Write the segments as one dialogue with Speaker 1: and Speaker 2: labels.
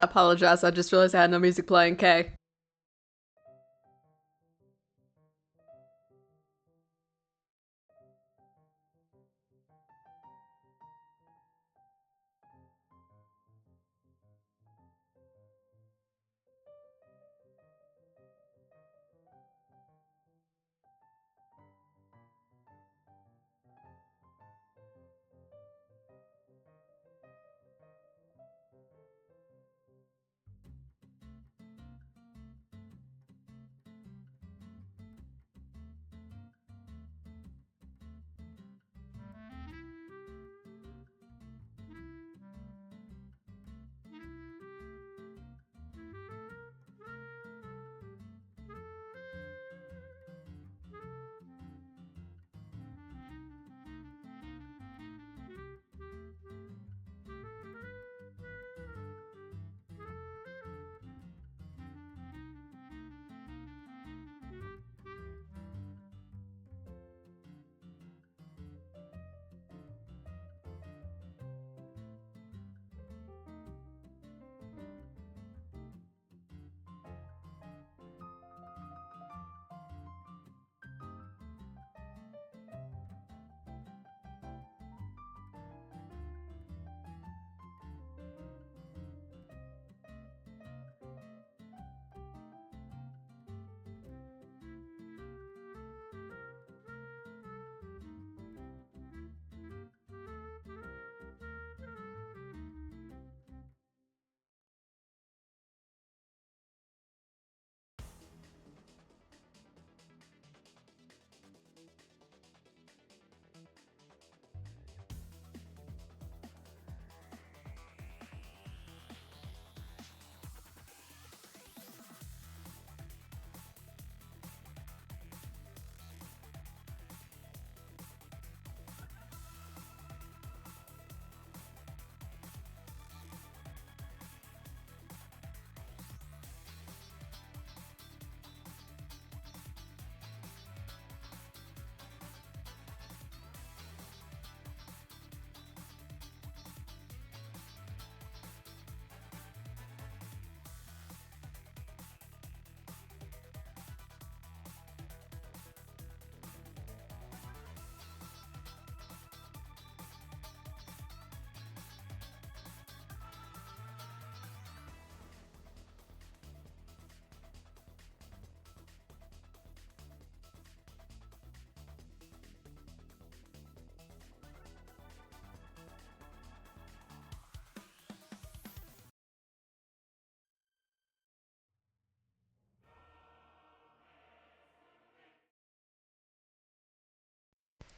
Speaker 1: Apologize, I just realized I had no music playing. Okay.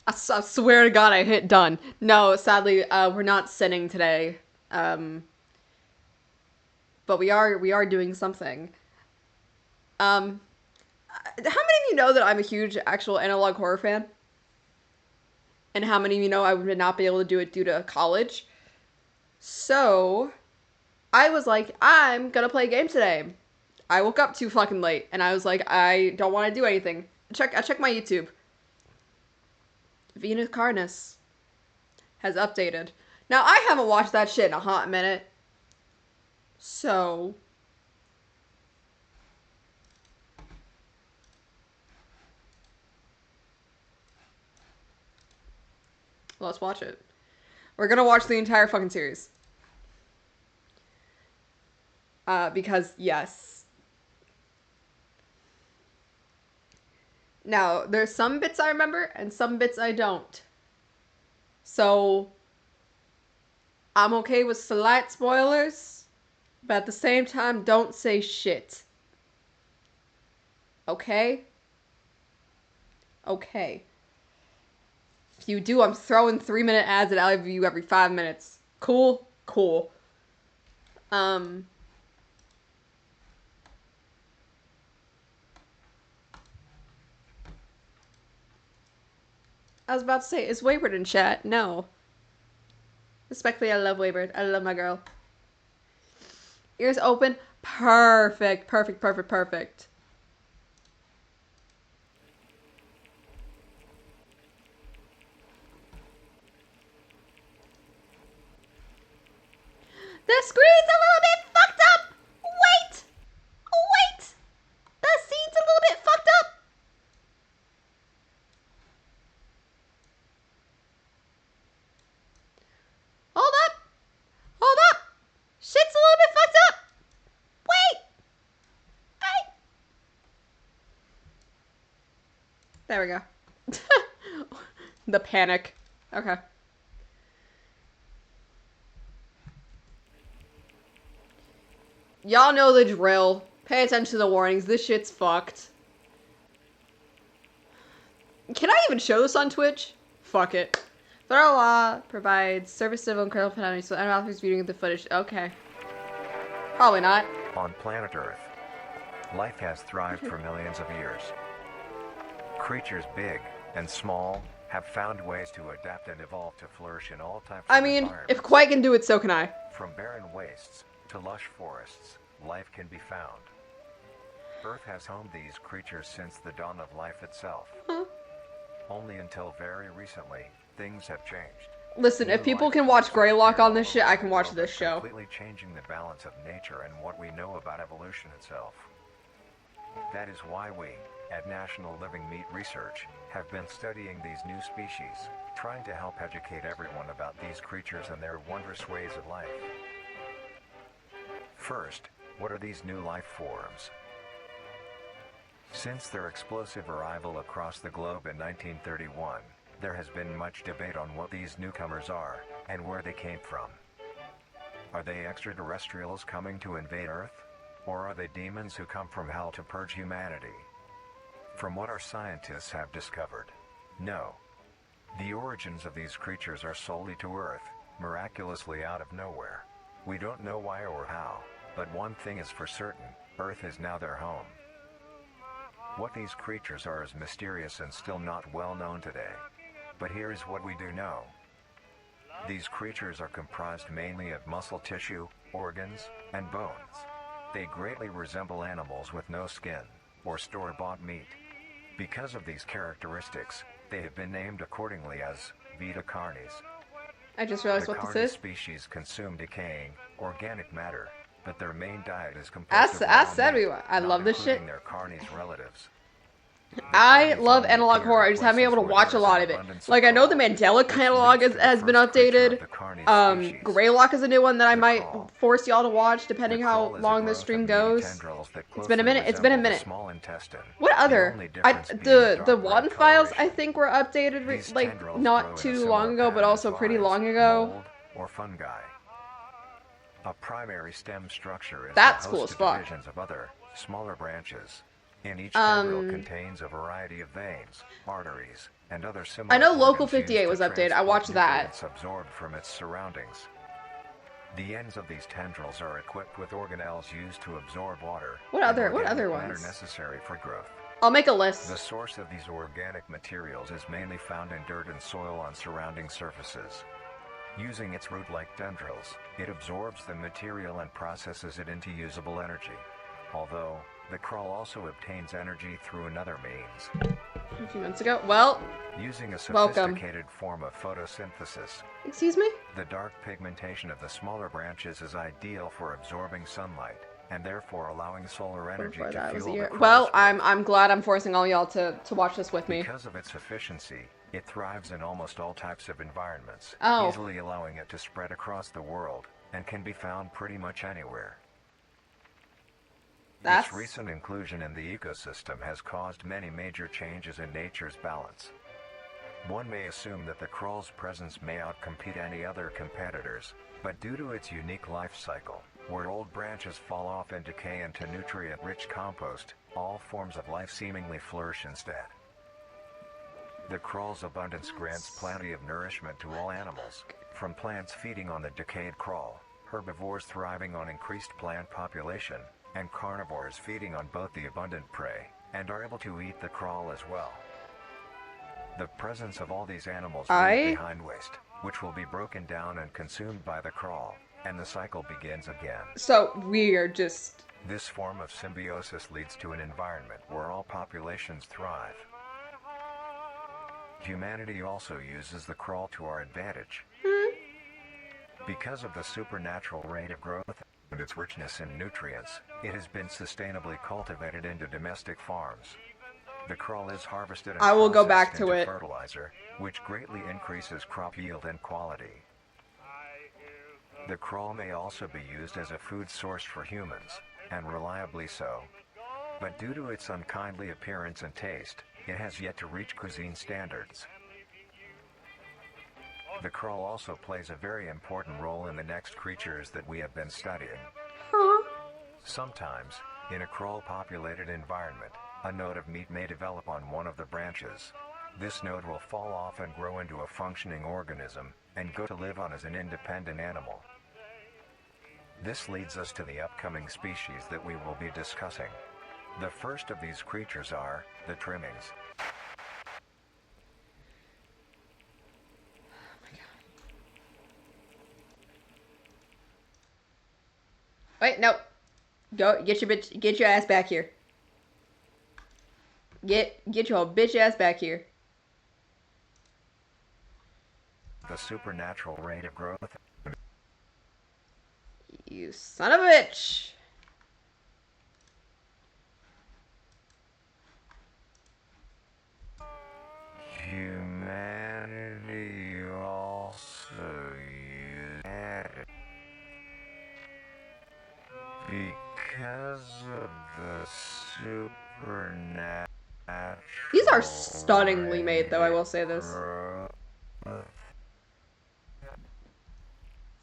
Speaker 1: I swear to God, I hit done. No, sadly, we're not sinning today. Um, but we are doing something. Um, how many of you know that I'm a huge actual analog horror fan? And how many of you know I would not be able to do it due to college? So, I was like, I'm gonna play a game today. I woke up too fucking late, and I was like, I don't want to do anything. I check my YouTube. Venus Carnus has updated. Now, I haven't watched that shit in a hot minute. So, let's watch it. We're gonna watch the entire fucking series. Because, yes. Now, there's some bits I remember, and some bits I don't. So, I'm okay with slight spoilers, but at the same time, don't say shit. Okay? Okay. If you do, I'm throwing 3-minute ads at you every 5 minutes. Cool? Cool. Um... I was about to say, is Wayward in chat? No. Respectfully, I love Wayward. I love my girl. Ears open. Perfect. Perfect, perfect, perfect. The screen's a little bit fucked up! There we go. The panic. Okay. Y'all know the drill. Pay attention to the warnings. This shit's fucked. Can I even show this on Twitch? Fuck it. Federal law provides service civil and criminal penalties, so unauthorized viewing of the footage. Okay. Probably not.
Speaker 2: On planet Earth, life has thrived for millions of years. Creatures big and small have found ways to adapt and evolve to flourish in all types of environments.
Speaker 1: If Quite can do it, so can I.
Speaker 2: From barren wastes to lush forests, life can be found. Earth has homed these creatures since the dawn of life itself.
Speaker 1: Huh.
Speaker 2: Only until very recently, things have changed.
Speaker 1: Listen, if people can watch Greylock on this shit, I can watch this show.
Speaker 2: Completely changing the balance of nature and what we know about evolution itself. That is why we, at National Living Meat Research, have been studying these new species, trying to help educate everyone about these creatures and their wondrous ways of life. First, what are these new life forms? Since their explosive arrival across the globe in 1931, there has been much debate on what these newcomers are, and where they came from. Are they extraterrestrials coming to invade Earth? Or are they demons who come from hell to purge humanity? From what our scientists have discovered, no. The origins of these creatures are solely to Earth, miraculously out of nowhere. We don't know why or how, but one thing is for certain, Earth is now their home. What these creatures are is mysterious and still not well known today. But here is what we do know. These creatures are comprised mainly of muscle tissue, organs, and bones. They greatly resemble animals with no skin, or store-bought meat. Because of these characteristics, they have been named accordingly as Vita carnis.
Speaker 1: I just realized what this is.
Speaker 2: Species consume decaying, organic matter, but their main diet is composed of
Speaker 1: I said we were. I love this shit.
Speaker 2: Their carnis relatives.
Speaker 1: I love analog horror. I just haven't been able to watch a lot of it. Like, I know the Mandela catalog has been updated. Greylock is a new one that I might force y'all to watch, depending how long this stream goes. It's been a minute. It's been a minute. What other? The WAN files, I think, were updated, like, not too long ago, but also pretty long ago.
Speaker 2: Or fungi. A primary stem structure is
Speaker 1: That's cool as fuck.
Speaker 2: Divisions of other, smaller branches. And each tendril contains a variety of veins, arteries, and other similar.
Speaker 1: I know Local 58 was updated. I watched that.
Speaker 2: It's absorbed from its surroundings. The ends of these tendrils are equipped with organelles used to absorb water.
Speaker 1: What other ones?
Speaker 2: Matter necessary for growth.
Speaker 1: I'll make a list.
Speaker 2: The source of these organic materials is mainly found in dirt and soil on surrounding surfaces. Using its root-like tendrils, it absorbs the material and processes it into usable energy. Although, the crawl also obtains energy through another means.
Speaker 1: A few minutes ago. Well,
Speaker 2: using a sophisticated form of photosynthesis.
Speaker 1: Excuse me?
Speaker 2: The dark pigmentation of the smaller branches is ideal for absorbing sunlight, and therefore allowing solar energy to fuel the
Speaker 1: Well, I'm glad I'm forcing all y'all to watch this with me.
Speaker 2: Because of its efficiency, it thrives in almost all types of environments, easily allowing it to spread across the world, and can be found pretty much anywhere. Its recent inclusion in the ecosystem has caused many major changes in nature's balance. One may assume that the crawl's presence may outcompete any other competitors, but due to its unique life cycle, where old branches fall off and decay into nutrient-rich compost, all forms of life seemingly flourish instead. The crawl's abundance grants plenty of nourishment to all animals, from plants feeding on the decayed crawl, herbivores thriving on increased plant population, and carnivores feeding on both the abundant prey, and are able to eat the crawl as well. The presence of all these animals leaves behind waste, which will be broken down and consumed by the crawl, and the cycle begins again.
Speaker 1: So we are just...
Speaker 2: This form of symbiosis leads to an environment where all populations thrive. Humanity also uses the crawl to our advantage. Because of the supernatural rate of growth and its richness in nutrients, it has been sustainably cultivated into domestic farms. The crawl is harvested and processed into fertilizer, which greatly increases crop yield and quality. The crawl may also be used as a food source for humans, and reliably so. But due to its unkindly appearance and taste, It has yet to reach cuisine standards. The crawl also plays a very important role in the next creatures that we have been studying.
Speaker 1: Huh?
Speaker 2: Sometimes, in a crawl-populated environment, a node of meat may develop on one of the branches. This node will fall off and grow into a functioning organism, and go to live on as an independent animal. This leads us to the upcoming species that we will be discussing. The first of these creatures are the trimmings.
Speaker 1: Wait, no. Go get your ass back here. Get your bitch ass back here.
Speaker 2: The supernatural rate of growth.
Speaker 1: You son of a bitch.
Speaker 2: Humanity also used it because of the supernatural.
Speaker 1: These are stunningly made, though, I will say this.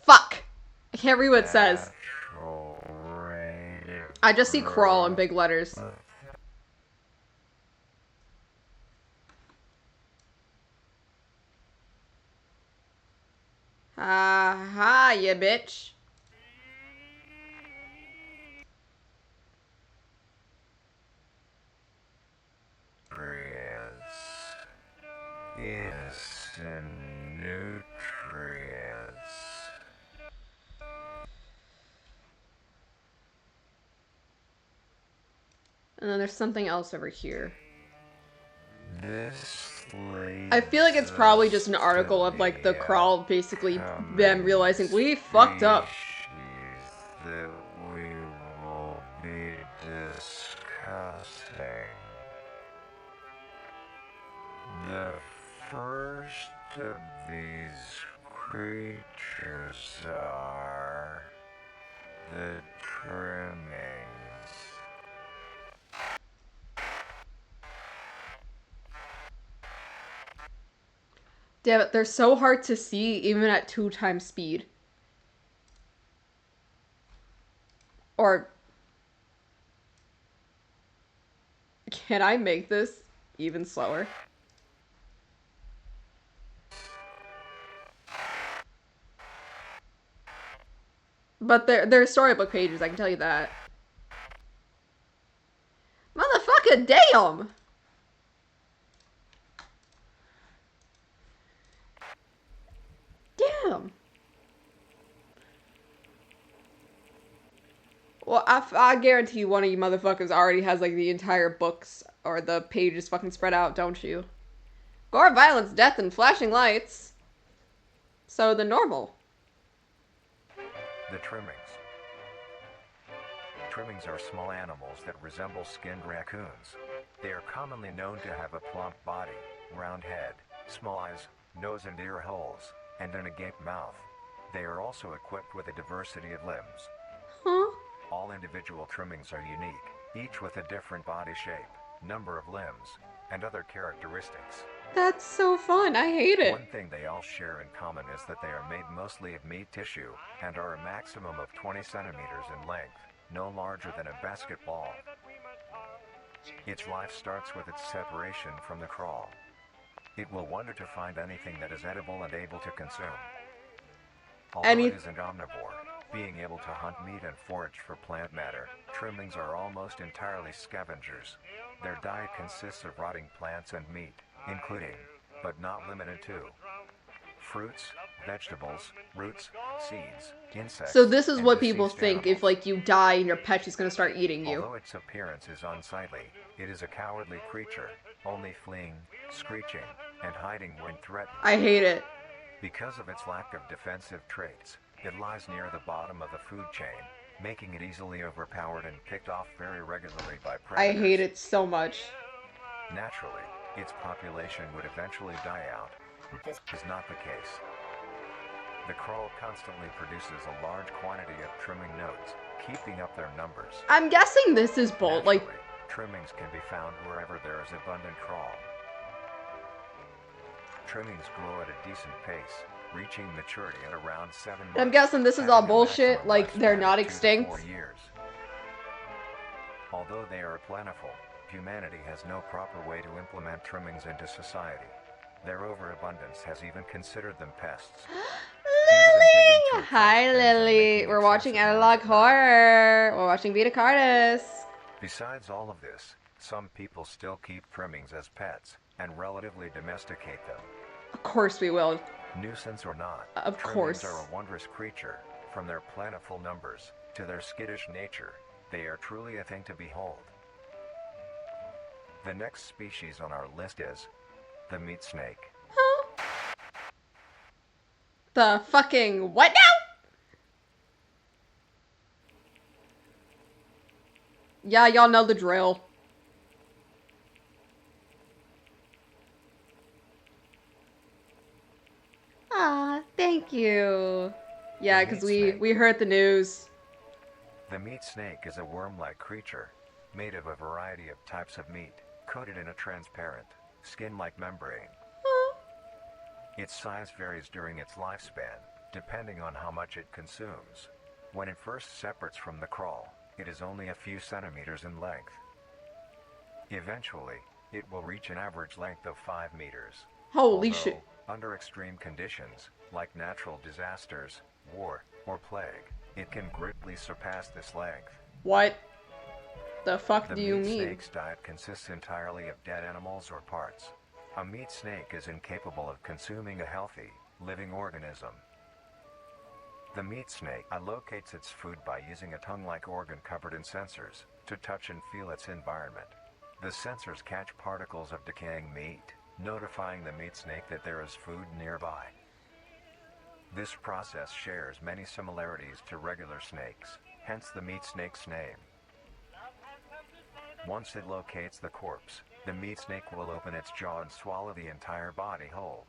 Speaker 1: Fuck! I can't read what it says. I just see crawl in big letters. Aha, you bitch.
Speaker 2: Yes, and nutrients.
Speaker 1: And then there's something else over here.
Speaker 2: This
Speaker 1: I feel like it's probably just an article of like the crawl basically them realizing we fucked up.
Speaker 2: That we will be discussing. The first of these creatures are the trimmings.
Speaker 1: Damn it, they're so hard to see even at 2 times speed. Or can I make this even slower? But they're storybook pages, I can tell you that. Motherfucker, damn! Damn. Well, I guarantee one of you motherfuckers already has like the entire books or the pages fucking spread out, don't you? Gore, violence, death, and flashing lights. So the normal.
Speaker 2: The trimmings. Trimmings are small animals that resemble skinned raccoons. They are commonly known to have a plump body, round head, small eyes, nose and ear holes, and an agape mouth. They are also equipped with a diversity of limbs.
Speaker 1: Huh?
Speaker 2: All individual trimmings are unique, each with a different body shape, number of limbs, and other characteristics.
Speaker 1: That's so fun. I hate it.
Speaker 2: One thing they all share in common is that they are made mostly of meat tissue and are a maximum of 20 centimeters in length, no larger than a basketball. Its life starts with its separation from the crawl. It will wonder to find anything that is edible and able to consume. Although it is an omnivore, being able to hunt meat and forage for plant matter, trimmings are almost entirely scavengers. Their diet consists of rotting plants and meat, including, but not limited to, fruits, vegetables, roots, seeds, insects.
Speaker 1: So this is
Speaker 2: and
Speaker 1: what people
Speaker 2: deceased
Speaker 1: think if
Speaker 2: animals.
Speaker 1: like you die and your pet is gonna start eating you.
Speaker 2: Although its appearance is unsightly, it is a cowardly creature, only fleeing, screeching, and hiding when threatened.
Speaker 1: I hate it.
Speaker 2: Because of its lack of defensive traits, it lies near the bottom of the food chain, making it easily overpowered and picked off very regularly by predators.
Speaker 1: I hate it so much.
Speaker 2: Naturally, its population would eventually die out. This is not the case. The crawl constantly produces a large quantity of trimming nodes, keeping up their numbers.
Speaker 1: I'm guessing this is both like
Speaker 2: Naturally, Trimmings can be found wherever there is abundant crawl. Trimmings grow at a decent pace, reaching maturity at around 7 months.
Speaker 1: I'm guessing this is all bullshit, like they're not extinct.
Speaker 2: 2 to 4 years. Although they are plentiful, humanity has no proper way to implement trimmings into society. Their overabundance has even considered them pests.
Speaker 1: Lily! Hi, Lily. We're watching Analog Horror. We're watching Vita Cardis.
Speaker 2: Besides all of this, some people still keep trimmings as pets and relatively domesticate them.
Speaker 1: Of course we will.
Speaker 2: Nuisance or not,
Speaker 1: Of course.
Speaker 2: Trimmings are a wondrous creature. From their plentiful numbers to their skittish nature, they are truly a thing to behold. The next species on our list is the meat snake.
Speaker 1: Huh? The fucking what now? Yeah, y'all know the drill. Ah, thank you. Yeah, because we heard the news.
Speaker 2: The meat snake is a worm-like creature, made of a variety of types of meat, coated in a transparent, skin-like membrane.
Speaker 1: Huh?
Speaker 2: Its size varies during its lifespan, depending on how much it consumes. When it first separates from the crawl, it is only a few centimeters in length. Eventually, it will reach an average length of 5 meters.
Speaker 1: Holy shit.
Speaker 2: Under extreme conditions, like natural disasters, war, or plague, it can greatly surpass this length.
Speaker 1: What the fuck do you mean?
Speaker 2: The meat snake's diet consists entirely of dead animals or parts. A meat snake is incapable of consuming a healthy, living organism. The meat snake allocates its food by using a tongue-like organ covered in sensors to touch and feel its environment. The sensors catch particles of decaying meat, notifying the meat snake that there is food nearby. This process shares many similarities to regular snakes, hence the meat snake's name. Once it locates the corpse, the meat snake will open its jaw and swallow the entire body whole.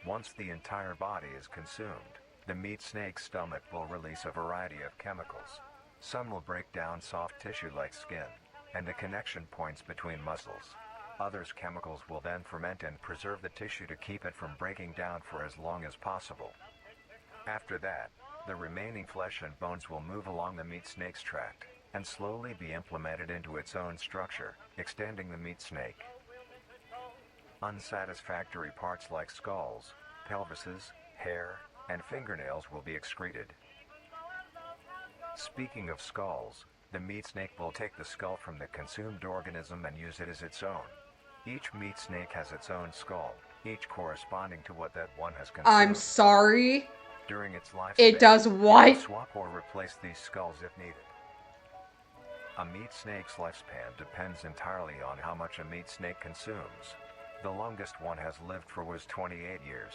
Speaker 2: Once the entire body is consumed, the meat snake's stomach will release a variety of chemicals. Some will break down soft tissue like skin and the connection points between muscles. Others chemicals will then ferment and preserve the tissue to keep it from breaking down for as long as possible. After that, the remaining flesh and bones will move along the meat snake's tract and slowly be implemented into its own structure, extending the meat snake. Unsatisfactory parts like skulls, pelvises, hair, and fingernails will be excreted. Speaking of skulls, the meat snake will take the skull from the consumed organism and use it as its own. Each meat snake has its own skull, each corresponding to what that one has consumed.
Speaker 1: I'm sorry?
Speaker 2: During its lifespan,
Speaker 1: it does what?
Speaker 2: It will swap or replace these skulls if needed. A meat snake's lifespan depends entirely on how much a meat snake consumes. The longest one has lived for was 28 years.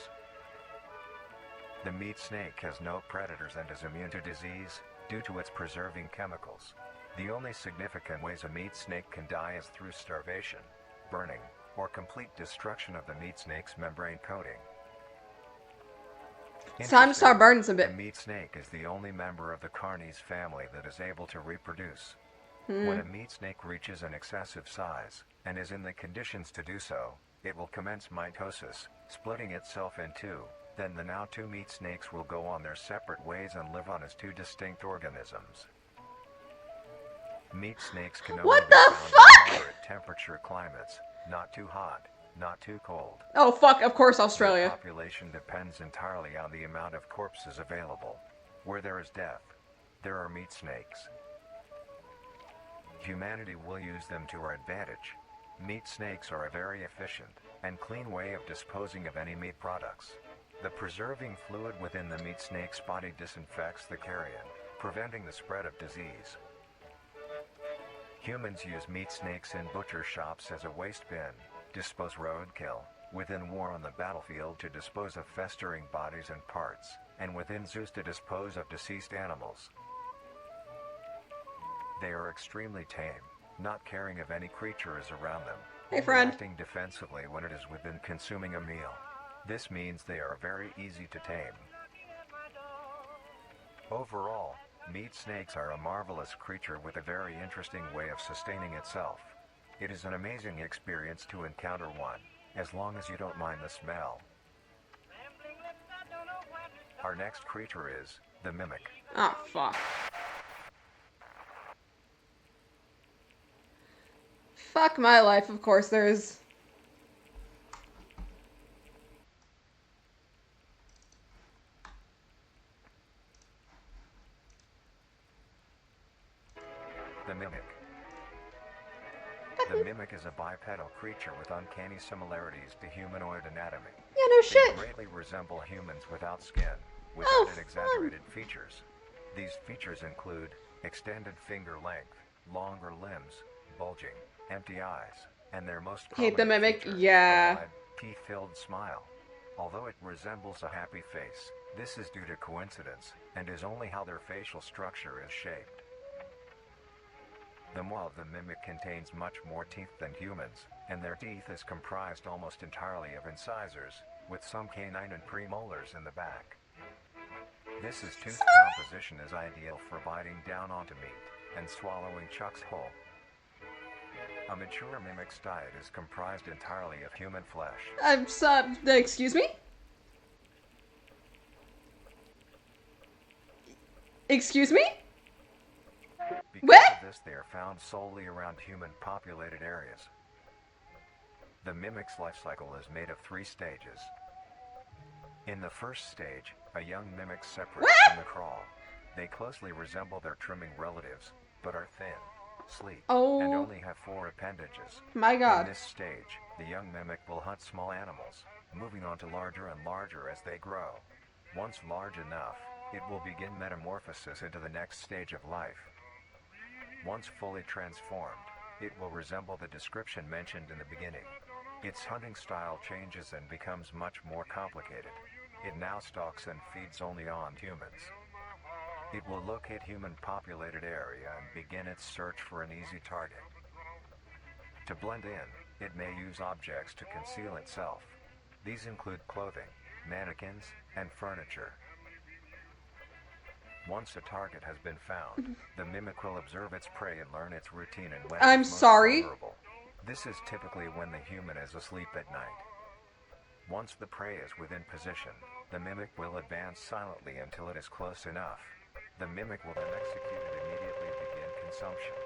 Speaker 2: The meat snake has no predators and is immune to disease due to its preserving chemicals. The only significant ways a meat snake can die is through starvation, burning, or complete destruction of the meat snake's membrane coating.
Speaker 1: It's time to start burning some bit.
Speaker 2: The meat snake is the only member of the Carnies family that is able to reproduce. When a meat snake reaches an excessive size, and is in the conditions to do so, it will commence mitosis, splitting itself in two. Then the now two meat snakes will go on their separate ways and live on as two distinct organisms. Meat snakes can only be found in moderate temperature climates, not too hot, not too cold.
Speaker 1: Oh fuck, of course Australia.
Speaker 2: The population depends entirely on the amount of corpses available. Where there is death, there are meat snakes. Humanity will use them to our advantage. Meat snakes are a very efficient and clean way of disposing of any meat products. The preserving fluid within the meat snake's body disinfects the carrion, preventing the spread of disease. Humans use meat snakes in butcher shops as a waste bin, dispose roadkill, within war on the battlefield to dispose of festering bodies and parts, and within zoos to dispose of deceased animals. They are extremely tame, not caring if any creature is around them,
Speaker 1: hey friend,
Speaker 2: acting defensively when it is within consuming a meal. This means they are very easy to tame. Overall, Meat snakes are a marvelous creature with a very interesting way of sustaining itself. It is an amazing experience to encounter one, as long as you don't mind the smell. Our next creature is the mimic.
Speaker 1: Oh, fuck. Fuck my life, of course there's...
Speaker 2: The mimic. The mimic is a bipedal creature with uncanny similarities to humanoid anatomy.
Speaker 1: Yeah, no
Speaker 2: They
Speaker 1: shit.
Speaker 2: greatly resemble humans without skin, with
Speaker 1: Oh,
Speaker 2: added exaggerated features. These features include extended finger length, longer limbs, bulging, empty eyes, and their most
Speaker 1: Hate the
Speaker 2: prominent
Speaker 1: mimic?
Speaker 2: feature,
Speaker 1: Yeah.
Speaker 2: a wide, teeth-filled smile. Although it resembles a happy face, this is due to coincidence, and is only how their facial structure is shaped. The maw of the mimic contains much more teeth than humans, and their teeth is comprised almost entirely of incisors, with some canine and premolars in the back. This tooth composition is ideal for biting down onto meat and swallowing chunks whole. A mature mimic's diet is comprised entirely of human flesh.
Speaker 1: Excuse me? Excuse me?
Speaker 2: Because
Speaker 1: What?
Speaker 2: of this, they are found solely around human-populated areas. The mimic's life cycle is made of 3 stages. In the first stage, a young mimic separates from the crawl. They closely resemble their trimming relatives, but are thin, sleek, and
Speaker 1: Oh
Speaker 2: only have 4 appendages.
Speaker 1: my god.
Speaker 2: In this stage, the young mimic will hunt small animals, moving on to larger and larger as they grow. Once large enough, it will begin metamorphosis into the next stage of life. Once fully transformed, it will resemble the description mentioned in the beginning. Its hunting style changes and becomes much more complicated. It now stalks and feeds only on humans. It will locate human-populated area and begin its search for an easy target. To blend in, it may use objects to conceal itself. These include clothing, mannequins, and furniture. Once a target has been found, the mimic will observe its prey and learn its routine and when
Speaker 1: I'm
Speaker 2: it's most
Speaker 1: sorry.
Speaker 2: vulnerable. This is typically when the human is asleep at night. Once the prey is within position, the mimic will advance silently until it is close enough. The mimic will then execute and immediately begin consumption.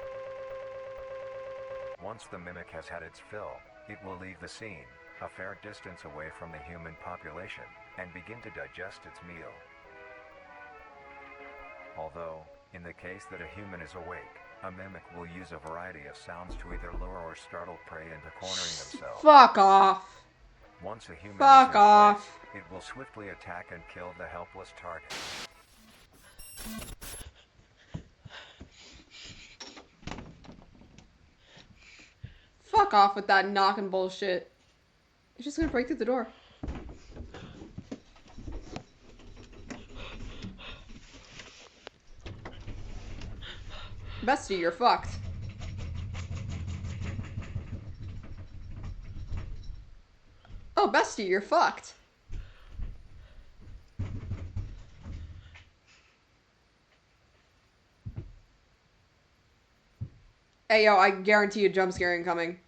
Speaker 2: Once the mimic has had its fill, it will leave the scene, a fair distance away from the human population, and begin to digest its meal. Although, in the case that a human is awake, a mimic will use a variety of sounds to either lure or startle prey into cornering themselves.
Speaker 1: Fuck off.
Speaker 2: Once a human
Speaker 1: Fuck
Speaker 2: is in
Speaker 1: off.
Speaker 2: place, it will swiftly attack and kill the helpless target.
Speaker 1: Fuck off with that knocking bullshit. You're just gonna break through the door. Bestie, you're fucked. Oh, bestie, you're fucked. Hey, yo, I guarantee you jump scare incoming.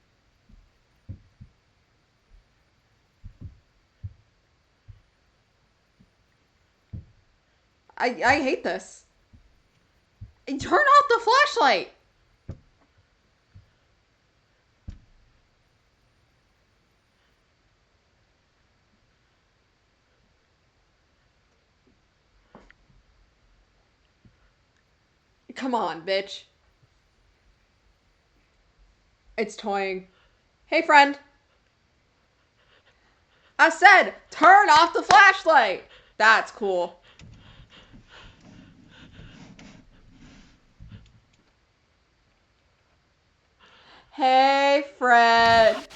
Speaker 1: I hate this. Turn off the flashlight. Come on, bitch. It's toying. Hey, friend. I said, turn off the flashlight. That's cool. Hey, Fred.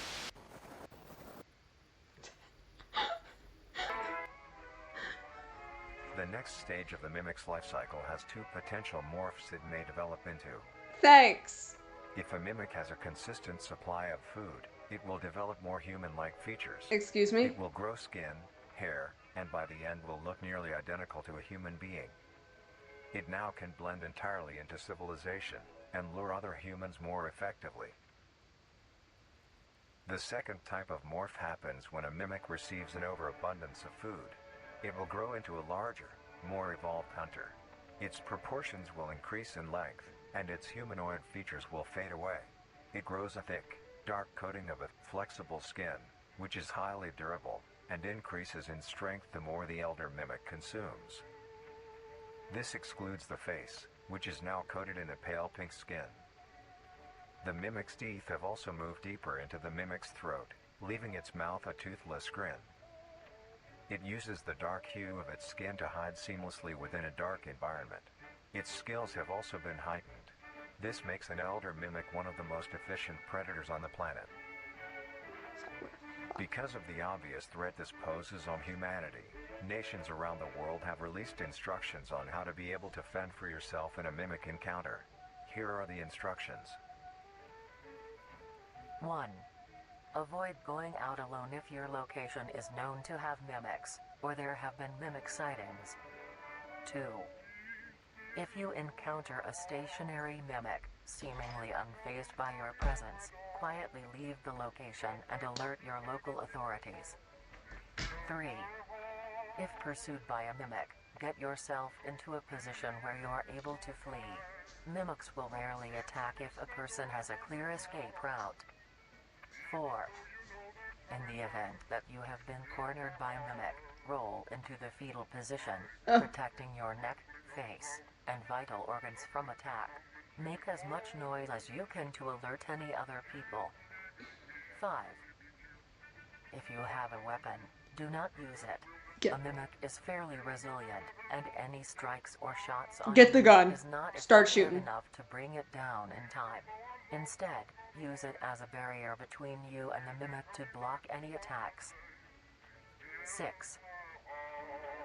Speaker 2: The next stage of the mimic's life cycle has 2 potential morphs it may develop into.
Speaker 1: Thanks.
Speaker 2: If a mimic has a consistent supply of food, it will develop more human-like features.
Speaker 1: Excuse me?
Speaker 2: It will grow skin, hair, and by the end will look nearly identical to a human being. It now can blend entirely into civilization and lure other humans more effectively. The second type of morph happens when a mimic receives an overabundance of food. It will grow into a larger, more evolved hunter. Its proportions will increase in length, and its humanoid features will fade away. It grows a thick, dark coating of a flexible skin, which is highly durable, and increases in strength the more the elder mimic consumes. This excludes the face, which is now coated in a pale pink skin. The mimic's teeth have also moved deeper into the mimic's throat, leaving its mouth a toothless grin. It uses the dark hue of its skin to hide seamlessly within a dark environment. Its skills have also been heightened. This makes an elder mimic one of the most efficient predators on the planet. Because of the obvious threat this poses on humanity, nations around the world have released instructions on how to be able to fend for yourself in a mimic encounter. Here are the instructions.
Speaker 3: 1. Avoid going out alone if your location is known to have mimics, or there have been mimic sightings. 2. If you encounter a stationary mimic, seemingly unfazed by your presence, quietly leave the location and alert your local authorities. 3. If pursued by a mimic, get yourself into a position where you are able to flee. Mimics will rarely attack if a person has a clear escape route. 4. In the event that you have been cornered by a mimic, roll into the fetal position, protecting your neck, face, and vital organs from attack. Make as much noise as you can to alert any other people. 5. If you have a weapon, do not use it. A mimic is fairly resilient, and any strikes or shots on
Speaker 1: Get the gun.
Speaker 3: is not
Speaker 1: Start
Speaker 3: effective
Speaker 1: shooting.
Speaker 3: enough to bring it down in time. Instead, use it as a barrier between you and the mimic to block any attacks. 6.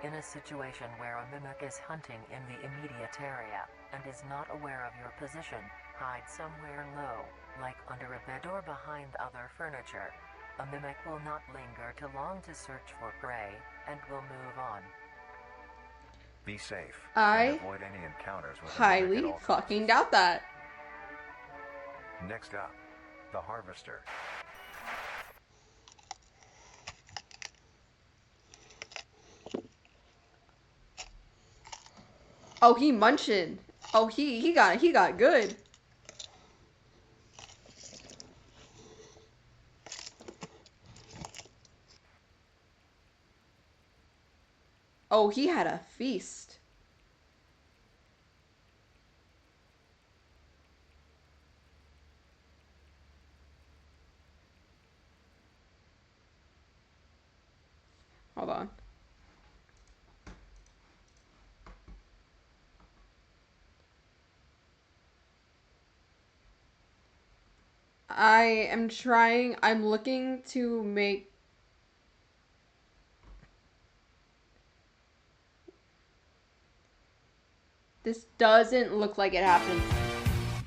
Speaker 3: In a situation where a mimic is hunting in the immediate area and is not aware of your position, hide somewhere low, like under a bed or behind other furniture. A mimic will not linger too long to search for prey and will move on.
Speaker 2: Be safe
Speaker 1: I
Speaker 2: and avoid any encounters with a mimic at
Speaker 1: highly
Speaker 2: all
Speaker 1: fucking
Speaker 2: costs.
Speaker 1: doubt that.
Speaker 2: Next up, the Harvester.
Speaker 1: Oh, he munching. Oh, he got good. Oh, he had a feast. Hold on. I'm looking to make this doesn't look like it happened.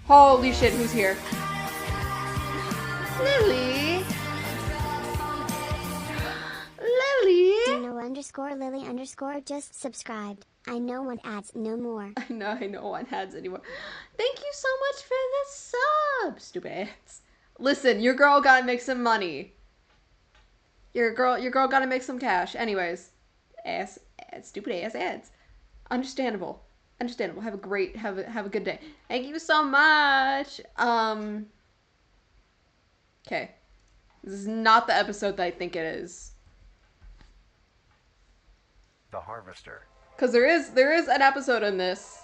Speaker 1: Holy shit, who's here? Lily! Lily!
Speaker 4: Dino_Lily_ just subscribed. I no want ads no more.
Speaker 1: I know one has anymore. Thank you so much for the sub, stupid ass. Listen, your girl gotta make some money. Your girl gotta make some cash. Anyways, ads, stupid ass ads. Understandable. Have a good day. Thank you so much. Okay. This is not the episode that I think it is.
Speaker 2: The Harvester.
Speaker 1: Because there is an episode in this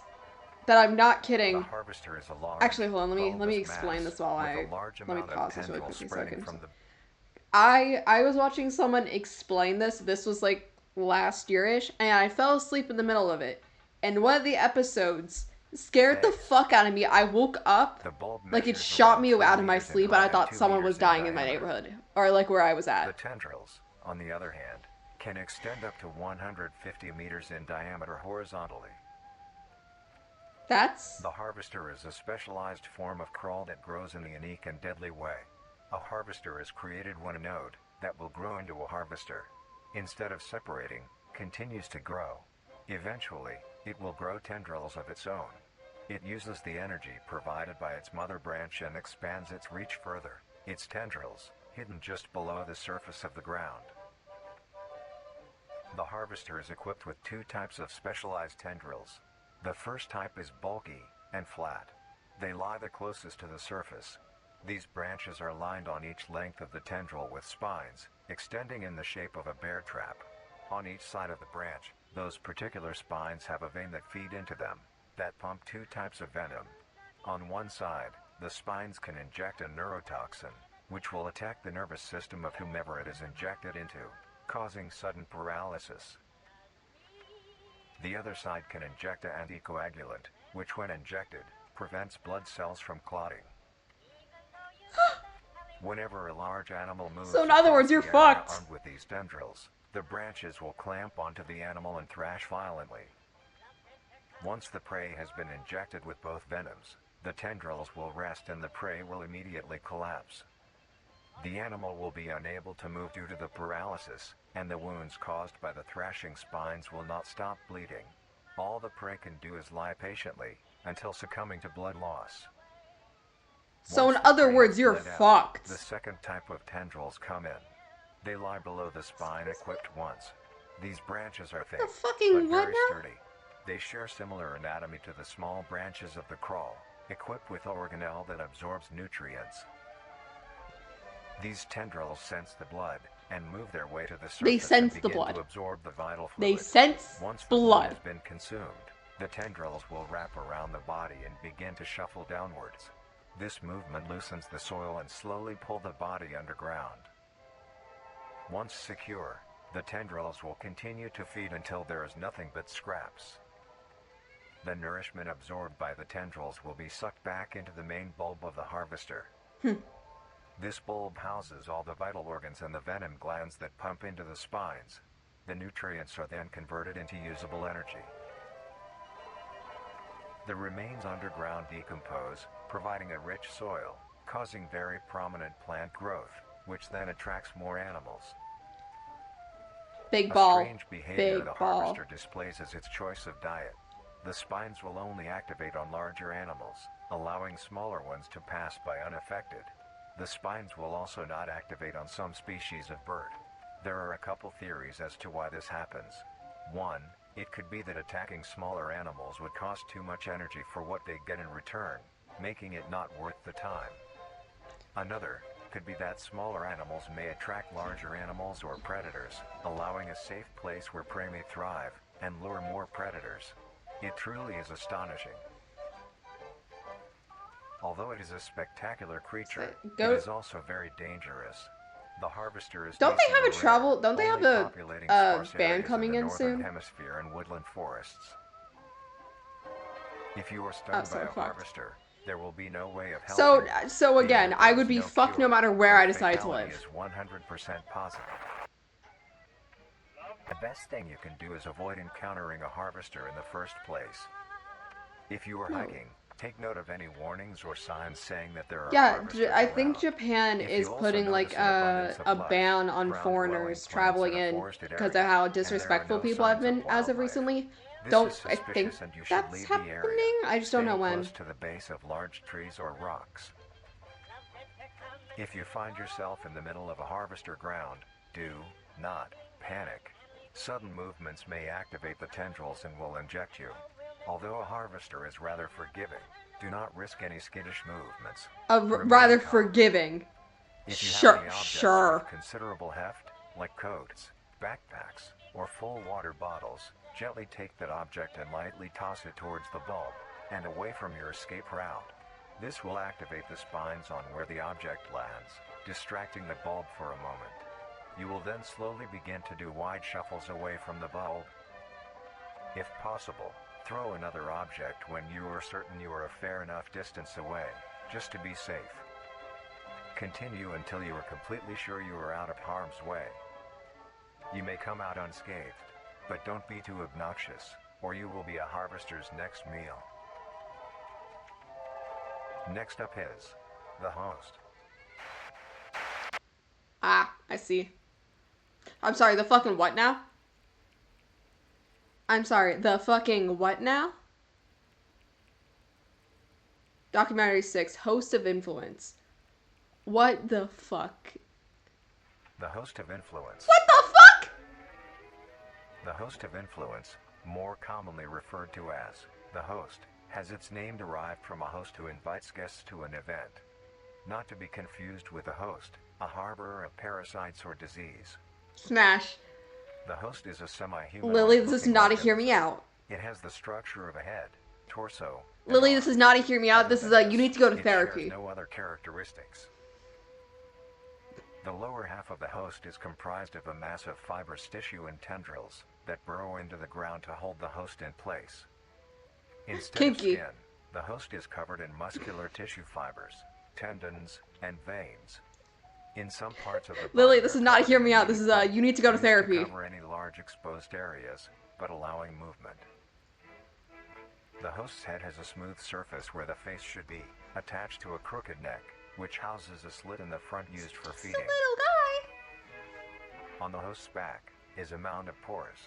Speaker 1: that I'm not kidding.
Speaker 2: The Harvester is a large,
Speaker 1: Actually, hold on. Let me
Speaker 2: bulbous
Speaker 1: explain
Speaker 2: mass
Speaker 1: this while
Speaker 2: with a large
Speaker 1: let me
Speaker 2: amount of
Speaker 1: pause this really
Speaker 2: tendrils
Speaker 1: quickly.
Speaker 2: spreading
Speaker 1: Seconds.
Speaker 2: from the
Speaker 1: I was watching someone explain this. This was like last year-ish, and I fell asleep in the middle of it. And one of the episodes scared the fuck out of me. I woke up like it shot me out of my sleep, and I thought someone was dying in my neighborhood or like where I was at.
Speaker 2: The tendrils, on the other hand, can extend up to 150 meters in diameter horizontally. The Harvester is a specialized form of crawl that grows in a unique and deadly way. A harvester is created when a node that will grow into a harvester, instead of separating, continues to grow. Eventually, it will grow tendrils of its own. It uses the energy provided by its mother branch and expands its reach further. Its tendrils, hidden just below the surface of the ground. The harvester is equipped with two types of specialized tendrils. The first type is bulky and flat. They lie the closest to the surface. These branches are lined on each length of the tendril with spines, extending in the shape of a bear trap. On each side of the branch, those particular spines have a vein that feed into them, that pump two types of venom. On one side, the spines can inject a neurotoxin, which will attack the nervous system of whomever it is injected into, causing sudden paralysis. The other side can inject an anticoagulant, which when injected, prevents blood cells from clotting. Whenever a large animal moves
Speaker 1: So in other words, you're
Speaker 2: across the area
Speaker 1: fucked.
Speaker 2: armed with these tendrils, the branches will clamp onto the animal and thrash violently. Once the prey has been injected with both venoms, the tendrils will rest and the prey will immediately collapse. The animal will be unable to move due to the paralysis, and the wounds caused by the thrashing spines will not stop bleeding. All the prey can do is lie patiently, until succumbing to blood loss.
Speaker 1: So in
Speaker 2: Once the
Speaker 1: other
Speaker 2: prey
Speaker 1: words,
Speaker 2: has
Speaker 1: you're
Speaker 2: bled out,
Speaker 1: fucked.
Speaker 2: the second type of tendrils come in. They lie below the spine equipped once. These branches are thick,
Speaker 1: The fucking
Speaker 2: but
Speaker 1: what
Speaker 2: very
Speaker 1: now?
Speaker 2: sturdy. They share similar anatomy to the small branches of the crawl, equipped with organelle that absorbs nutrients. These tendrils sense the blood and move their way to the surface
Speaker 1: They sense
Speaker 2: and
Speaker 1: the
Speaker 2: begin
Speaker 1: blood.
Speaker 2: to absorb the vital
Speaker 1: They
Speaker 2: fluid.
Speaker 1: sense
Speaker 2: Once the blood
Speaker 1: blood.
Speaker 2: has been consumed, the tendrils will wrap around the body and begin to shuffle downwards. This movement loosens the soil and slowly pull the body underground. Once secure, the tendrils will continue to feed until there is nothing but scraps. The nourishment absorbed by the tendrils will be sucked back into the main bulb of the harvester. This bulb houses all the vital organs and the venom glands that pump into the spines. The nutrients are then converted into usable energy. The remains underground decompose, providing a rich soil, causing very prominent plant growth, which then attracts more animals.
Speaker 1: Big
Speaker 2: A
Speaker 1: ball.
Speaker 2: strange behavior
Speaker 1: Big
Speaker 2: the
Speaker 1: ball.
Speaker 2: harvester displays as its choice of diet. The spines will only activate on larger animals, allowing smaller ones to pass by unaffected. The spines will also not activate on some species of bird. There are a couple theories as to why this happens. One, it could be that attacking smaller animals would cost too much energy for what they get in return, making it not worth the time. Another could be that smaller animals may attract larger animals or predators, allowing a safe place where prey may thrive and lure more predators. It truly is astonishing. Although it is a spectacular creature,
Speaker 1: Go-
Speaker 2: it is also very dangerous. The harvester is
Speaker 1: Don't they have a
Speaker 2: decently
Speaker 1: travel-
Speaker 2: rare,
Speaker 1: don't they have
Speaker 2: only
Speaker 1: a,
Speaker 2: populating sparse
Speaker 1: ban
Speaker 2: areas
Speaker 1: coming
Speaker 2: in
Speaker 1: in
Speaker 2: the northern
Speaker 1: soon?
Speaker 2: hemisphere and woodland forests. If you are
Speaker 1: Oh,
Speaker 2: stung
Speaker 1: so
Speaker 2: by
Speaker 1: we're
Speaker 2: a
Speaker 1: fucked.
Speaker 2: harvester, there will be no way of
Speaker 1: So,
Speaker 2: helping.
Speaker 1: so
Speaker 2: The
Speaker 1: again, I would be
Speaker 2: no
Speaker 1: fucked no
Speaker 2: cure,
Speaker 1: matter where
Speaker 2: and
Speaker 1: I decide to
Speaker 2: fatality
Speaker 1: live.
Speaker 2: is 100% positive. The best thing you can do is avoid encountering a harvester in the first place. If you are
Speaker 1: No.
Speaker 2: hiking, take note of any warnings or signs saying that there are
Speaker 1: Yeah,
Speaker 2: harvesters
Speaker 1: I think
Speaker 2: around.
Speaker 1: Japan
Speaker 2: If
Speaker 1: is
Speaker 2: you also
Speaker 1: putting like
Speaker 2: notice an abundance of
Speaker 1: a
Speaker 2: lush,
Speaker 1: ban on
Speaker 2: ground-dwelling
Speaker 1: foreigners
Speaker 2: plants
Speaker 1: traveling
Speaker 2: in a
Speaker 1: in
Speaker 2: forested
Speaker 1: because of
Speaker 2: area,
Speaker 1: how
Speaker 2: and there are
Speaker 1: disrespectful
Speaker 2: no
Speaker 1: people have
Speaker 2: signs of
Speaker 1: been as of
Speaker 2: wildlife.
Speaker 1: recently.
Speaker 2: This
Speaker 1: Don't
Speaker 2: is
Speaker 1: I think
Speaker 2: suspicious and you should
Speaker 1: that's
Speaker 2: leave
Speaker 1: happening?
Speaker 2: the area,
Speaker 1: I just don't know
Speaker 2: staying
Speaker 1: when.
Speaker 2: close to the base of large trees or rocks. If you find yourself in the middle of a harvester ground, do not panic. Sudden movements may activate the tendrils and will inject you. Although a harvester is rather forgiving, do not risk any skittish movements. Remain
Speaker 1: Rather
Speaker 2: calm.
Speaker 1: forgiving.
Speaker 2: If you
Speaker 1: Sure,
Speaker 2: have any objects
Speaker 1: sure.
Speaker 2: with considerable heft, like coats, backpacks, or full water bottles, gently take that object and lightly toss it towards the bulb, and away from your escape route. This will activate the spines on where the object lands, distracting the bulb for a moment. You will then slowly begin to do wide shuffles away from the bulb. If possible, throw another object when you are certain you are a fair enough distance away, just to be safe. Continue until you are completely sure you are out of harm's way. You may come out unscathed, but don't be too obnoxious, or you will be a harvester's next meal. Next up is the host.
Speaker 1: Ah, I see. I'm sorry, the fucking what now? I'm sorry, the fucking what now? Documentary 6, Host of Influence. What the fuck?
Speaker 2: The host of influence.
Speaker 1: What the fuck?
Speaker 2: The host of influence, more commonly referred to as the host, has its name derived from a host who invites guests to an event. Not to be confused with a host, a harborer of parasites or disease.
Speaker 1: Smash.
Speaker 2: The host is a semi-human.
Speaker 1: Lily, this is not a hear me out.
Speaker 2: It has the structure of a head, torso.
Speaker 1: Lily, this is not a hear me out. This is a you need to go to
Speaker 2: it
Speaker 1: therapy.
Speaker 2: Shares no other characteristics. The lower half of the host is comprised of a mass of fibrous tissue and tendrils that burrow into the ground to hold the host in place. Instead
Speaker 1: Kinky.
Speaker 2: of skin, the host is covered in muscular tissue fibers, tendons, and veins. In some parts of the body,
Speaker 1: Lily, this is not a hear me out. This is a you need to go to therapy.
Speaker 2: To cover any large exposed areas, but allowing movement. The host's head has a smooth surface where the face should be, attached to a crooked neck, which houses a slit in the front used for feeding.
Speaker 1: It's a little guy.
Speaker 2: On the host's back is a mound of pores.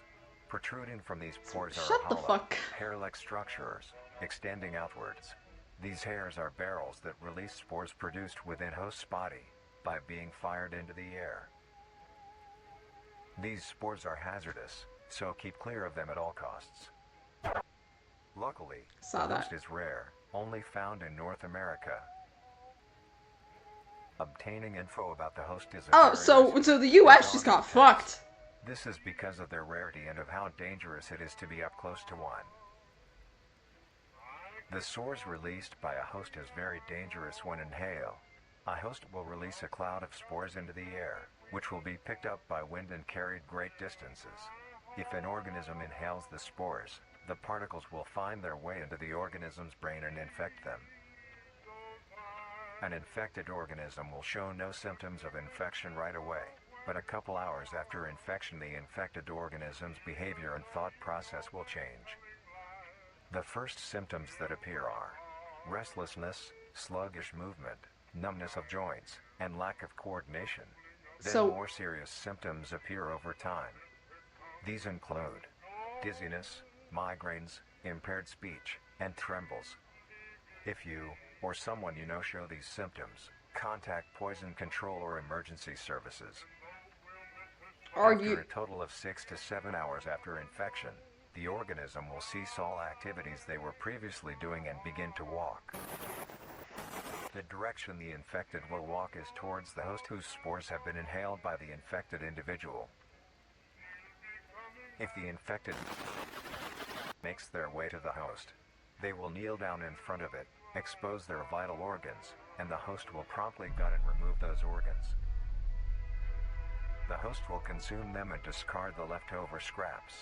Speaker 2: Protruding from these pores are
Speaker 1: Shut the
Speaker 2: hollow,
Speaker 1: fuck.
Speaker 2: hair-like structures, extending outwards. These hairs are barrels that release spores produced within host's body by being fired into the air. These spores are hazardous, so keep clear of them at all costs. Luckily,
Speaker 1: Saw
Speaker 2: the
Speaker 1: that.
Speaker 2: host is rare, only found in North America. Obtaining info about the host is a
Speaker 1: Oh,
Speaker 2: very
Speaker 1: so
Speaker 2: risky
Speaker 1: the U.S.
Speaker 2: and
Speaker 1: just got
Speaker 2: daunting task.
Speaker 1: fucked.
Speaker 2: This is because of their rarity and of how dangerous it is to be up close to one. The spores released by a host is very dangerous when inhaled. A host will release a cloud of spores into the air, which will be picked up by wind and carried great distances. If an organism inhales the spores, the particles will find their way into the organism's brain and infect them. An infected organism will show no symptoms of infection right away, but a couple hours after infection the infected organism's behavior and thought process will change. The first symptoms that appear are restlessness, sluggish movement, numbness of joints, and lack of coordination. Then
Speaker 1: So-
Speaker 2: more serious symptoms appear over time. These include dizziness, migraines, impaired speech, and trembles. If you, or someone you know show these symptoms, contact poison control or emergency services. After a total of 6 to 7 hours after infection, the organism will cease all activities they were previously doing and begin to walk. The direction the infected will walk is towards the host whose spores have been inhaled by the infected individual. If the infected makes their way to the host, they will kneel down in front of it, expose their vital organs, and the host will promptly gut and remove those organs. The host will consume them and discard the leftover scraps.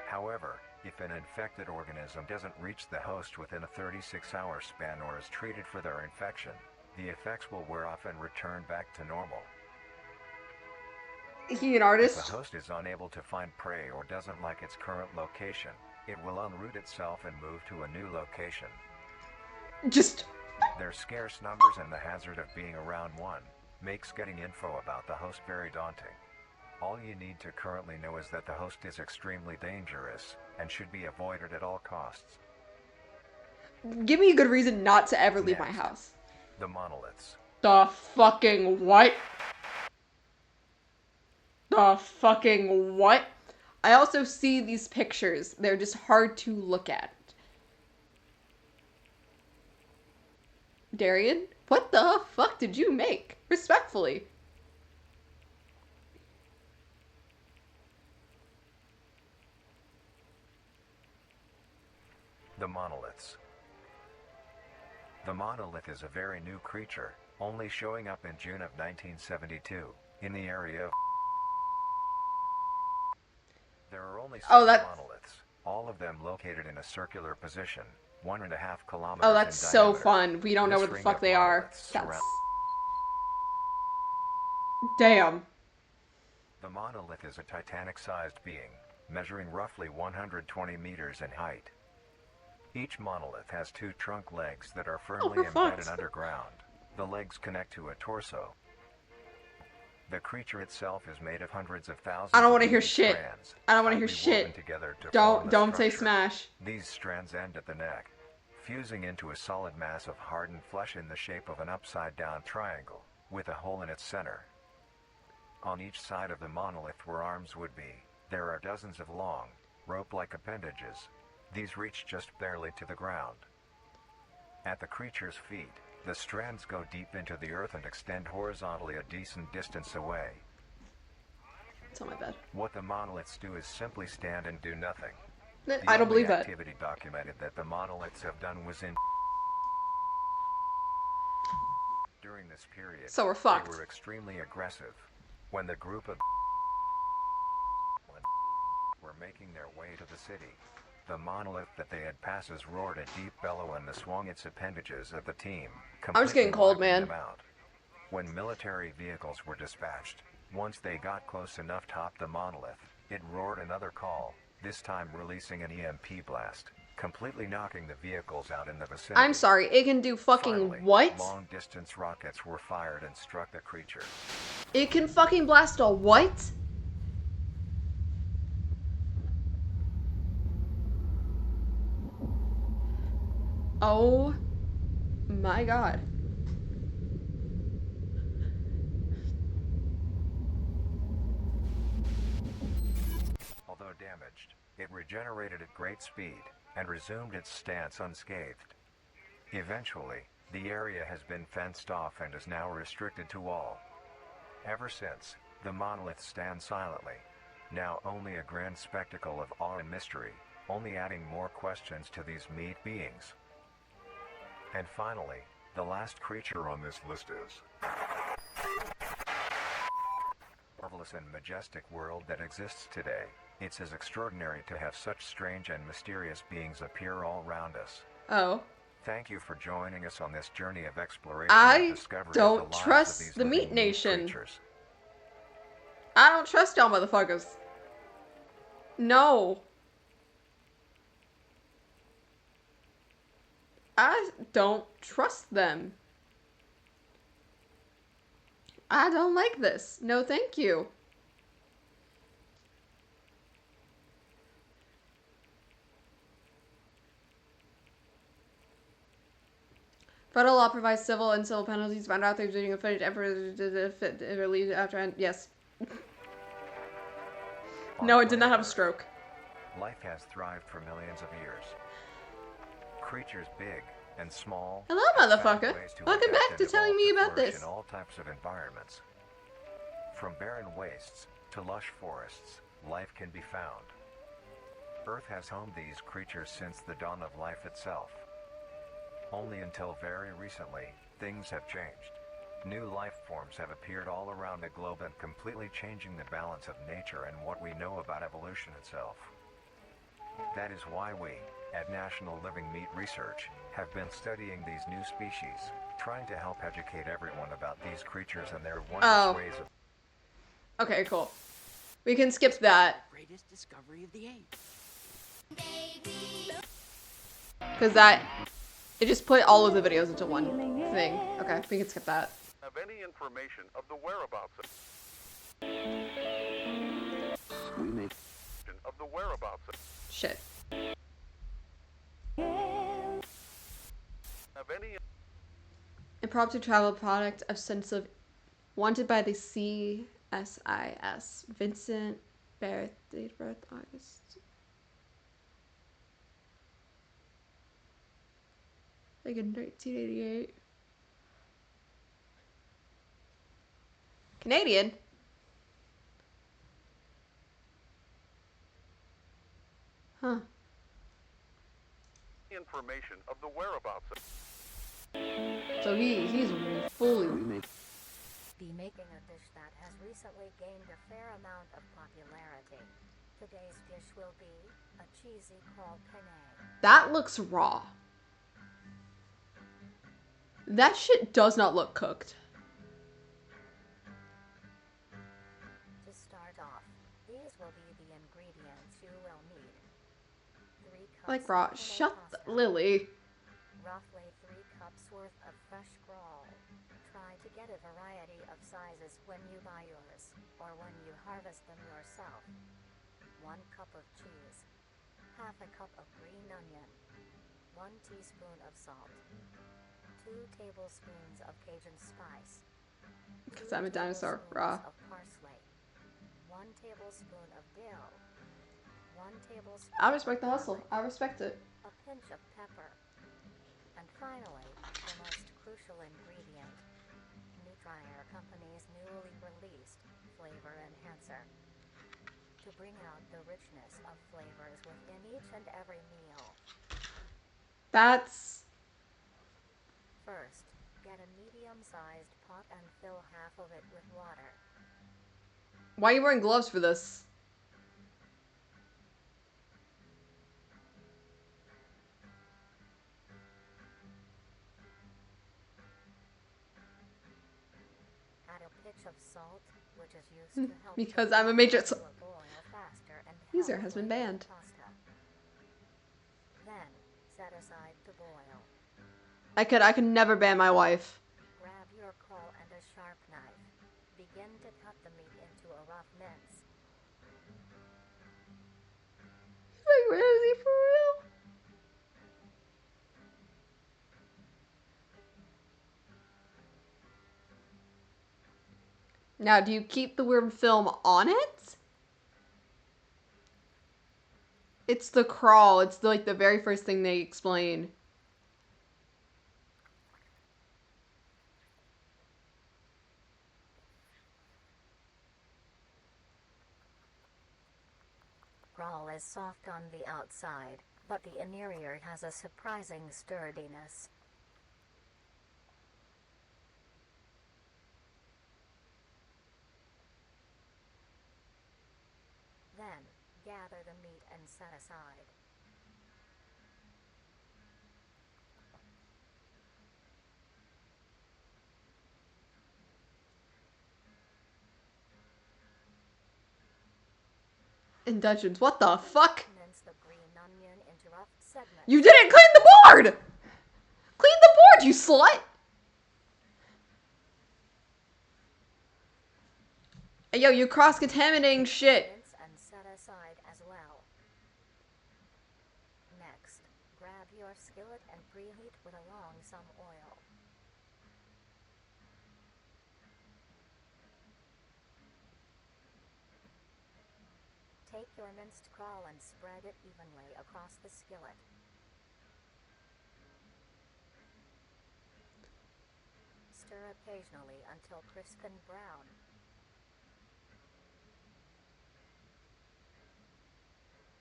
Speaker 2: However, if an infected organism doesn't reach the host within a 36-hour span or is treated for their infection, the effects will wear off and return back to normal.
Speaker 1: Is he an
Speaker 2: If
Speaker 1: artist?
Speaker 2: the host is unable to find prey or doesn't like its current location, it will unroot itself and move to a new location.
Speaker 1: Just
Speaker 2: Their scarce numbers and the hazard of being around one makes getting info about the host very daunting. All you need to currently know is that the host is extremely dangerous and should be avoided at all costs.
Speaker 1: give me a good reason not to ever leave my
Speaker 2: Next.
Speaker 1: house.
Speaker 2: The monoliths.
Speaker 1: The fucking what? The fucking what? I also see these pictures. They're just hard to look at. Darian, what the fuck did you make? Respectfully.
Speaker 2: The monoliths. The monolith is a very new creature, only showing up in June of 1972, in the area of... There are only 6 monoliths, all of them located in a circular position, 1.5 kilometers
Speaker 1: Oh, that's
Speaker 2: in
Speaker 1: so
Speaker 2: diameter.
Speaker 1: fun. We don't know
Speaker 2: This
Speaker 1: where the
Speaker 2: ring
Speaker 1: fuck
Speaker 2: of
Speaker 1: they are.
Speaker 2: monoliths
Speaker 1: That's...
Speaker 2: surround-
Speaker 1: Damn.
Speaker 2: The monolith is a titanic-sized being, measuring roughly 120 meters in height. Each monolith has 2 trunk legs that are firmly
Speaker 1: for fuck's
Speaker 2: embedded underground. The legs connect to a torso. The creature itself is made of hundreds of thousands
Speaker 1: I don't want to
Speaker 2: of
Speaker 1: hear
Speaker 2: these
Speaker 1: shit.
Speaker 2: strands,
Speaker 1: I don't want to hear
Speaker 2: tightly woven
Speaker 1: shit.
Speaker 2: together to form the
Speaker 1: Don't say
Speaker 2: structure.
Speaker 1: smash.
Speaker 2: These strands end at the neck, fusing into a solid mass of hardened flesh in the shape of an upside-down triangle, with a hole in its center. On each side of the monolith where arms would be, there are dozens of long, rope-like appendages. These reach just barely to the ground. At the creature's feet, the strands go deep into the earth and extend horizontally a decent distance away.
Speaker 1: It's on my bed.
Speaker 2: What the monoliths do is simply stand and do nothing.
Speaker 1: I don't
Speaker 2: The only
Speaker 1: believe that.
Speaker 2: activity documented that the monoliths have done was in during this period.
Speaker 1: So we're fucked.
Speaker 2: They were extremely aggressive. When the group of were making their way to the city, the monolith that they had passes roared a deep bellow and swung its appendages at the team.
Speaker 1: I'm just getting cold,
Speaker 2: completely
Speaker 1: man.
Speaker 2: knocking them out. When military vehicles were dispatched, once they got close enough to top the monolith, it roared another call, this time releasing an EMP blast, completely knocking the vehicles out in the vicinity.
Speaker 1: I'm sorry, it can do fucking
Speaker 2: Finally,
Speaker 1: what?
Speaker 2: long-distance rockets were fired and struck the creature.
Speaker 1: It can fucking blast a what? Oh my god.
Speaker 2: Although damaged, it regenerated at great speed and resumed its stance unscathed. Eventually, the area has been fenced off and is now restricted to all. Ever since, the monolith stands silently, now only a grand spectacle of awe and mystery, only adding more questions to these meat beings. And finally, the last creature on this list is marvelous and majestic world that exists today. It's as extraordinary to have such strange and mysterious beings appear all around us.
Speaker 1: Oh.
Speaker 2: Thank you for joining us on this journey of exploration
Speaker 1: I
Speaker 2: and discovery
Speaker 1: don't
Speaker 2: of the lives
Speaker 1: trust
Speaker 2: of these
Speaker 1: the
Speaker 2: living
Speaker 1: Meat Nation.
Speaker 2: creatures.
Speaker 1: I don't trust y'all motherfuckers. No. I don't trust them. I don't like this. No, thank you. Federal law provides civil and civil penalties found out they're doing a footage released after. Yes. No, it did not have a stroke.
Speaker 2: Life has thrived for millions of years. Creatures big and small.
Speaker 1: Hello,
Speaker 2: have found
Speaker 1: motherfucker.
Speaker 2: ways to
Speaker 1: Welcome
Speaker 2: adapt
Speaker 1: back to
Speaker 2: and
Speaker 1: telling
Speaker 2: evolve
Speaker 1: me
Speaker 2: to
Speaker 1: about
Speaker 2: flourish
Speaker 1: this.
Speaker 2: in all types of environments. From barren wastes to lush forests, life can be found. Earth has homed these creatures since the dawn of life itself. Only until very recently, things have changed. New life forms have appeared all around the globe and completely changing the balance of nature and what we know about evolution itself. That is why we, at National Living Meat Research, have been studying these new species, trying to help educate everyone about these creatures and their wondrous ways of...
Speaker 1: Okay, cool. We can skip that.
Speaker 5: Greatest discovery of the age.
Speaker 1: Because that... It just put all of the videos into one thing. Okay, we can skip that.
Speaker 6: Have any information of the whereabouts of the whereabouts
Speaker 1: Shit.
Speaker 6: have any
Speaker 1: Impromptu travel product of sense of... Wanted by the CSIS. Vincent Barrett, date of birth, August. Like in 1988. Canadian? Huh.
Speaker 6: information of the whereabouts
Speaker 1: So he's fully...
Speaker 3: Be making a dish that has recently gained a fair amount of popularity. Today's dish will be a cheesy called penne.
Speaker 1: That looks raw. That shit does not look cooked.
Speaker 3: To start off, these will be the ingredients you will need. 3 cups
Speaker 1: Like raw.
Speaker 3: of penne
Speaker 1: Shut the...
Speaker 3: pasta,
Speaker 1: Lily.
Speaker 3: roughly 3 cups worth of fresh scroll. Try to get a variety of sizes when you buy yours, or when you harvest them yourself. 1 cup of cheese, half a cup of green onion, 1 teaspoon of salt, 2 tablespoons of Cajun spice,
Speaker 1: Because
Speaker 3: 2
Speaker 1: I'm a dinosaur. Raw.
Speaker 3: tablespoons of parsley, 1 tablespoon of dill, 1 tablespoon
Speaker 1: I respect the
Speaker 3: of
Speaker 1: hustle.
Speaker 3: garlic,
Speaker 1: I respect it.
Speaker 3: a pinch of pepper, and finally, the most crucial ingredient, Nutrier Company's newly released flavor enhancer. To bring out the richness of flavors within each and every meal.
Speaker 1: That's...
Speaker 3: First, get a medium-sized pot and fill half of it with water.
Speaker 1: Why are you wearing gloves for this?
Speaker 3: Add a pinch of salt, which is used to help
Speaker 1: Because
Speaker 3: the
Speaker 1: I'm a
Speaker 3: pasta
Speaker 1: major...
Speaker 3: to a boil faster and
Speaker 1: User
Speaker 3: help
Speaker 1: has been
Speaker 3: flavor the
Speaker 1: banned.
Speaker 3: pasta. Then, set aside to boil.
Speaker 1: I could never ban my wife.
Speaker 3: Grab your caul and a sharp knife. Begin to cut the meat into a rough mince.
Speaker 1: Like, where is he for real? Now, do you keep the weird film on it? It's the crawl. It's like the very first thing they explain.
Speaker 3: Crawl is soft on the outside, but the interior has a surprising sturdiness. Then, gather the meat and set aside.
Speaker 1: In Dungeons. What the fuck?
Speaker 3: Mince the green onion into rough segments.
Speaker 1: You didn't clean the board! Clean the board, you slut! Hey, yo, you cross-contaminating shit.
Speaker 3: Mince and set aside as well. Next, grab your skillet and preheat with along some oil. Take your minced crawl and spread it evenly across the skillet. Stir occasionally until crisp and brown.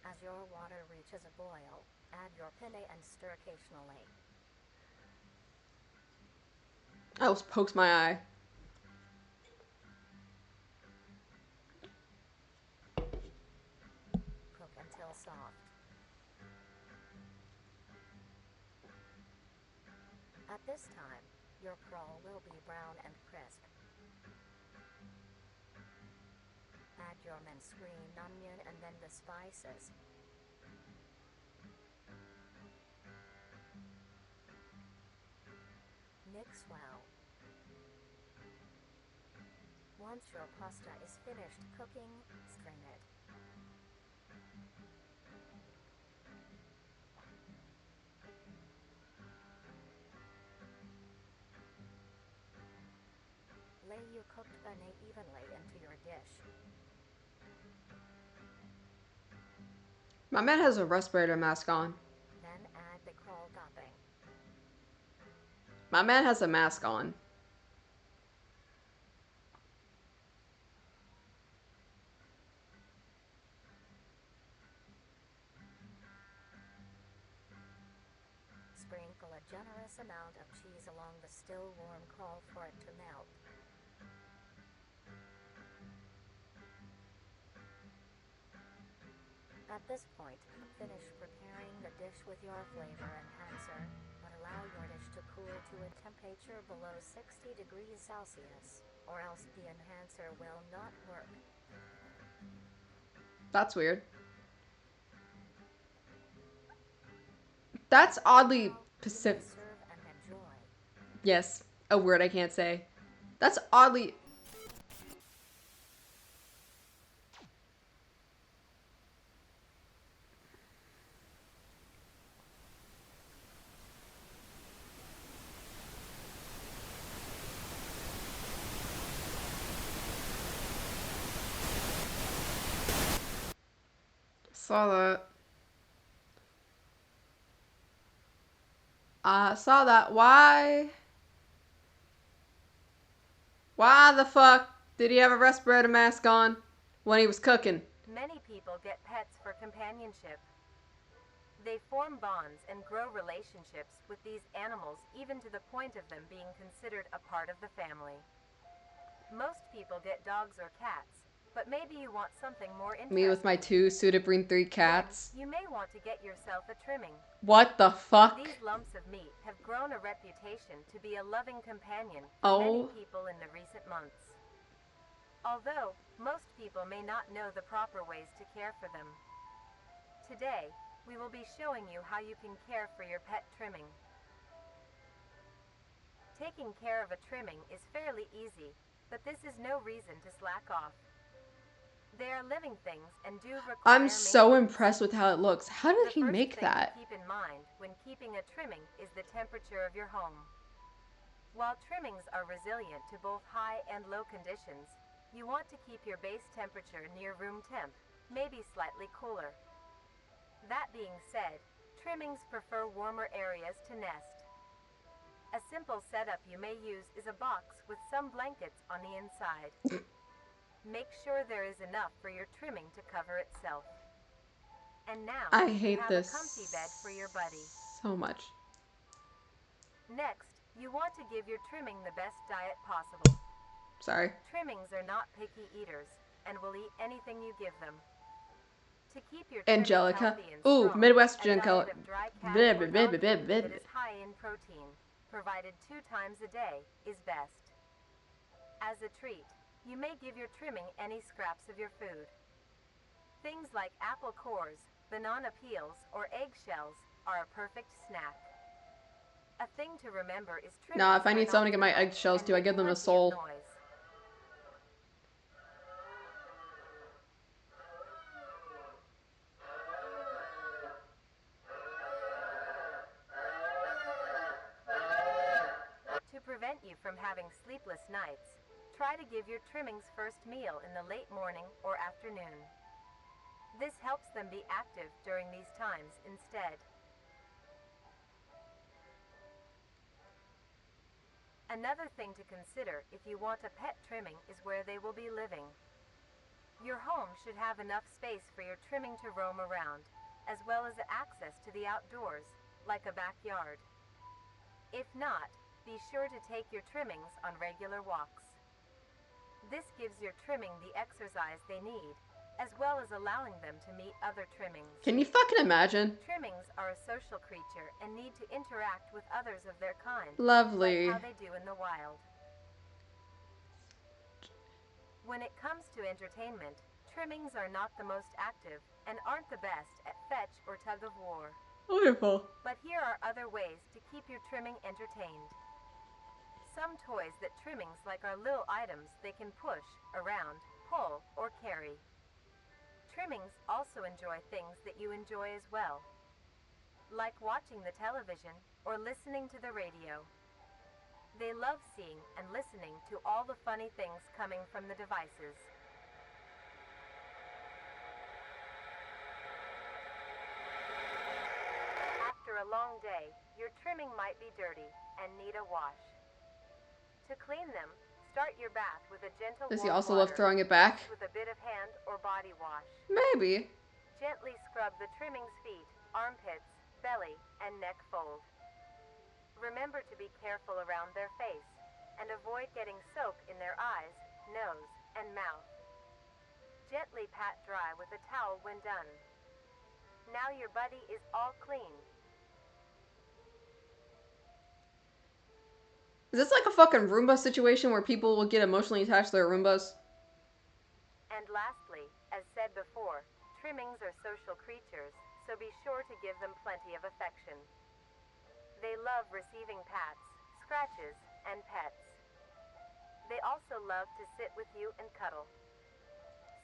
Speaker 3: As your water reaches a boil, add your penne and stir occasionally.
Speaker 1: I almost poked my eye.
Speaker 3: Cook until soft. At this time, your crawl will be brown and crisp. Add your minced green onion and then the spices. Mix well. Once your pasta is finished cooking, strain it. Lay your cooked penne evenly into your dish.
Speaker 1: My man has a respirator mask on.
Speaker 3: Then add the crawl topping.
Speaker 1: My man has a mask on.
Speaker 3: Sprinkle a generous amount of cheese along the still warm crawl for it to melt. At this point, finish preparing the dish with your flavor enhancer, but allow your dish to cool to a temperature below 60 degrees Celsius, or else the enhancer will not work.
Speaker 1: That's weird. That's oddly
Speaker 3: Now, you may
Speaker 1: Pacific.
Speaker 3: serve and enjoy.
Speaker 1: Yes, a word I can't say. That's oddly... Saw that. I saw that. Why? Why the fuck did he have a respirator mask on when he was cooking?
Speaker 3: Many people get pets for companionship. They form bonds and grow relationships with these animals, even to the point of them being considered a part of the family. Most people get dogs or cats, but maybe you want something more interesting.
Speaker 1: Me with my 2 Sudabrin 3 cats.
Speaker 3: Then you may want to get yourself a trimming.
Speaker 1: What the fuck?
Speaker 3: These lumps of meat have grown a reputation to be a loving companion for many people in the recent months. Although, most people may not know the proper ways to care for them. Today, we will be showing you how you can care for your pet trimming. Taking care of a trimming is fairly easy, but this is no reason to slack off. They are living things and do require
Speaker 1: I'm so
Speaker 3: maintenance.
Speaker 1: impressed with how it looks. How did he
Speaker 3: The first
Speaker 1: make
Speaker 3: thing
Speaker 1: that?
Speaker 3: to keep in mind when keeping a trimming is the temperature of your home. While trimmings are resilient to both high and low conditions, you want to keep your base temperature near room temp, maybe slightly cooler. That being said, trimmings prefer warmer areas to nest. A simple setup you may use is a box with some blankets on the inside. Make sure there is enough for your trimming to cover itself. And now,
Speaker 1: I
Speaker 3: you
Speaker 1: hate
Speaker 3: have
Speaker 1: this
Speaker 3: a comfy bed for your buddy.
Speaker 1: so much.
Speaker 3: Next, you want to give your trimming the best diet possible.
Speaker 1: Sorry.
Speaker 3: Trimmings are not picky eaters and will eat anything you give them. To keep your trimming
Speaker 1: Angelica.
Speaker 3: healthy and
Speaker 1: Ooh,
Speaker 3: strong,
Speaker 1: Midwest
Speaker 3: a diet
Speaker 1: Angelica.
Speaker 3: of dry cat
Speaker 1: Blah,
Speaker 3: or
Speaker 1: blah, blah,
Speaker 3: dog
Speaker 1: blah,
Speaker 3: food
Speaker 1: blah,
Speaker 3: that
Speaker 1: blah.
Speaker 3: is high in protein, provided 2 times a day, is best. As a treat, you may give your trimming any scraps of your food. Things like apple cores, banana peels, or eggshells are a perfect snack. A thing to remember is trimmings
Speaker 1: Nah, if I
Speaker 3: are
Speaker 1: need someone to get my
Speaker 3: nocturnal
Speaker 1: eggshells
Speaker 3: and
Speaker 1: too, I
Speaker 3: make
Speaker 1: give them a
Speaker 3: plenty of
Speaker 1: soul.
Speaker 3: noise. To prevent you from having sleepless nights, try to give your trimmings first meal in the late morning or afternoon. This helps them be active during these times instead. Another thing to consider if you want a pet trimming is where they will be living. Your home should have enough space for your trimming to roam around, as well as access to the outdoors, like a backyard. If not, be sure to take your trimmings on regular walks. This gives your trimming the exercise they need, as well as allowing them to meet other trimmings.
Speaker 1: Can you fucking imagine?
Speaker 3: Trimmings are a social creature and need to interact with others of their kind,
Speaker 1: Lovely.
Speaker 3: like how they do in the wild. When it comes to entertainment, trimmings are not the most active and aren't the best at fetch or tug of war.
Speaker 1: Wonderful.
Speaker 3: But here are other ways to keep your trimming entertained. Some toys that trimmings like are little items they can push, around, pull, or carry. Trimmings also enjoy things that you enjoy as well, like watching the television or listening to the radio. They love seeing and listening to all the funny things coming from the devices. After a long day, your trimming might be dirty and need a wash. To clean them, start your bath with a gentle
Speaker 1: Does he
Speaker 3: warm
Speaker 1: also
Speaker 3: water,
Speaker 1: love throwing it back?
Speaker 3: mixed with a bit of hand or body wash.
Speaker 1: Maybe.
Speaker 3: Gently scrub the trimming's feet, armpits, belly, and neck fold. Remember to be careful around their face, and avoid getting soap in their eyes, nose, and mouth. Gently pat dry with a towel when done. Now your buddy is all clean.
Speaker 1: Is this like a fucking Roomba situation where people will get emotionally attached to their Roombas?
Speaker 3: And lastly, as said before, trimmings are social creatures, so be sure to give them plenty of affection. They love receiving pats, scratches, and pets. They also love to sit with you and cuddle.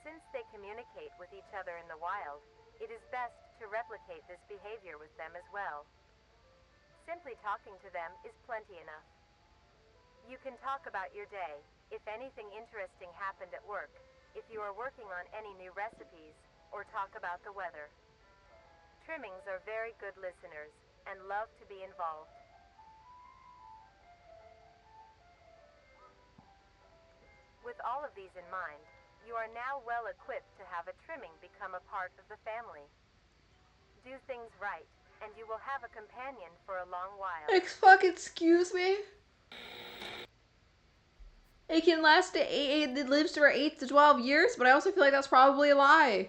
Speaker 3: Since they communicate with each other in the wild, it is best to replicate this behavior with them as well. Simply talking to them is plenty enough. You can talk about your day, if anything interesting happened at work, if you are working on any new recipes, or talk about the weather. Trimmings are very good listeners, and love to be involved. With all of these in mind, you are now well equipped to have a trimming become a part of the family. Do things right, and you will have a companion for a long while.
Speaker 1: Excuse me? It can last it lives for 8 to 12 years, but I also feel like that's probably a lie.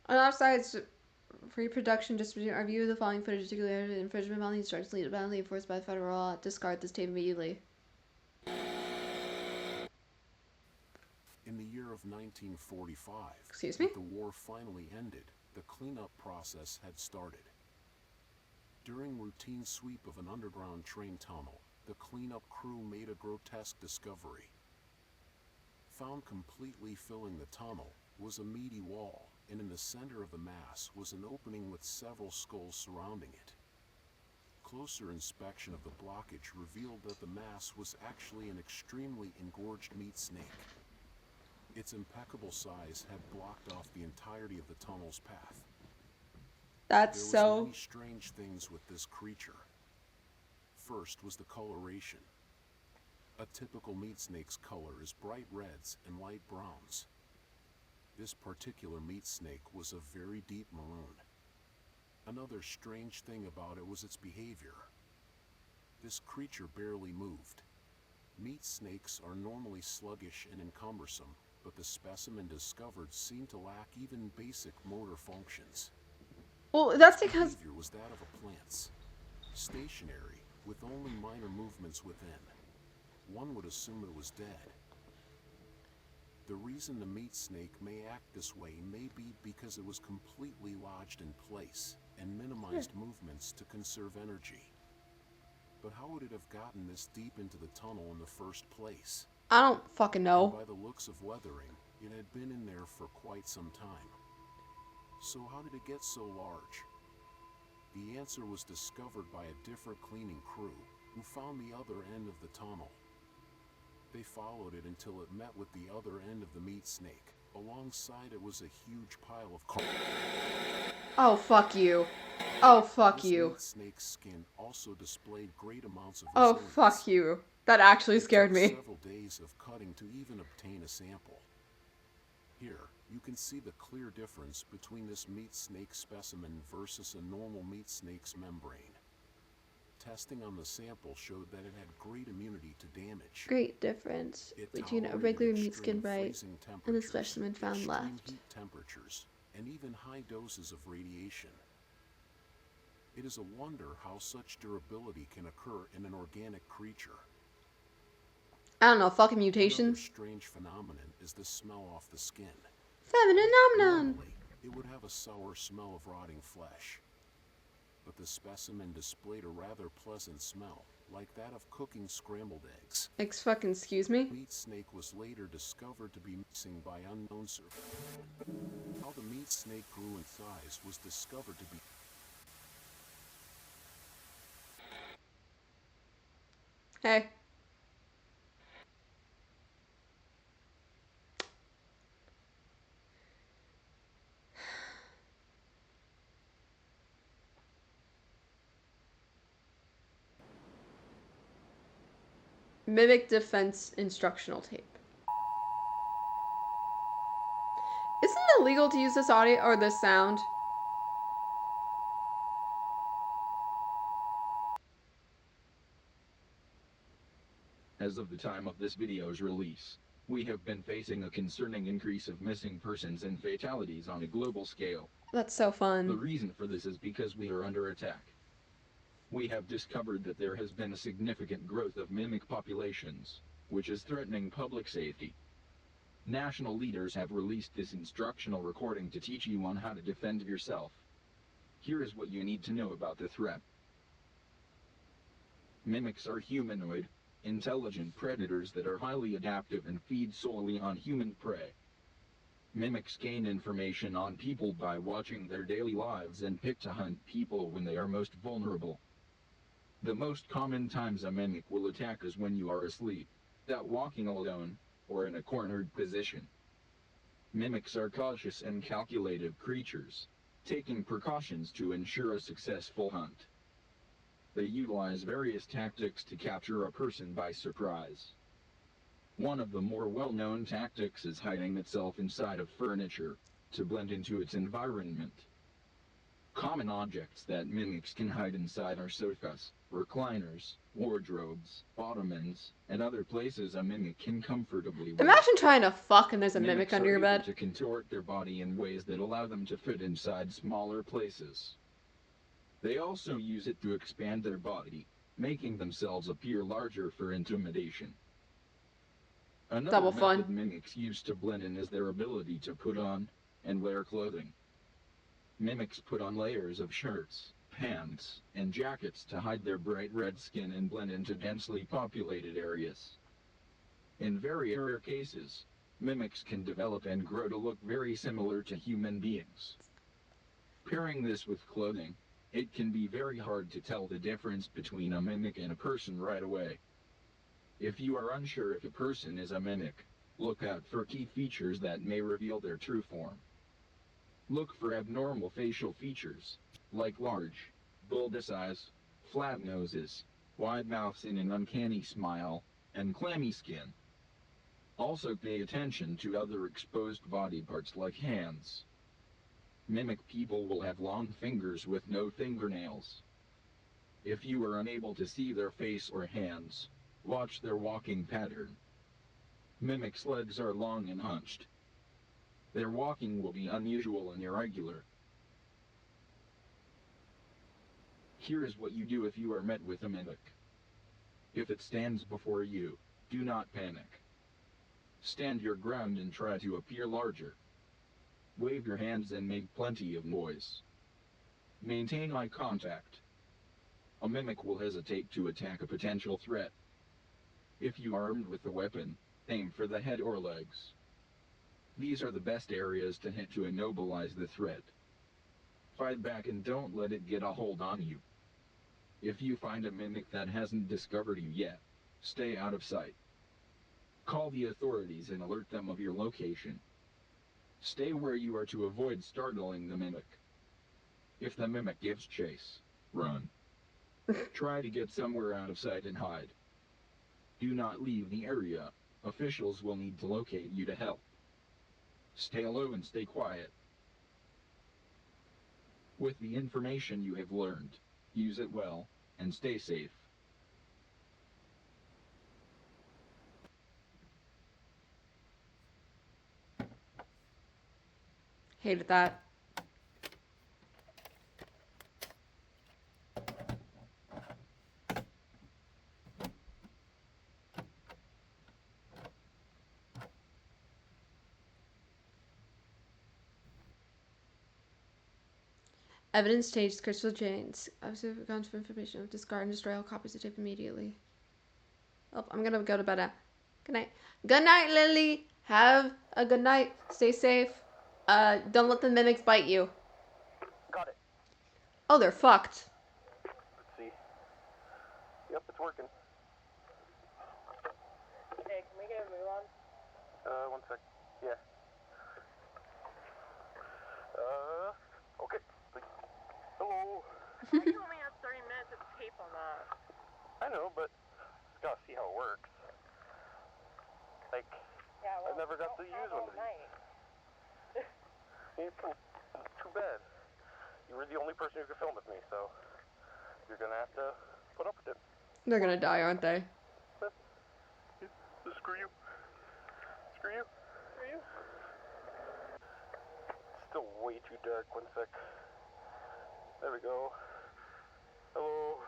Speaker 1: On offsides, reproduction distribution, our view of the following footage, particularly infringement penalty instructions lead penalty enforced by federal law. Discard this tape immediately.
Speaker 7: In the year of 1945,
Speaker 1: Excuse me?
Speaker 7: the war finally ended, the cleanup process had started. During routine sweep of an underground train tunnel, the cleanup crew made a grotesque discovery. Found completely filling the tunnel was a meaty wall, and in the center of the mass was an opening with several skulls surrounding it. Closer inspection of the blockage revealed that the mass was actually an extremely engorged meat snake. Its impeccable size had blocked off the entirety of the tunnel's path.
Speaker 1: That's
Speaker 7: There
Speaker 1: so...
Speaker 7: was many strange things with this creature. First was the coloration. A typical meat snake's color is bright reds and light browns. This particular meat snake was a very deep maroon. Another strange thing about it was its behavior. This creature barely moved. Meat snakes are normally sluggish and encumbersome, but the specimen discovered seemed to lack even basic motor functions.
Speaker 1: Well, that's
Speaker 7: Its
Speaker 1: because...
Speaker 7: behavior was that of a plant's. Stationary, with only minor movements within. One would assume it was dead. The reason the meat snake may act this way may be because it was completely lodged in place and minimized movements to conserve energy. But how would it have gotten this deep into the tunnel in the first place?
Speaker 1: I don't fucking
Speaker 7: And
Speaker 1: know.
Speaker 7: by the looks of weathering, it had been in there for quite some time. So how did it get so large? The answer was discovered by a different cleaning crew who found the other end of the tunnel. They followed it until it met with the other end of the meat snake. Alongside it was a huge pile of carcass.
Speaker 1: Oh, fuck you. Oh, fuck
Speaker 7: This
Speaker 1: you.
Speaker 7: meat snake's skin also displayed great amounts of
Speaker 1: Oh,
Speaker 7: resilience.
Speaker 1: fuck you. That actually
Speaker 7: It
Speaker 1: scared
Speaker 7: took
Speaker 1: me.
Speaker 7: several days of cutting to even obtain a sample. Here, you can see the clear difference between this meat snake specimen versus a normal meat snake's membrane. Testing on the sample showed that it had great immunity to damage.
Speaker 1: Great difference
Speaker 7: It
Speaker 1: between a
Speaker 7: tolerated
Speaker 1: regular meat
Speaker 7: extreme
Speaker 1: skin bite
Speaker 7: freezing
Speaker 1: and the
Speaker 7: temperatures,
Speaker 1: specimen found
Speaker 7: extreme
Speaker 1: left.
Speaker 7: heat temperatures, and even high doses of radiation. It is a wonder how such durability can occur in an organic creature.
Speaker 1: I don't know, fucking
Speaker 7: Another
Speaker 1: mutations.
Speaker 7: strange phenomenon is the smell off the skin.
Speaker 1: Feminine phenomenon.
Speaker 7: Normally, it would have a sour smell of rotting flesh. But the specimen displayed a rather pleasant smell, like that of cooking scrambled eggs.
Speaker 1: Excuse me?
Speaker 7: Meat snake was later discovered to be missing by unknown survivors. How the meat snake grew in size was discovered to be
Speaker 1: Hey. Mimic defense instructional tape. Isn't it illegal to use this audio or this sound?
Speaker 8: As of the time of this video's release, we have been facing a concerning increase of missing persons and fatalities on a global scale.
Speaker 1: That's so
Speaker 8: The
Speaker 1: fun.
Speaker 8: reason for this is because we are under attack. We have discovered that there has been a significant growth of mimic populations, which is threatening public safety. National leaders have released this instructional recording to teach you on how to defend yourself. Here is what you need to know about the threat. Mimics are humanoid, intelligent predators that are highly adaptive and feed solely on human prey. Mimics gain information on people by watching their daily lives and pick to hunt people when they are most vulnerable. The most common times a mimic will attack is when you are asleep, out walking alone, or in a cornered position. Mimics are cautious and calculative creatures, taking precautions to ensure a successful hunt. They utilize various tactics to capture a person by surprise. One of the more well-known tactics is hiding itself inside of furniture, to blend into its environment. Common objects that mimics can hide inside are sofas, recliners, wardrobes, ottomans, and other places a mimic can comfortably live.
Speaker 1: Imagine trying to fuck and there's a mimic
Speaker 8: Mimics
Speaker 1: under
Speaker 8: are
Speaker 1: your
Speaker 8: able
Speaker 1: bed.
Speaker 8: to contort their body in ways that allow them to fit inside smaller places. They also use it to expand their body, making themselves appear larger for intimidation. Another
Speaker 1: Double fun.
Speaker 8: method mimics use to blend in is their ability to put on and wear clothing. Mimics put on layers of shirts, pants, and jackets to hide their bright red skin and blend into densely populated areas. In very rare cases, mimics can develop and grow to look very similar to human beings. Pairing this with clothing, it can be very hard to tell the difference between a mimic and a person right away. If you are unsure if a person is a mimic, look out for key features that may reveal their true form. Look for abnormal facial features, like large, bulbous eyes, flat noses, wide mouths and an uncanny smile, and clammy skin. Also pay attention to other exposed body parts like hands. Mimic people will have long fingers with no fingernails. If you are unable to see their face or hands, watch their walking pattern. Mimics' legs are long and hunched. Their walking will be unusual and irregular. Here is what you do if you are met with a mimic. If it stands before you, do not panic. Stand your ground and try to appear larger. Wave your hands and make plenty of noise. Maintain eye contact. A mimic will hesitate to attack a potential threat. If you are armed with a weapon, aim for the head or legs. These are the best areas to hit to immobilize the threat. Fight back and don't let it get a hold on you. If you find a mimic that hasn't discovered you yet, stay out of sight. Call the authorities and alert them of your location. Stay where you are to avoid startling the mimic. If the mimic gives chase, run. Try to get somewhere out of sight and hide. Do not leave the area. Officials will need to locate you to help. Stay low and stay quiet. With the information you have learned, use it well, and stay safe.
Speaker 1: Hated that. Evidence changed crystal chains. I've gone for information. Discard and destroy all copies of tape immediately. Oh, I'm gonna go to bed now. Good night. Good night, Lily. Have a good night. Stay safe. Don't let the mimics bite you.
Speaker 6: Got it.
Speaker 1: Oh, they're fucked.
Speaker 6: Let's see. Yep, it's working.
Speaker 9: Hey, can we get a move on?
Speaker 6: One sec. Yeah. Okay. Hello.
Speaker 9: You only have 30 minutes of tape on that.
Speaker 6: I know, but just gotta see how it works. Like,
Speaker 9: Yeah, well,
Speaker 6: I never got to use one of these. Too bad. You were the only person who could film with me, so you're gonna have to put up with it.
Speaker 1: They're gonna die, aren't they?
Speaker 6: Screw you. Screw you. Screw you. Still way too dark. 1 sec. There we go. Hello.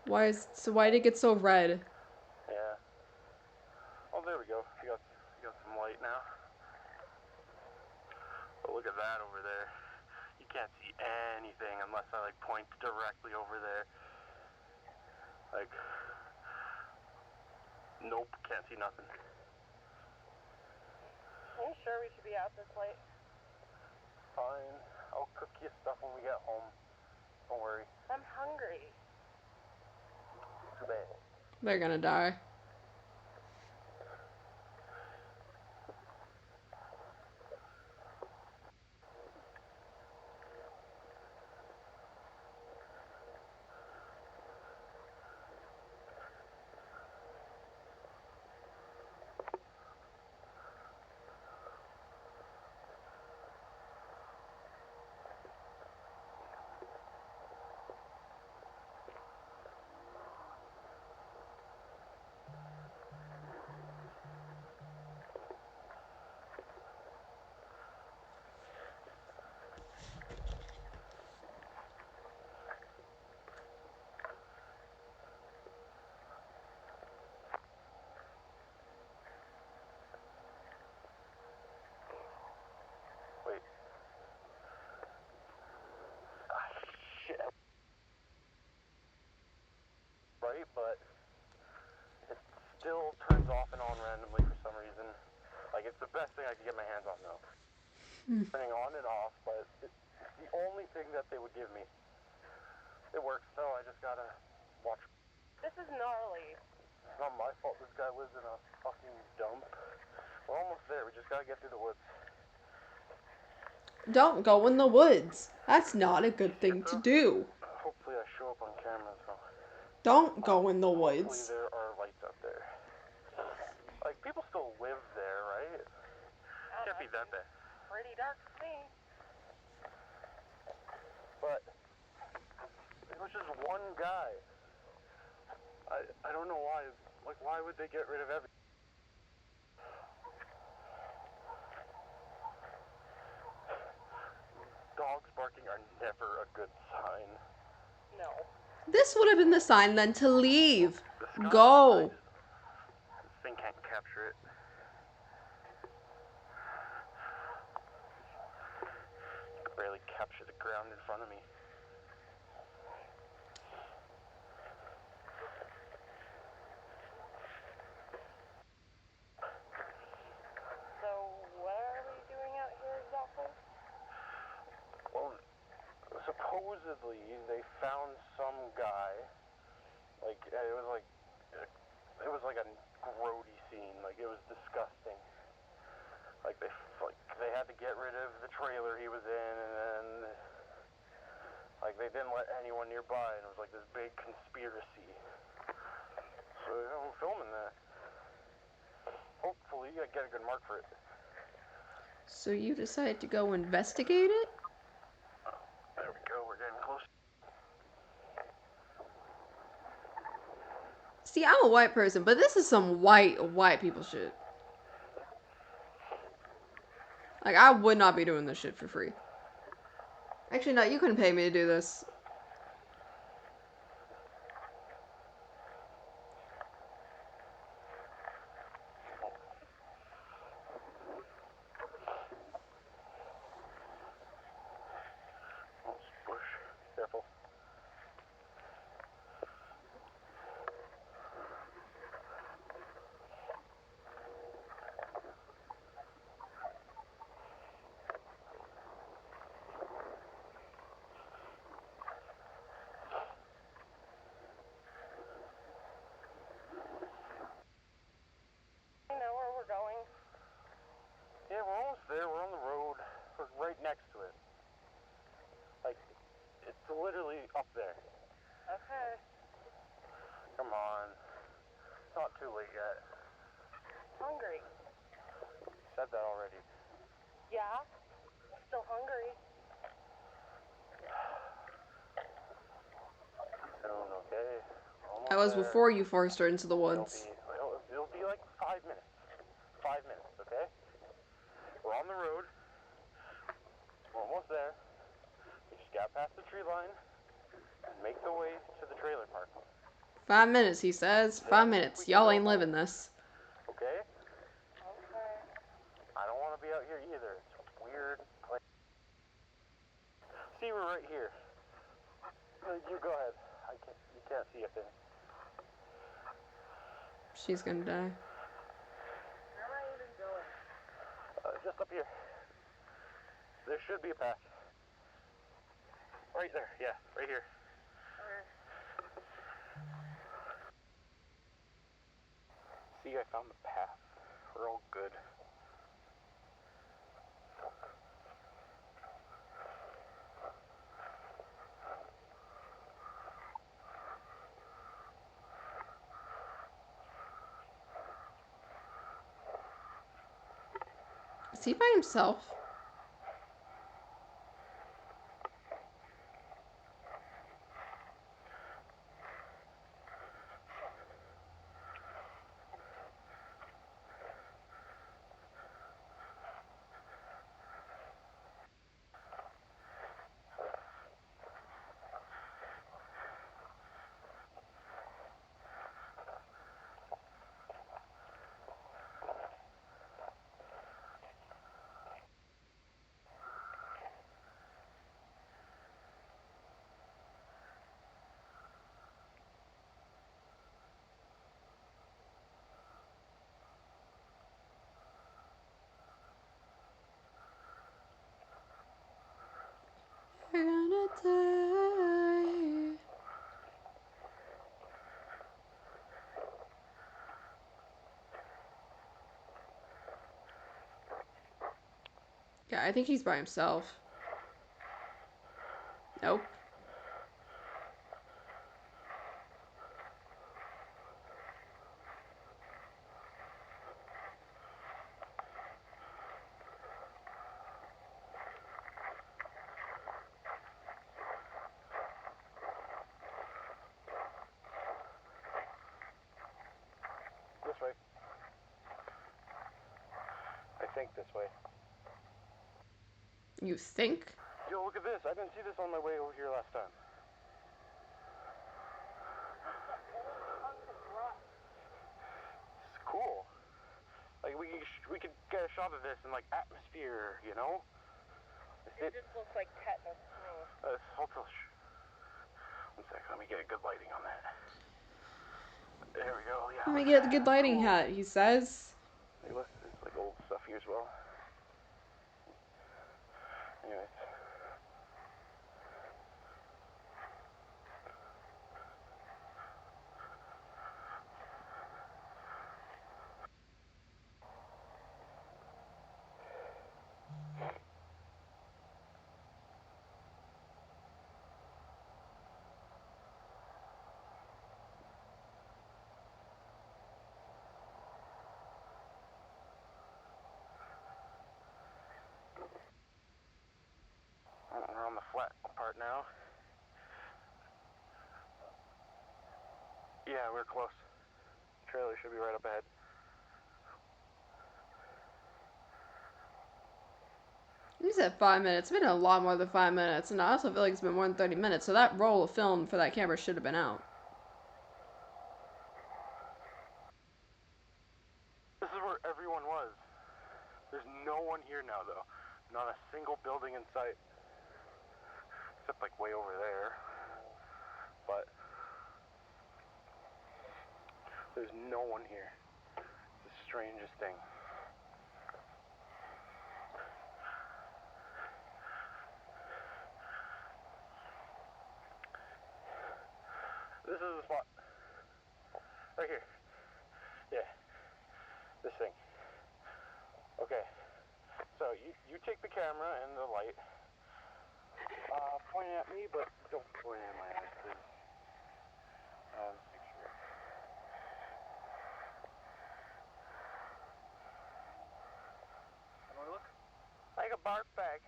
Speaker 1: Why did it get so red?
Speaker 6: Yeah. Oh, there we go. You got some light now. But look at that over there. You can't see anything unless I like point directly over there. Like, nope, can't see nothing.
Speaker 9: Are you sure we should be out this late?
Speaker 6: Fine. I'll cook you stuff when we get home. Don't worry.
Speaker 9: I'm hungry.
Speaker 6: Too bad.
Speaker 1: They're gonna die.
Speaker 6: Wait. Ah, shit. Right, but it still turns off and on randomly for some reason. Like, it's the best thing I could get my hands on, though. Turning on and off, but it's the only thing that they would give me. It works, so I just gotta watch.
Speaker 9: This is gnarly.
Speaker 6: It's not my fault this guy lives in a fucking dump. We're almost there, we just gotta get through the woods.
Speaker 1: Don't go in the woods. That's not a good thing to do.
Speaker 6: Hopefully I show up on camera, so.
Speaker 1: Don't go in the
Speaker 6: Hopefully
Speaker 1: woods.
Speaker 6: there are lights up there. Like, people still live there, right? Can't be that bad.
Speaker 9: Pretty dark to me.
Speaker 6: But it was just one guy. I don't know why. Like, why would they get rid of everything? Dogs barking are never a good sign.
Speaker 9: No.
Speaker 1: This would have been the sign then to leave.
Speaker 6: The sky
Speaker 1: Go.
Speaker 6: This thing can't capture it. You can barely capture the ground in front of me.
Speaker 9: So, what are we doing out here exactly?
Speaker 6: Well, supposedly they found some guy. Like, it was like a grody scene. Like, it was disgusting. Like, they had to get rid of the trailer he was in, and then like they didn't let anyone nearby, and it was like this big conspiracy. So I'm filming that. Hopefully I get a good mark for it.
Speaker 1: So you decided to go investigate it?
Speaker 6: There we go, we're getting close.
Speaker 1: See, I'm a white person, but this is some white people shit. Like, I would not be doing this shit for free. Actually, no, you couldn't pay me to do this.
Speaker 6: Oh, bush. Careful.
Speaker 9: You know where we're going?
Speaker 6: Yeah, we're almost there. We're on the road. We're right next to it. Like, it's literally up there.
Speaker 9: Okay.
Speaker 6: Come on. It's not too late yet.
Speaker 9: Hungry.
Speaker 6: Said that already.
Speaker 9: Yeah? Still hungry.
Speaker 6: Soon, okay?
Speaker 1: That was
Speaker 6: there.
Speaker 1: before you forced her into the woods.
Speaker 6: It'll be like 5 minutes. 5 minutes, okay? We're on the road. We're almost there. We just got past the tree line and make the way to the trailer park.
Speaker 1: 5 minutes, he says. 5 minutes. Y'all ain't living this.
Speaker 6: Okay? Okay. I don't want to be out here either. It's a weird place. See, we're right here. You go ahead. You can't see a thing.
Speaker 1: She's gonna die.
Speaker 9: Where am I even going?
Speaker 6: Just up here. There should be a path. Right there. Yeah, right here.
Speaker 9: Okay.
Speaker 6: See, I found the path. We're all good.
Speaker 1: Is he by himself? You're gonna die. Yeah, I think he's by himself. Nope.
Speaker 6: This way. I think this way.
Speaker 1: You think?
Speaker 6: Yo, look at this. I didn't see this on my way over here last time. It's cool. Like, we could get a shot of this in, like, atmosphere, you know?
Speaker 9: It just looks like tetanus to me.
Speaker 6: Hold till... One sec, let me get a good lighting on that. There we go, yeah.
Speaker 1: Let me get the good lighting
Speaker 6: Cool.
Speaker 1: hat, he says.
Speaker 6: Hey, look, it's like old stuff here as well. Anyways. We're on the flat part now. Yeah, we're close. Trailer should be right up ahead.
Speaker 1: You said 5 minutes. It's been a lot more than 5 minutes, and I also feel like it's been more than 30 minutes, so that roll of film for that camera should have been out.
Speaker 6: This is where everyone was. There's no one here now, though. Not a single building in sight. Except, like, way over there. But there's no one here. It's the strangest thing. This is the spot. Right here. Yeah. This thing. Okay. So you take the camera and the light. Point it at me, but don't point it at my eyes, please. Let's make sure. How do I look? Like a bark bag.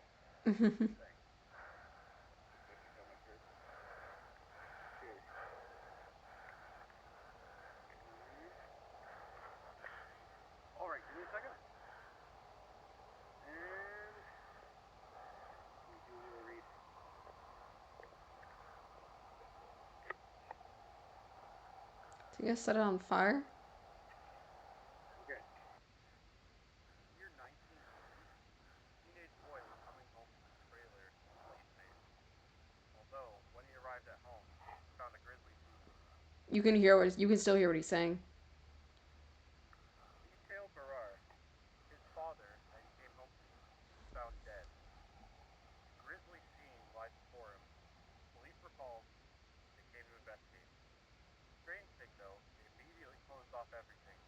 Speaker 1: You guys set it on fire?
Speaker 6: Okay. Year 1980, teenage boy was coming home from the trailer police made. Although, when he arrived at home, he found a grisly scene.
Speaker 1: You can still hear what he's saying.
Speaker 6: Detail Barar, his father, that he came home to, was found dead. Grisly scene lies before him. Police were called. They came to investigate. Strange thing though, they immediately closed off everything.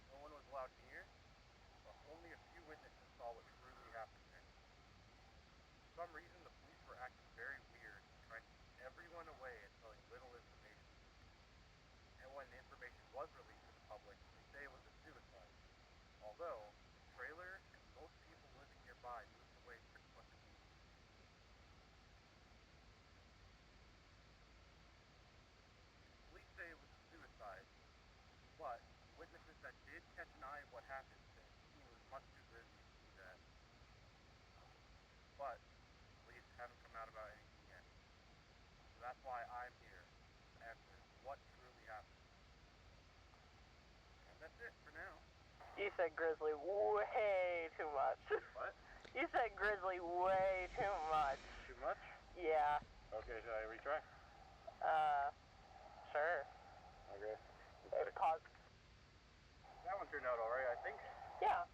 Speaker 6: No one was allowed near, but only a few witnesses saw what truly happened there. For some reason, the police were acting very weird, trying to keep everyone away and telling little information. And when the information was released to the public, they say it was a suicide. Although, the trailer and most people living nearby moved away pretty much immediately. Police say it was a suicide, but witnesses that did catch an eye of what happened said the scene was much too grisly to do that. But police haven't come out about anything yet. So that's why I'm here to answer what truly happened. And that's it for now.
Speaker 9: You said grizzly way too much.
Speaker 6: What?
Speaker 9: You said grizzly way too much.
Speaker 6: Too much?
Speaker 9: Yeah.
Speaker 6: Okay, should I retry?
Speaker 9: Sure.
Speaker 6: Okay.
Speaker 9: It's called.
Speaker 6: That one turned out alright, I think.
Speaker 9: Yeah.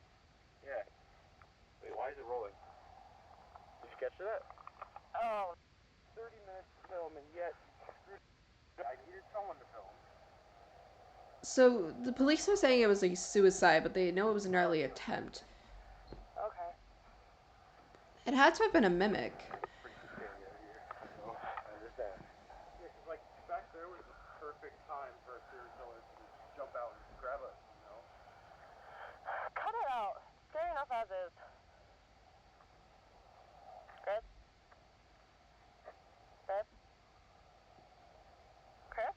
Speaker 6: Yeah. Wait, why is it rolling? Did you catch that?
Speaker 9: Oh.
Speaker 6: 30 minutes to film and yet I needed someone to film.
Speaker 1: So the police are saying it was a suicide, but they know it was an early attempt.
Speaker 9: Okay.
Speaker 1: It had to have been a mimic.
Speaker 6: Pretty scary out here. So, I understand. Yeah, because, like, back there was the perfect time for a serial killer to just jump out and grab us, you know?
Speaker 9: Cut it out. Scary enough as is. Chris? Chris? Chris?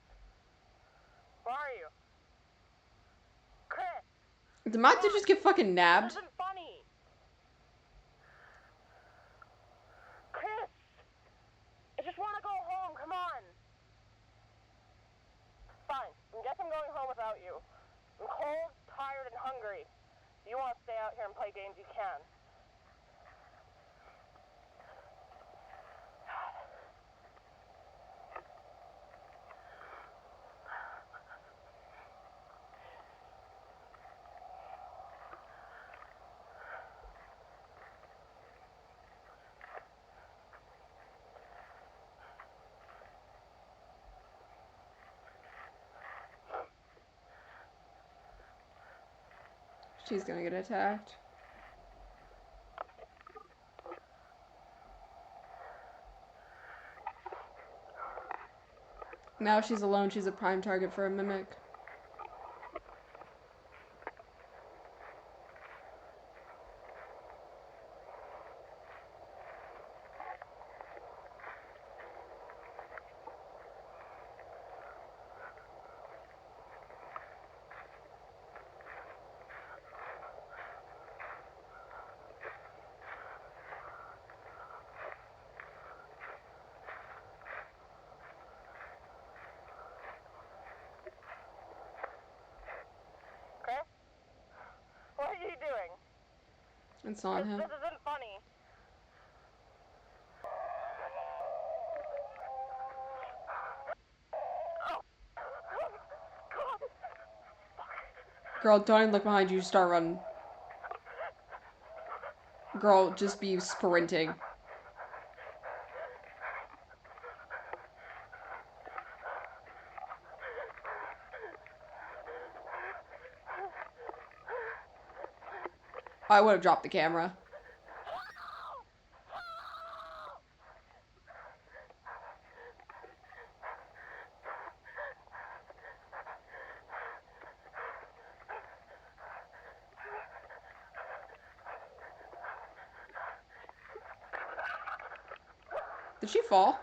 Speaker 9: Where are you? Chris!
Speaker 1: Did my dude just get fucking nabbed?
Speaker 9: This isn't funny! Chris! I just want to go home, come on! Fine, I guess I'm going home without you. I'm cold, tired, and hungry. If you want to stay out here and play games, you can.
Speaker 1: She's gonna get attacked. Now she's alone, she's a prime target for a mimic.
Speaker 9: Chris? What are you doing?
Speaker 1: It's on him.
Speaker 9: This isn't funny.
Speaker 1: Girl, don't even look behind you, start running. Girl, just be sprinting. I would have dropped the camera. Did she fall?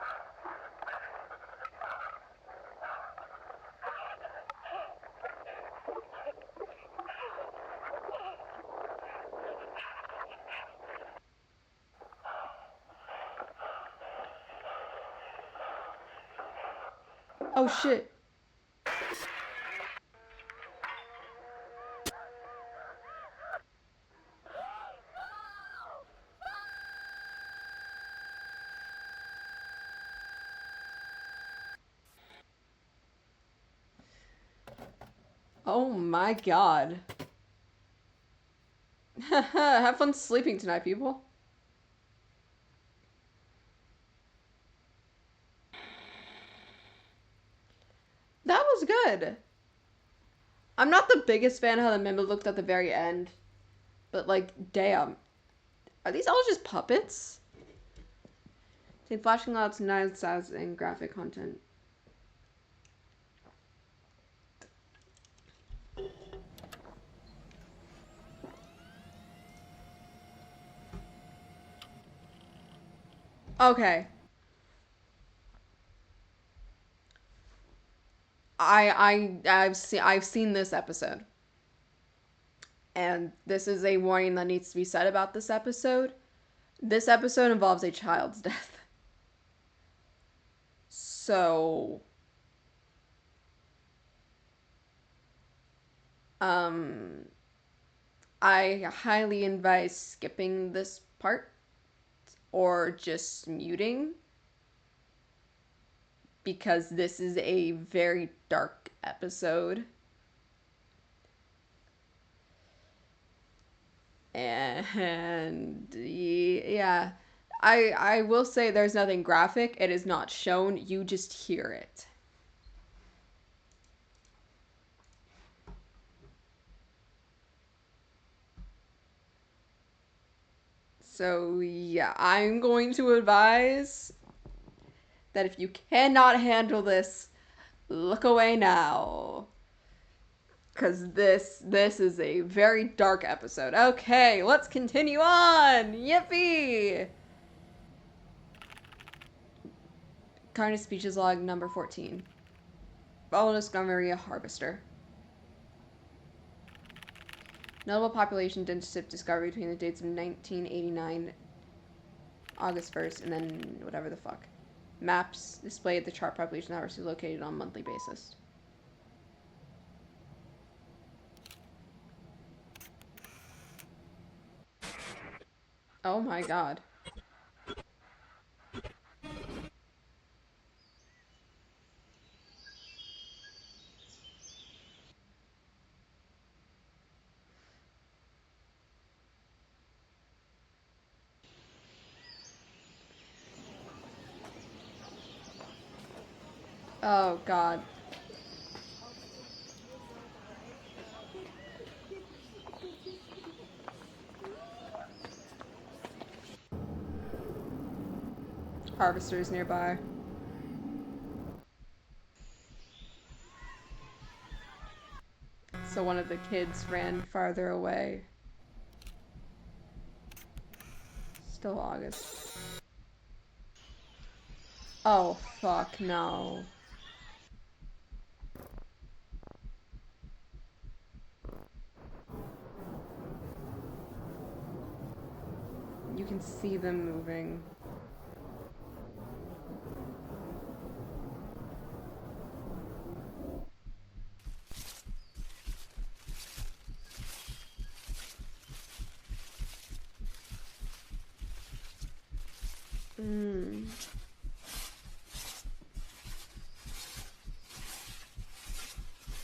Speaker 1: Oh shit. Oh my god. Have fun sleeping tonight, people. That was good. I'm not the biggest fan of how the Mimba looked at the very end. But, like, damn. Are these all just puppets? Say flashing lights, night sounds, and graphic content. Okay. I've seen this episode. And this is a warning that needs to be said about this episode. This episode involves a child's death. So I highly advise skipping this part or just muting because this is a very dark episode. And yeah, I will say there's nothing graphic. It is not shown. You just hear it. So yeah, I'm going to advise that if you cannot handle this, look away now. Cause this is a very dark episode. Okay, let's continue on. Yippee! Carnage Speeches Log number 14. Follow Discovery Harvester. Notable population density discovery between the dates of 1989, August 1st, and then whatever the fuck. Maps displayed the chart population harvesters located on a monthly basis. Oh my god. Oh god. Harvesters nearby. So one of the kids ran farther away. Still August. Oh, fuck no. You can see them moving.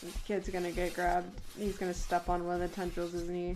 Speaker 1: The kid's gonna get grabbed. He's gonna step on one of the tendrils, isn't he?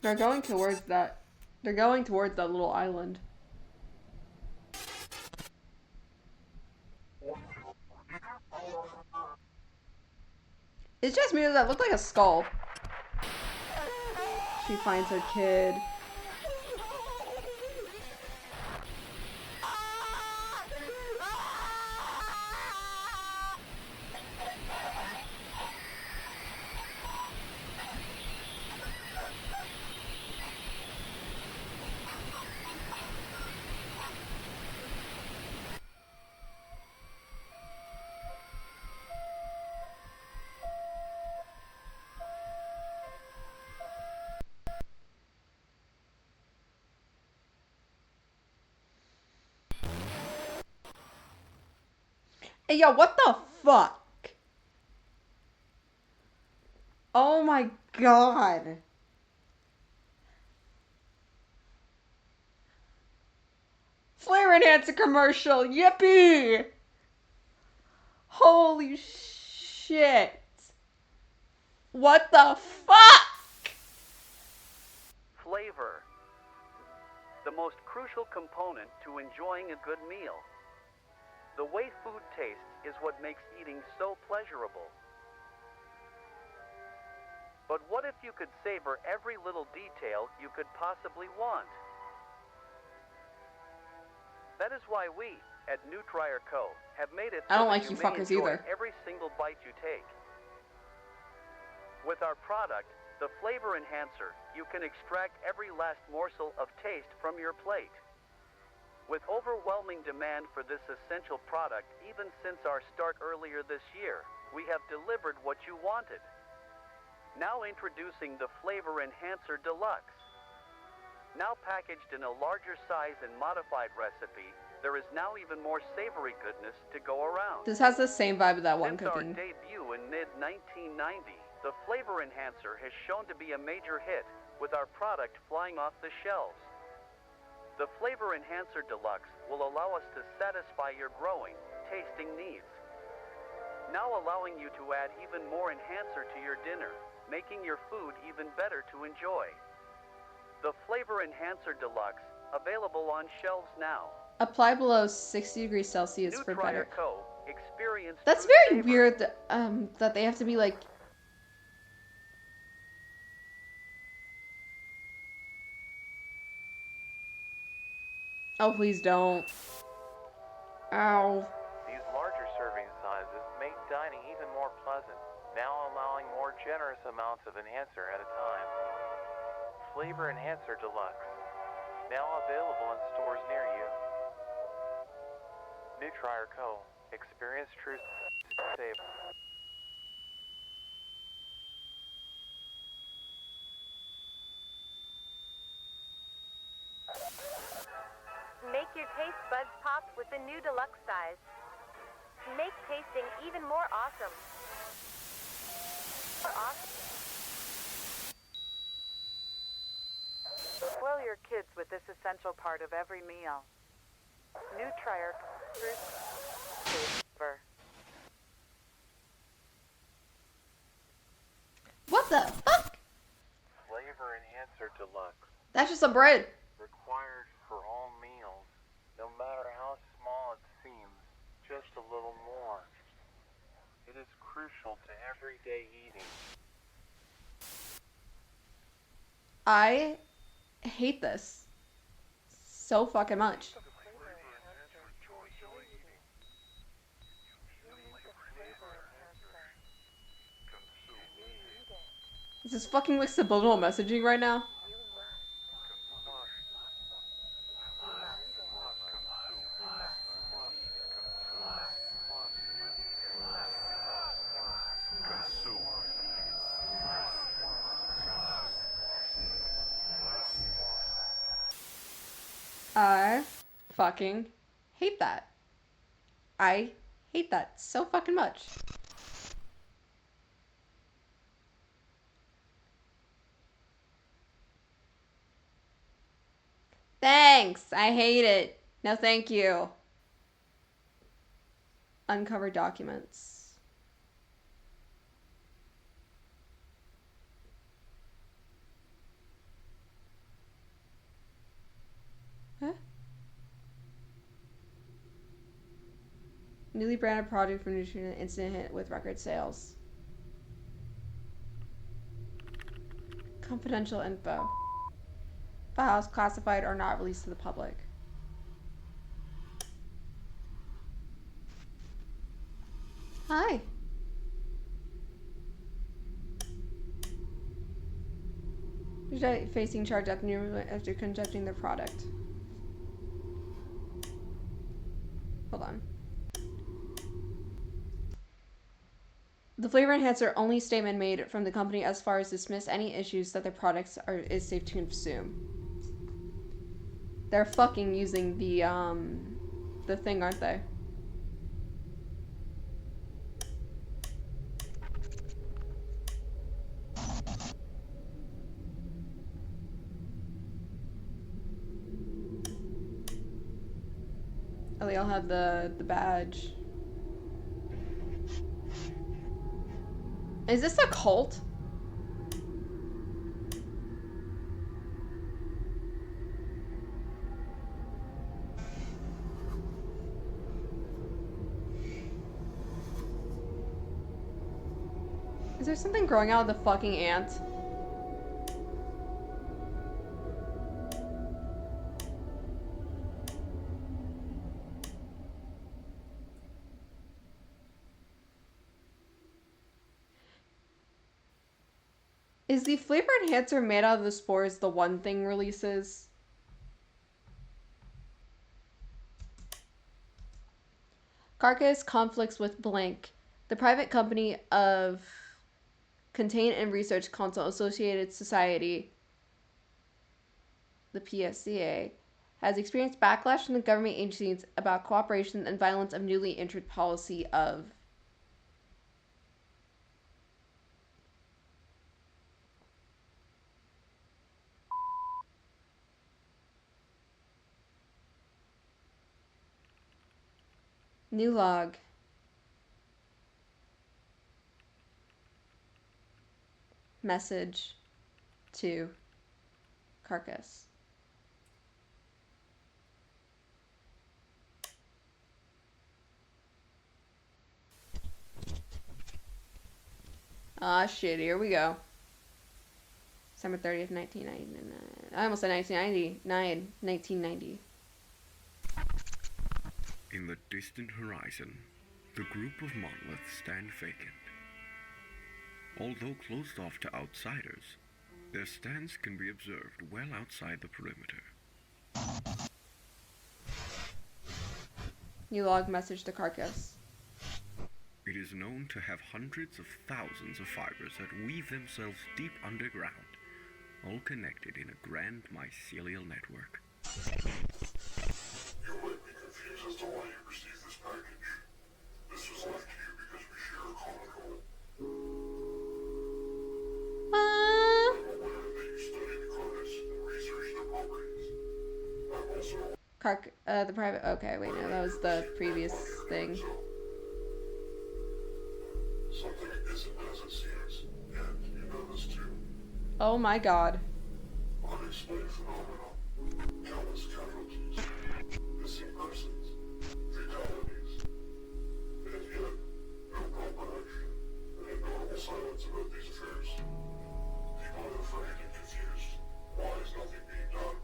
Speaker 1: They're going towards that. They're going towards that little island. It's just me that looked like a skull. She finds her kid. Hey, yo, what the fuck? Oh my god. Flavor enhancer commercial, yippee! Holy shit. What the fuck?
Speaker 10: Flavor. The most crucial component to enjoying a good meal. The way food tastes is what makes eating so pleasurable. But what if you could savor every little detail you could possibly want? That is why we, at Nutrier Co., have made it
Speaker 1: I don't
Speaker 10: so
Speaker 1: like
Speaker 10: that
Speaker 1: you
Speaker 10: you may
Speaker 1: fuckers
Speaker 10: enjoy
Speaker 1: either.
Speaker 10: every single bite you take. With our product, the Flavor Enhancer, you can extract every last morsel of taste from your plate. With overwhelming demand for this essential product even since our start earlier this year, we have delivered what you wanted. Now introducing the Flavor Enhancer Deluxe. Now packaged in a larger size and modified recipe, there is now even more savory goodness to go around.
Speaker 1: This has the same vibe of that one
Speaker 10: Since
Speaker 1: cooking.
Speaker 10: our debut in mid-1990, the Flavor Enhancer has shown to be a major hit, with our product flying off the shelves. The Flavor Enhancer Deluxe will allow us to satisfy your growing, tasting needs. Now allowing you to add even more enhancer to your dinner, making your food even better to enjoy. The Flavor Enhancer Deluxe, available on shelves now.
Speaker 1: Apply below 60 degrees Celsius for better.
Speaker 10: Nutrier Co. Experience
Speaker 1: That's
Speaker 10: true
Speaker 1: very
Speaker 10: savor.
Speaker 1: weird that they have to be like... Oh, please don't. Ow.
Speaker 11: These larger serving sizes make dining even more pleasant, now allowing more generous amounts of enhancer at a time. Flavor Enhancer Deluxe, now available in stores near you. Nutrier Co. Experience true savor.
Speaker 12: Make your taste buds pop with the new deluxe size. Make tasting even more awesome.
Speaker 13: Spoil your kids with this essential part of every meal. Nutrier Savor.
Speaker 1: What the fuck?
Speaker 11: Flavor Enhancer Deluxe.
Speaker 1: That's just a bread.
Speaker 11: Required for all meals, no matter how small it seems, just a little more. It is crucial to everyday eating.
Speaker 1: I hate this so fucking much. Is this fucking like subliminal messaging right now? I fucking hate that. I hate that so fucking much. Thanks. I hate it. No, thank you. Uncover documents. Newly branded product for nutrient instant hit with record sales. Confidential info. Files classified or not released to the public. Hi. Facing charge after conducting the product. Hold on. The flavor enhancer only statement made from the company as far as dismiss any issues that their products is safe to consume. They're fucking using the thing, aren't they? Oh, they all have the badge. Is this a cult? Is there something growing out of the fucking ant? Is the flavor enhancer made out of the spores the one thing releases? Carcass conflicts with blank. The private company of Contain and Research Council Associated Society, the PSCA, has experienced backlash from the government agencies about cooperation and violence of newly entered policy of new log. Message to Carcass. Ah, shit, here we go. December 30th, 1999. I almost said 1999. 1990.
Speaker 14: In the distant horizon, the group of monoliths stand vacant. Although closed off to outsiders, their stance can be observed well outside the perimeter.
Speaker 1: New log message to Carcass.
Speaker 14: It is known to have hundreds of thousands of fibers that weave themselves deep underground, all connected in a grand mycelial network.
Speaker 15: You might be confused as to why you received this package. This was left to you because we share a common goal. I'm aware that you studied Carcass and researched their properties. I'm also...
Speaker 1: the private... Okay, wait, no, that was the previous thing.
Speaker 15: Something isn't as it seems, and you know this too.
Speaker 1: Oh my god.
Speaker 15: Unexplained phenomena, countless casualties, missing persons, fatalities, and yet no proper action, and a notable silence about these affairs. People are afraid and confused. Why is nothing being done?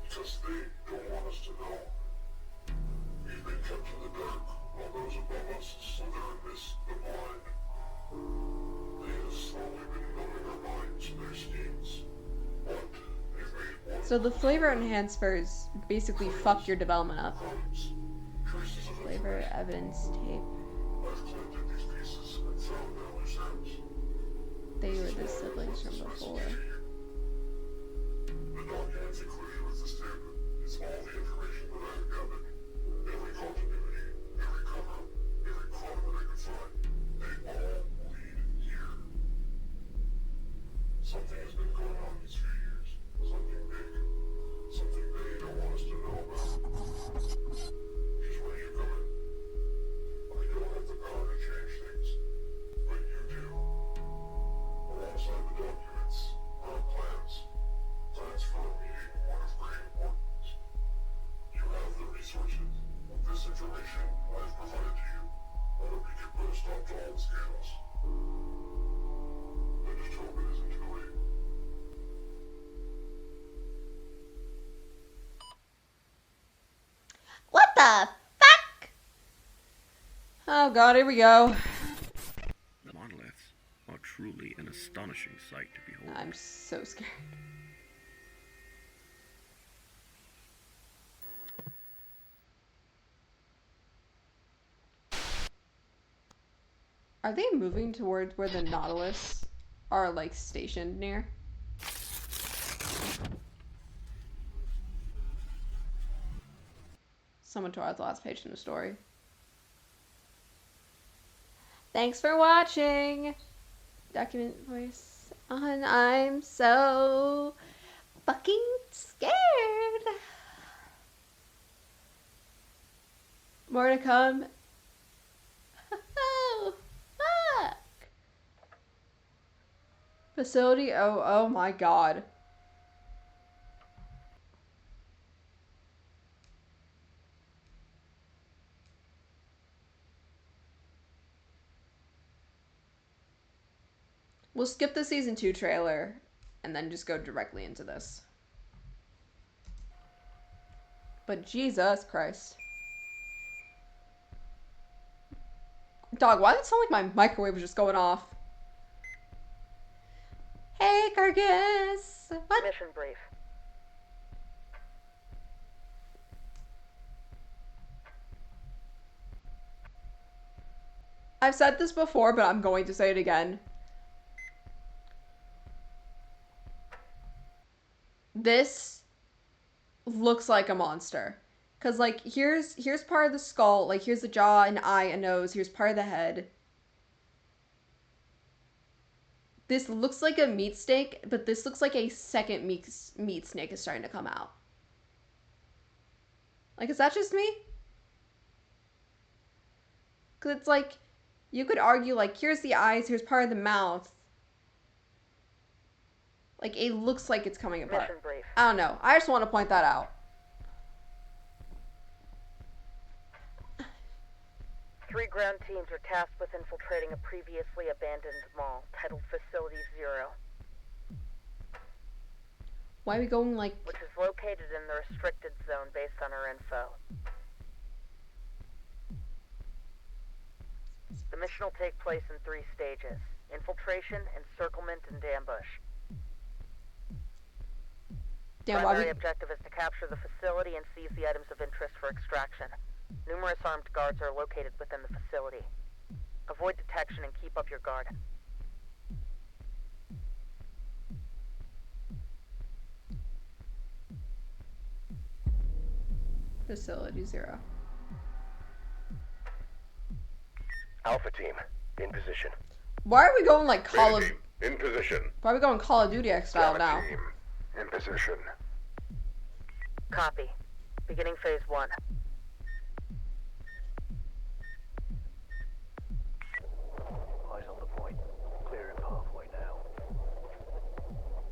Speaker 15: Because they don't want us to know. We've been kept in the dark, while those above us slither and miss the blind. They have slowly been numbing our minds to their schemes.
Speaker 1: So the flavor enhancers basically fuck your development up. Flavor evidence tape. They were the siblings from before.
Speaker 15: The documents included with the statement is all the information that I have gathered. Every continuity, every cover-up, every crime that I could find, they all lead here. Something has been going on these few years. Something big. Something they don't want us to know about. Just when you come in. I don't have the power to change things, but you do. Alongside the documents, I
Speaker 1: the fuck? Oh god, here we go.
Speaker 14: The monoliths are truly an astonishing sight to behold.
Speaker 1: I'm so scared. Are they moving towards where the Nautilus are, like, stationed near? Someone tore out the last page in the story. Thanks for watching! Document voice on. I'm so fucking scared! More to come. Oh, fuck! Facility, oh my god. We'll skip the season 2 trailer and then just go directly into this. But Jesus Christ. Dog, why does it sound like my microwave was just going off? Hey, Carcass! What?
Speaker 3: Mission brief.
Speaker 1: I've said this before, but I'm going to say it again. This looks like a monster. Cause like here's part of the skull, like here's the jaw, an eye, a nose, here's part of the head. This looks like a meat snake, but this looks like a second meat snake is starting to come out. Like, is that just me? Cause it's like, you could argue like, here's the eyes, here's part of the mouth. Like, it looks like it's coming apart.
Speaker 3: Mission brief.
Speaker 1: I don't know. I just want to point that out.
Speaker 3: 3 ground teams are tasked with infiltrating a previously abandoned mall titled Facility 0.
Speaker 1: Why are we going like...
Speaker 3: Which is located in the restricted zone based on our info. The mission will take place in 3 stages. Infiltration, encirclement, and ambush.
Speaker 1: Damn,
Speaker 3: Primary objective is to capture the facility and seize the items of interest for extraction. Numerous armed guards are located within the facility. Avoid detection and keep up your guard.
Speaker 1: Facility 0.
Speaker 15: Alpha team, in position.
Speaker 1: Why are we going like Call of...
Speaker 15: In position.
Speaker 1: Why are we going Call of Duty X style
Speaker 15: Gamma
Speaker 1: now?
Speaker 15: team, in position.
Speaker 3: Copy. Beginning phase 1.
Speaker 11: Eyes on the point. Clearing pathway now.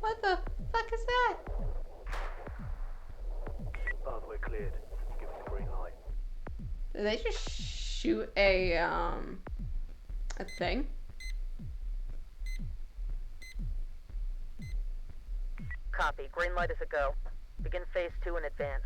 Speaker 1: What the fuck is that?
Speaker 11: Pathway cleared. Give us the green light.
Speaker 1: Did they just shoot a thing?
Speaker 3: Copy. Green light is a go. Begin phase 2 in advance.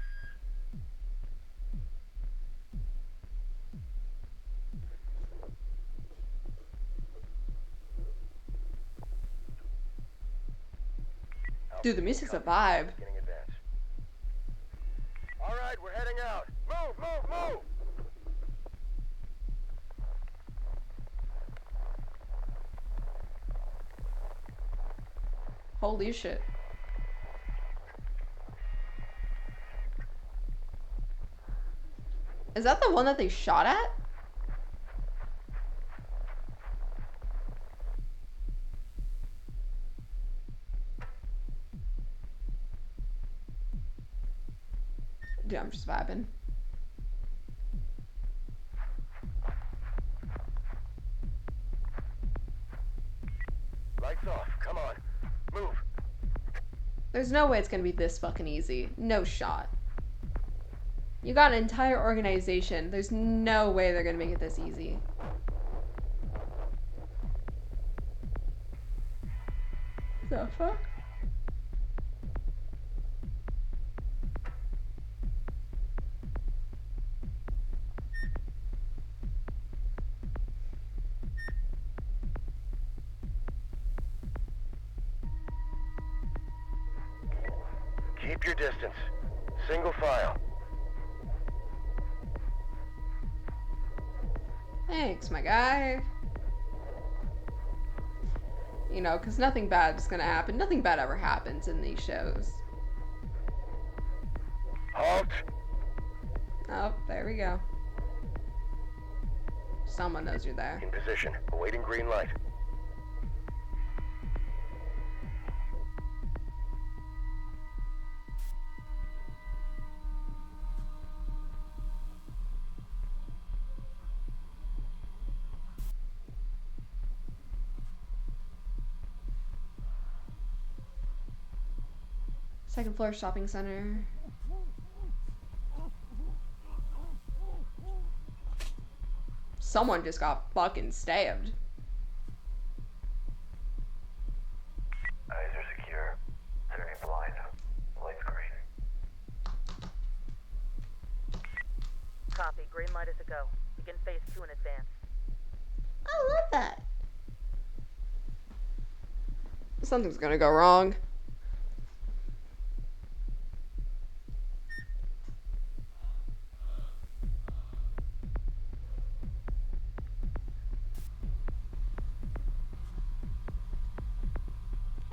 Speaker 1: Dude, the music's a vibe.
Speaker 15: Alright, we're heading out. Move, move, move!
Speaker 1: Holy shit. Is that the one that they shot at? Dude, I'm just vibing.
Speaker 15: Lights off, come on. Move.
Speaker 1: There's no way it's gonna be this fucking easy. No shot. You got an entire organization. There's no way they're gonna make it this easy. The fuck?
Speaker 6: Keep your distance. Single file.
Speaker 1: Thanks, my guy. You know, because nothing bad is gonna happen. Nothing bad ever happens in these shows.
Speaker 6: Halt!
Speaker 1: Oh, there we go. Someone knows you're there.
Speaker 6: In position. Awaiting green light.
Speaker 1: Second floor shopping center. Someone just got fucking stabbed.
Speaker 2: Eyes are secure. Turning blind. Lights green.
Speaker 3: Copy. Green light is a go. Begin phase 2 in advance.
Speaker 1: I love that. Something's gonna go wrong.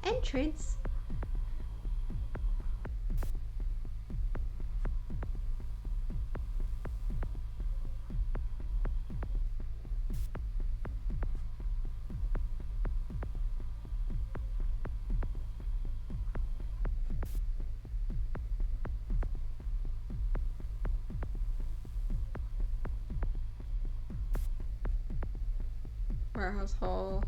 Speaker 1: Entrance. Warehouse hall.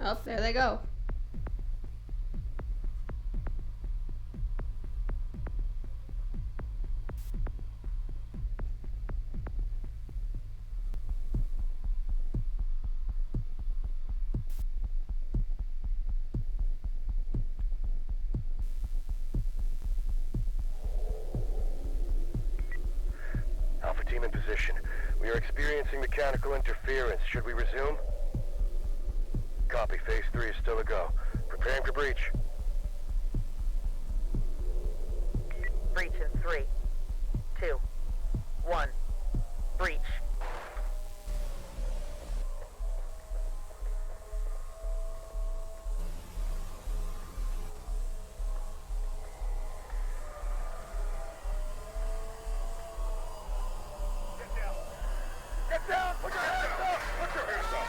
Speaker 1: Oh, there they go.
Speaker 6: Alpha team in position. We are experiencing mechanical interference. Should we resume? Copy. Phase 3 is still a go. Preparing for breach.
Speaker 3: Breach in 3, 2, 1. Breach.
Speaker 6: Get down! Put your hands up! Put your hands up!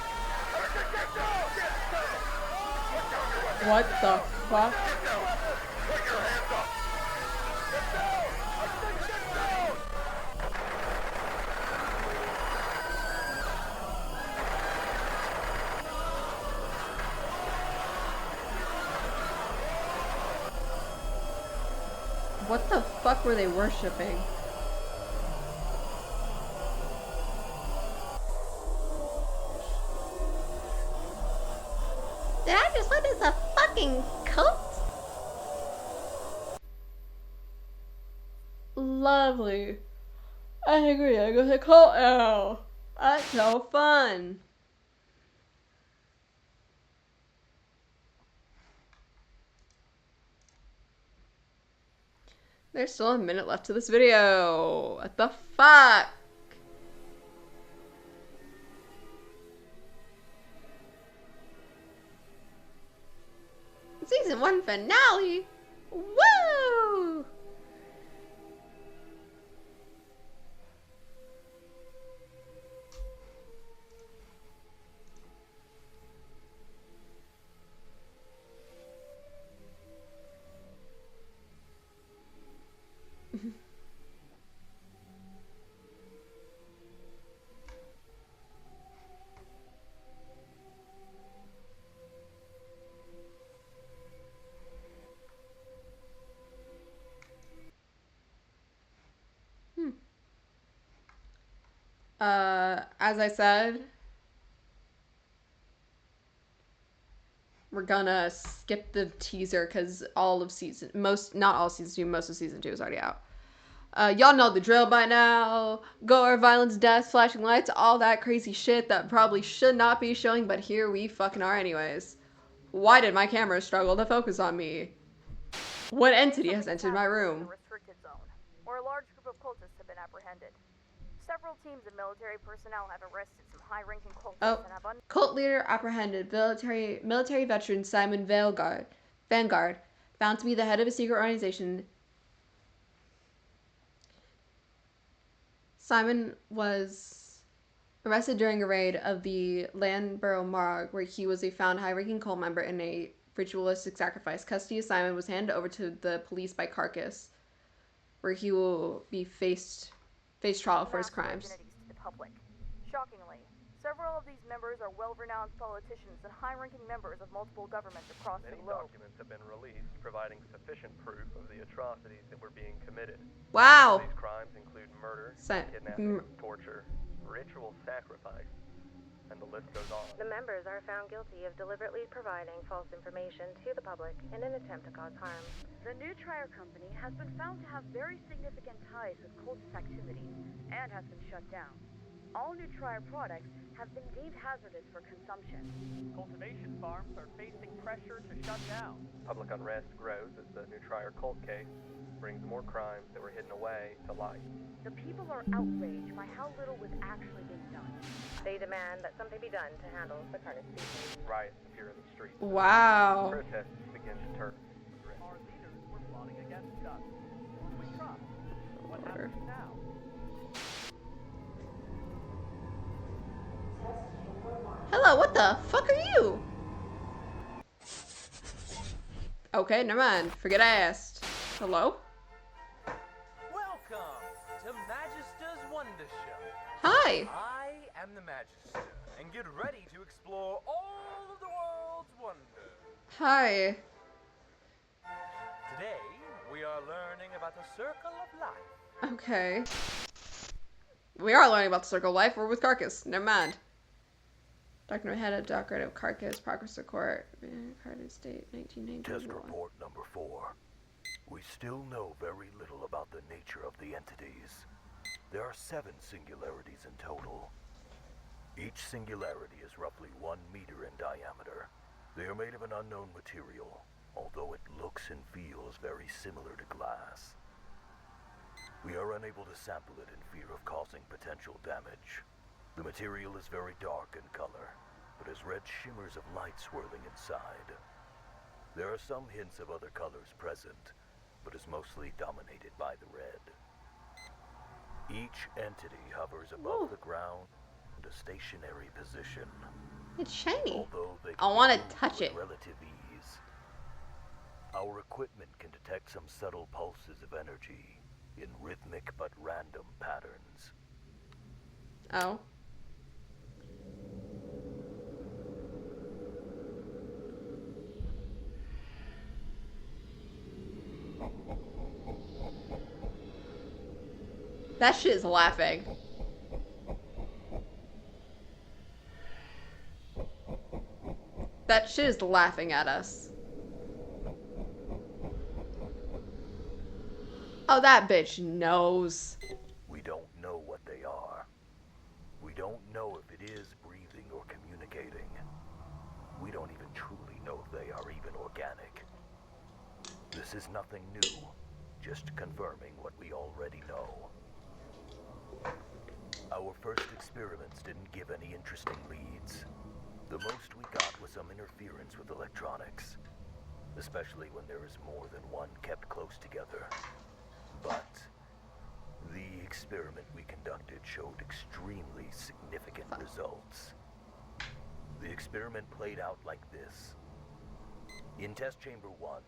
Speaker 6: Get down! Get down! Put down your weapon!
Speaker 1: What the fuck?
Speaker 6: Get down! Put your hands up! Get down! I said get down!
Speaker 1: What the fuck were they worshipping? Did I just witness a fucking cult? Lovely. I agree, I go to cult now. That's so fun. There's still a minute left to this video. What the fuck? Season 1 finale? Woo! As I said, We're gonna skip the teaser because all of season, not all season 2, most of season 2 is already out. Y'all know the drill by now. Gore, violence, death, flashing lights, all that crazy shit that probably should not be showing, but here we fucking are anyways. Why did my camera struggle to focus on me? What entity has entered my room?
Speaker 16: Restricted zone, where a large group of cultists have been apprehended. Several teams of military personnel have arrested some high-ranking cultists and have
Speaker 1: Cult leader apprehended. Military veteran Simon Vanguard, found to be the head of a secret organization. Simon was arrested during a raid of the Landborough Morgue, where he was a found high-ranking cult member in a ritualistic sacrifice. Custody of Simon was handed over to the police by Carcass, where he will be face trial for his crimes.
Speaker 16: to the public. Shockingly, several of these members are well-renowned politicians and high-ranking members of multiple governments across the
Speaker 17: Many
Speaker 16: globe.
Speaker 17: documents have been released providing sufficient proof of the atrocities that were being committed.
Speaker 1: Wow.
Speaker 17: These crimes include murder, kidnapping, torture, ritual sacrifice, and the list goes on.
Speaker 12: The members are found guilty of deliberately providing false information to the public in an attempt to cause harm.
Speaker 13: The New Trier Company has been found to have very significant ties with cultist activities and has been shut down. All New Trier products have been deemed hazardous for consumption.
Speaker 10: Cultivation farms are facing pressure to shut down.
Speaker 17: Public unrest grows as the New Trier cult case brings more crimes that were hidden away to light.
Speaker 13: The people are outraged by how little was actually being done.
Speaker 12: They demand that something be done to handle the carnage species.
Speaker 17: Riots appear in the streets.
Speaker 1: Wow.
Speaker 17: Protests begin to turn.
Speaker 10: Our leaders were plotting against us. Who do we trust? What happens now?
Speaker 1: Hello, what the fuck are you? Okay, never mind. Forget I asked. Hello?
Speaker 18: Welcome to Magister's Wonder Show.
Speaker 1: Hi.
Speaker 18: I am the Magister, and get ready to explore all of the world's wonders.
Speaker 1: Hi.
Speaker 18: Today, we are learning about the Circle of Life.
Speaker 1: Okay. We are learning about the Circle of Life. We're with Carcass. Never mind. Dr. Head of Doctorate of Carcass, Progress to Court, Carcass State, 1991.
Speaker 19: Test report number 4. We still know very little about the nature of the entities. There are 7 singularities in total. Each singularity is roughly 1 meter in diameter. They are made of an unknown material, although it looks and feels very similar to glass. We are unable to sample it in fear of causing potential damage. The material is very dark in color, but has red shimmers of light swirling inside. There are some hints of other colors present, but is mostly dominated by the red. Each entity hovers above the ground in a stationary position.
Speaker 1: It's shiny.
Speaker 19: Although they
Speaker 1: I want to touch it.
Speaker 19: Relative ease. Our equipment can detect some subtle pulses of energy in rhythmic but random patterns.
Speaker 1: Oh. That shit is laughing. That shit is laughing at us. Oh, that bitch knows.
Speaker 19: We don't know what they are. We don't know if it is breathing or communicating. We don't even truly know if they are even organic. This is nothing new, just confirming what we already know. Our first experiments didn't give any interesting leads. The most we got was some interference with electronics, especially when there is more than one kept close together. But the experiment we conducted showed extremely significant results. The experiment played out like this. In test chamber 1,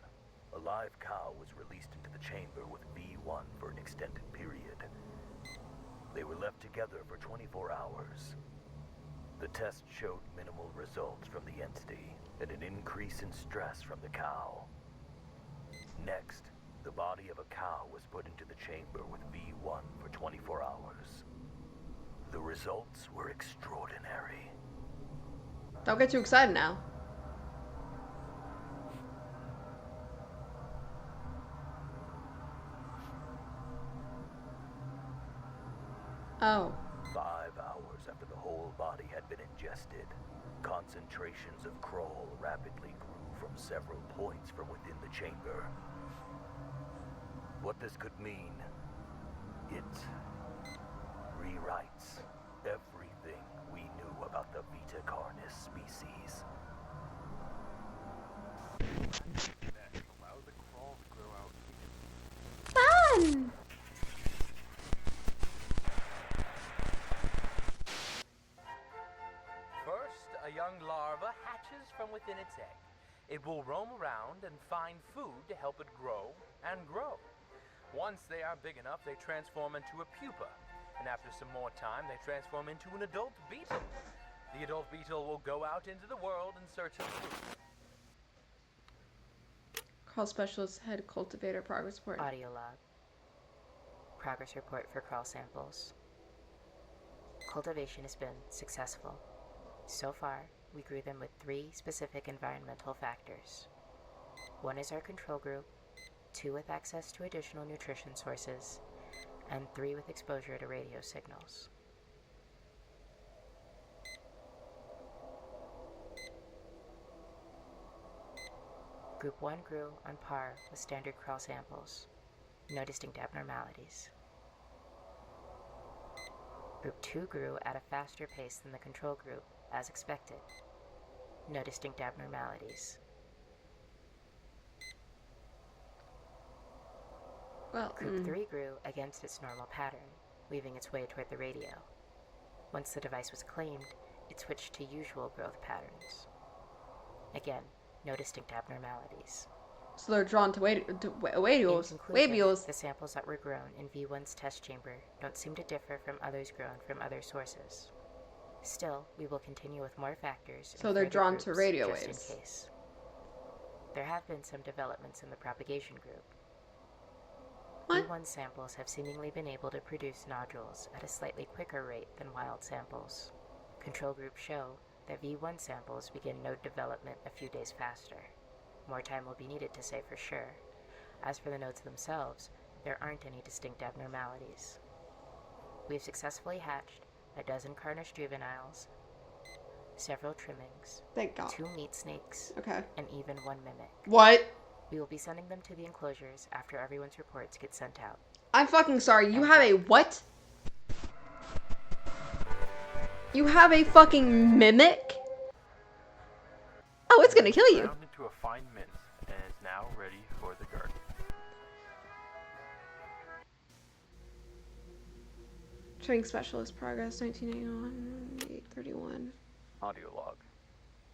Speaker 19: a live cow was released into the chamber with V1 for an extended period. They were left together for 24 hours. The test showed minimal results from the entity and an increase in stress from the cow. Next, the body of a cow was put into the chamber with V1 for 24 hours. The results were extraordinary.
Speaker 1: Don't get too excited now. Oh.
Speaker 19: 5 hours after the whole body had been ingested, concentrations of Kroll rapidly grew from several points from within the chamber. What this could mean, it rewrites everything we knew about the Vita Carnis species.
Speaker 17: Allow the crawl to grow out.
Speaker 1: Fun!
Speaker 18: First, a young larva hatches from within its egg. It will roam around and find food to help it grow and grow. Once they are big enough, they transform into a pupa. And after some more time, they transform into an adult beetle. The adult beetle will go out into the world in search of food.
Speaker 1: Crawl specialist head cultivator progress report.
Speaker 3: Audio log. Progress report for crawl samples. Cultivation has been successful. So far, we grew them with 3 specific environmental factors. 1 is our control group, 2 with access to additional nutrition sources, and 3 with exposure to radio signals. Group 1 grew on par with standard crawl samples. No distinct abnormalities. Group 2 grew at a faster pace than the control group, as expected. No distinct abnormalities.
Speaker 1: Well,
Speaker 3: Group 3 grew against its normal pattern, weaving its way toward the radio. Once the device was claimed, it switched to usual growth patterns. Again, no distinct abnormalities.
Speaker 1: So they're drawn to wavials.
Speaker 3: The samples that were grown in V1's test chamber don't seem to differ from others grown from other sources. Still, we will continue with more factors.
Speaker 1: So they're drawn to radio
Speaker 3: just
Speaker 1: waves.
Speaker 3: in case. There have been some developments in the propagation group.
Speaker 1: What?
Speaker 3: V1 samples have seemingly been able to produce nodules at a slightly quicker rate than wild samples. Control groups show that V1 samples begin node development a few days faster. More time will be needed to say for sure. As for the nodes themselves, there aren't any distinct abnormalities. We have successfully hatched a dozen Carnish juveniles, several trimmings,
Speaker 1: Thank God.
Speaker 3: 2 meat snakes,
Speaker 1: Okay.
Speaker 3: and even 1 mimic.
Speaker 1: What?
Speaker 3: We will be sending them to the enclosures after everyone's reports get sent out.
Speaker 1: I'm fucking sorry. You have a what? You have a fucking mimic? Oh, it's gonna kill you.
Speaker 17: Ground into a fine mint and is now ready for the garden.
Speaker 1: Training specialist progress 1981 831.
Speaker 20: Audio log.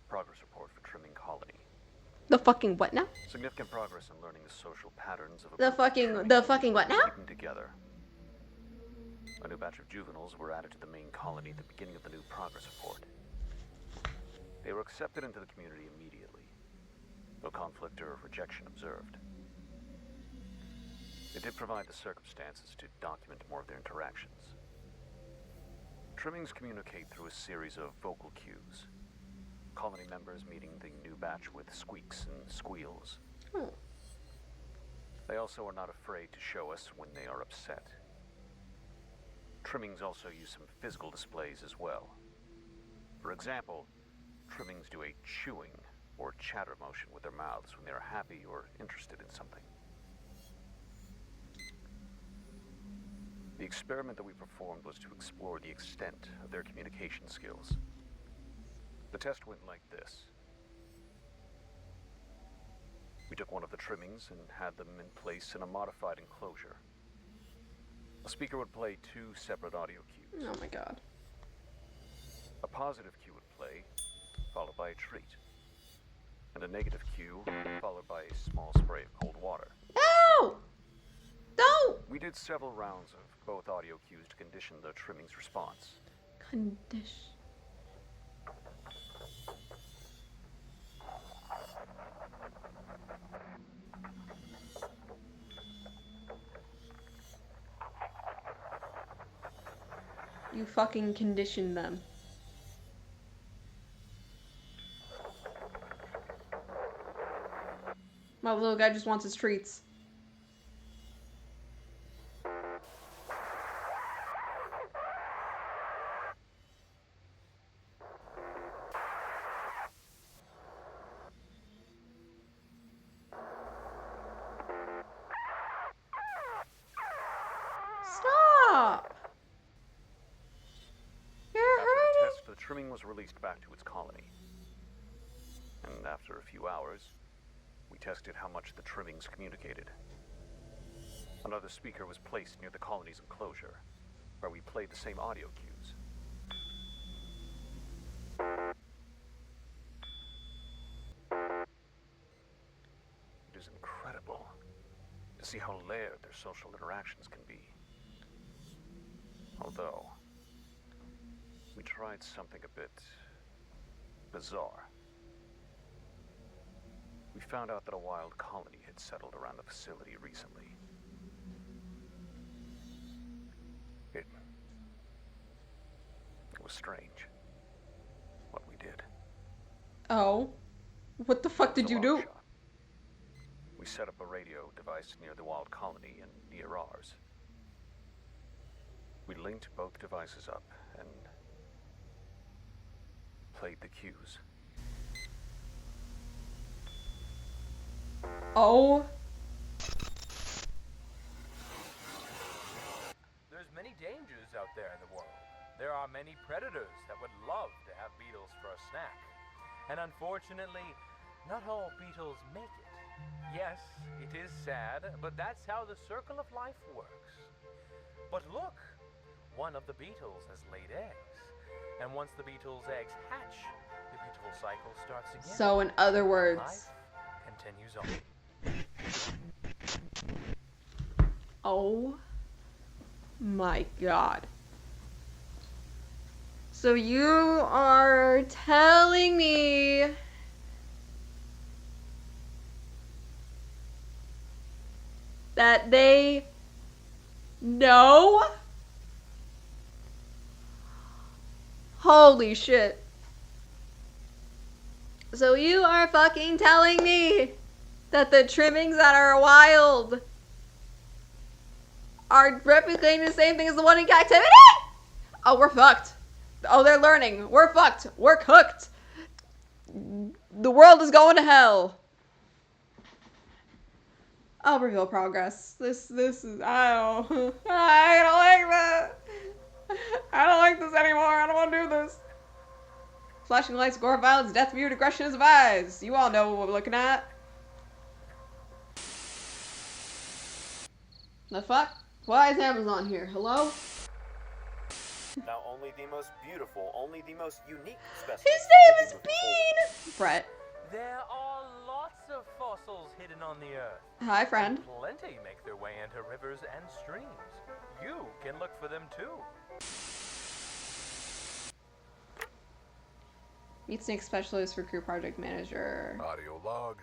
Speaker 20: Progress report for trimming colony.
Speaker 1: The fucking what now?
Speaker 20: Significant progress in learning the social patterns of a
Speaker 1: The fucking what now?
Speaker 20: keeping together. A new batch of juveniles were added to the main colony at the beginning of the new progress report. They were accepted into the community immediately. No conflict or rejection observed. They did provide the circumstances to document more of their interactions. Trimmings communicate through a series of vocal cues. Colony members meeting the new batch with squeaks and squeals.
Speaker 1: Oh.
Speaker 20: They also are not afraid to show us when they are upset. Trimmings also use some physical displays as well. For example, trimmings do a chewing or chatter motion with their mouths when they are happy or interested in something. The experiment that we performed was to explore the extent of their communication skills. The test went like this. We took one of the trimmings and had them in place in a modified enclosure. A speaker would play 2 separate audio cues.
Speaker 1: Oh my God.
Speaker 20: A positive cue would play, followed by a treat. And a negative cue, followed by a small spray of cold water.
Speaker 1: No! Don't!
Speaker 20: We did several rounds of both audio cues to condition the trimming's response.
Speaker 1: Condition. You fucking conditioned them. My little guy just wants his treats.
Speaker 20: was released back to its colony. And after a few hours, we tested how much the trimmings communicated. Another speaker was placed near the colony's enclosure, where we played the same audio cues. It is incredible to see how layered their social interactions can be. Although, we tried something a bit bizarre. We found out that a wild colony had settled around the facility recently. It was strange what we did.
Speaker 1: Oh. What the fuck did you do?
Speaker 20: We set up a radio device near the wild colony and near ours. We linked both devices up and played the cues.
Speaker 1: Oh.
Speaker 18: There's many dangers out there in the world. There are many predators that would love to have beetles for a snack. And unfortunately, not all beetles make it. Yes, it is sad, but that's how the circle of life works. But look, one of the beetles has laid eggs. And once the beetle's eggs hatch, the beautiful cycle starts again.
Speaker 1: So in other words,
Speaker 18: life continues on.
Speaker 1: Oh my god. So you are telling me that they know? Holy shit. So you are fucking telling me that the trimmings that are wild are replicating the same thing as the one in captivity? Oh, we're fucked. Oh, they're learning. We're fucked. We're cooked. The world is going to hell. I'll reveal progress. This is, I don't like that. I don't like this anymore. I don't want to do this. Flashing lights, gore, violence, death, mute, aggression is advised. You all know what we're looking at. The fuck? Why is Amazon here? Hello?
Speaker 21: Now only the most beautiful, only the most unique specimens.
Speaker 1: His name is Bean! Brett.
Speaker 18: There are lots of fossils hidden on the earth.
Speaker 1: Hi, friend.
Speaker 18: And plenty make their way into rivers and streams. You can look for them too.
Speaker 1: Meet Snake Specialist for Crew Project Manager.
Speaker 22: Audio log.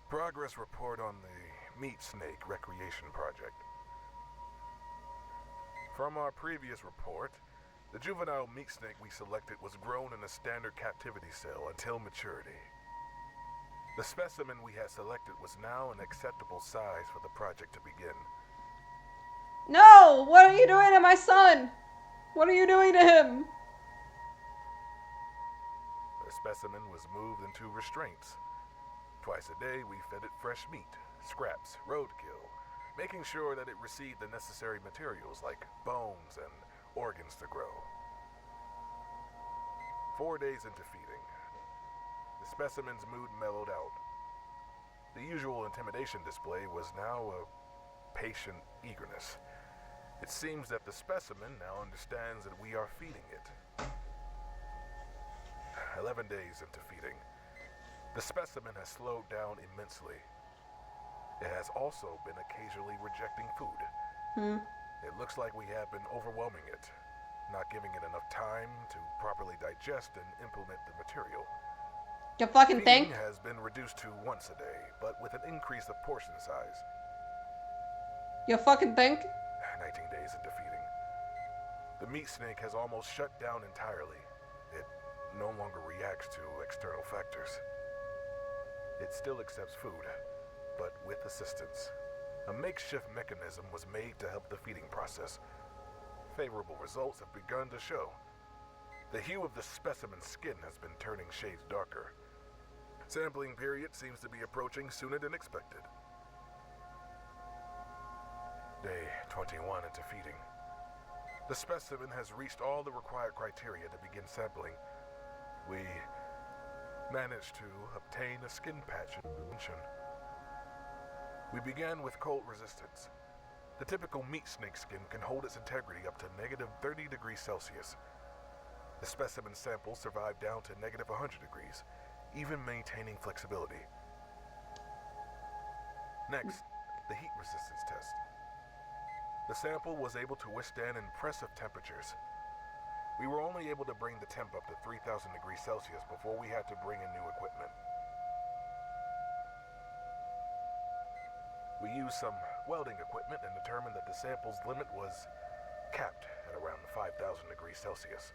Speaker 22: Progress report on the Meat Snake Recreation Project. From our previous report, the juvenile meat snake we selected was grown in a standard captivity cell until maturity. The specimen we had selected was now an acceptable size for the project to begin.
Speaker 1: No! What are you doing to my son? What are you doing to him?
Speaker 22: The specimen was moved into restraints. Twice a day, we fed it fresh meat, scraps, roadkill, making sure that it received the necessary materials like bones and organs to grow. 4 days into feeding, the specimen's mood mellowed out. The usual intimidation display was now a patient eagerness. It seems that the specimen now understands that we are feeding it. 11 days into feeding, the specimen has slowed down immensely. It has also been occasionally rejecting food. It looks like we have been overwhelming it, not giving it enough time to properly digest and implement the material.
Speaker 1: You fucking think?
Speaker 22: Feeding has been reduced to once a day, but with an increase of portion size.
Speaker 1: You fucking think?
Speaker 22: 19 days into feeding, the meat snake has almost shut down entirely. It no longer reacts to external factors. It still accepts food, but with assistance. A makeshift mechanism was made to help the feeding process. Favorable results have begun to show. The hue of the specimen's skin has been turning shades darker. Sampling period seems to be approaching sooner than expected. Day 21 into feeding. The specimen has reached all the required criteria to begin sampling, we managed to obtain a skin patch invention. We began with cold resistance. The typical meat snake skin can hold its integrity up to negative 30 degrees Celsius. The specimen sample survived down to negative 100 degrees, even maintaining flexibility. Next, the heat resistance test. The sample was able to withstand impressive temperatures. We were only able to bring the temp up to 3,000 degrees Celsius before we had to bring in new equipment. We used some welding equipment and determined that the sample's limit was capped at around 5,000 degrees Celsius.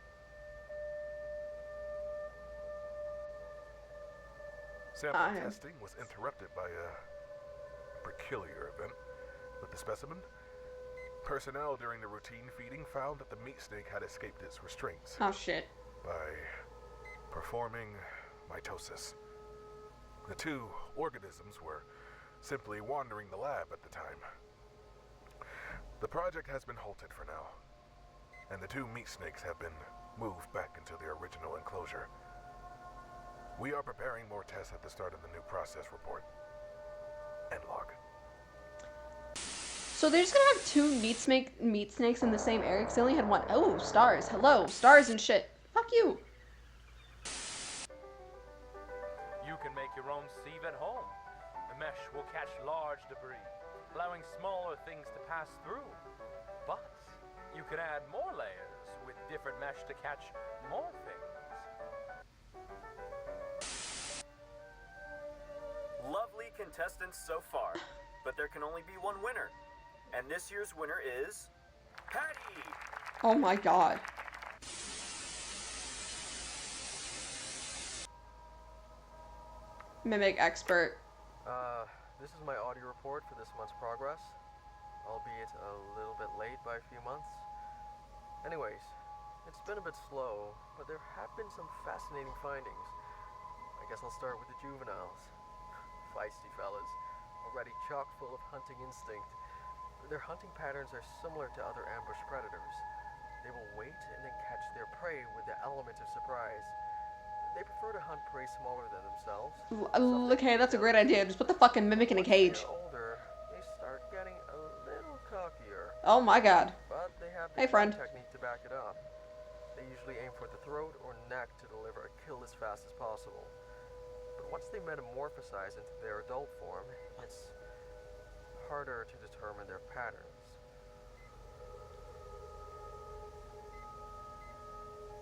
Speaker 22: Sample testing was interrupted by a peculiar event with the specimen. Personnel during the routine feeding found that the meat snake had escaped its restraints.
Speaker 1: Oh shit.
Speaker 22: By performing mitosis. The two organisms were simply wandering the lab at the time. The project has been halted for now, and the two meat snakes have been moved back into their original enclosure. We are preparing more tests at the start of the new process report. End log.
Speaker 1: So they're just gonna have two meat snakes in the same area because they only had one. Oh, stars. Hello, stars and shit. Fuck you.
Speaker 18: You can make your own sieve at home. The mesh will catch large debris, allowing smaller things to pass through. But you can add more layers with different mesh to catch more things.
Speaker 21: Lovely contestants so far, but there can only be one winner. And this year's winner is Patty!
Speaker 1: Oh my god. Mimic expert.
Speaker 17: This is my audio report for this month's progress, albeit a little bit late by a few months. Anyways, it's been a bit slow, but there have been some fascinating findings. I guess I'll start with the juveniles. Feisty fellas, already chock full of hunting instinct. Their hunting patterns are similar to other ambush predators. They will wait and then catch their prey with the element of surprise. They prefer to hunt prey smaller than themselves.
Speaker 1: Okay, that's a great idea. Just put the fucking mimic in a cage.
Speaker 17: Older, they start getting a little cockier.
Speaker 1: Oh my god.
Speaker 17: But they have
Speaker 1: Hey, friend.
Speaker 17: technique to back it up. They usually aim for the throat or neck to deliver a kill as fast as possible. But once they metamorphosize into their adult form, it's harder to determine their patterns.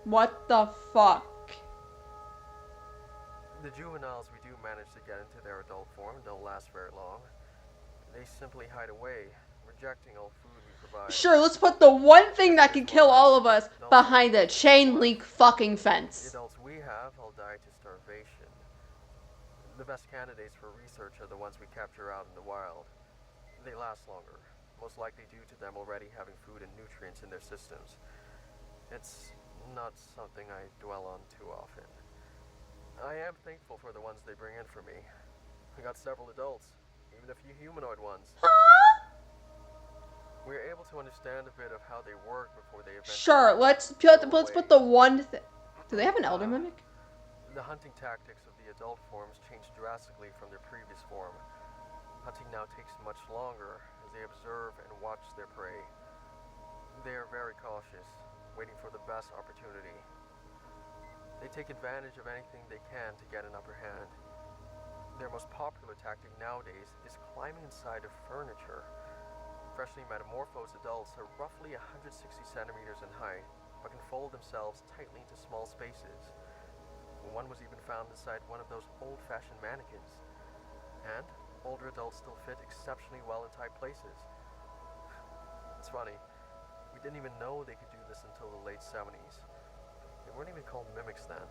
Speaker 1: What the fuck?
Speaker 17: The juveniles we do manage to get into their adult form don't last very long. They simply hide away, rejecting all food we provide.
Speaker 1: Sure, let's put the one thing that can kill all of us behind a chain link fucking
Speaker 17: The
Speaker 1: fence.
Speaker 17: adults we have all die to starvation. The best candidates for research are the ones we capture out in the wild. They last longer, most likely due to them already having food and nutrients in their systems. It's not something I dwell on too often. I am thankful for the ones they bring in for me. I got several adults, even a few humanoid ones. We're able to understand a bit of how they work before they eventually...
Speaker 1: Sure, let's put the one thing. Do they have an elder mimic?
Speaker 17: The hunting tactics of the adult forms change drastically from their previous form. Hunting now takes much longer as they observe and watch their prey. They are very cautious, waiting for the best opportunity. They take advantage of anything they can to get an upper hand. Their most popular tactic nowadays is climbing inside of furniture. Freshly metamorphosed adults are roughly 160 centimeters in height, but can fold themselves tightly into small spaces. One was even found inside one of those old-fashioned mannequins. And older adults still fit exceptionally well in tight places. It's funny, we didn't even know they could do this until the late 70s. They weren't even called mimics then.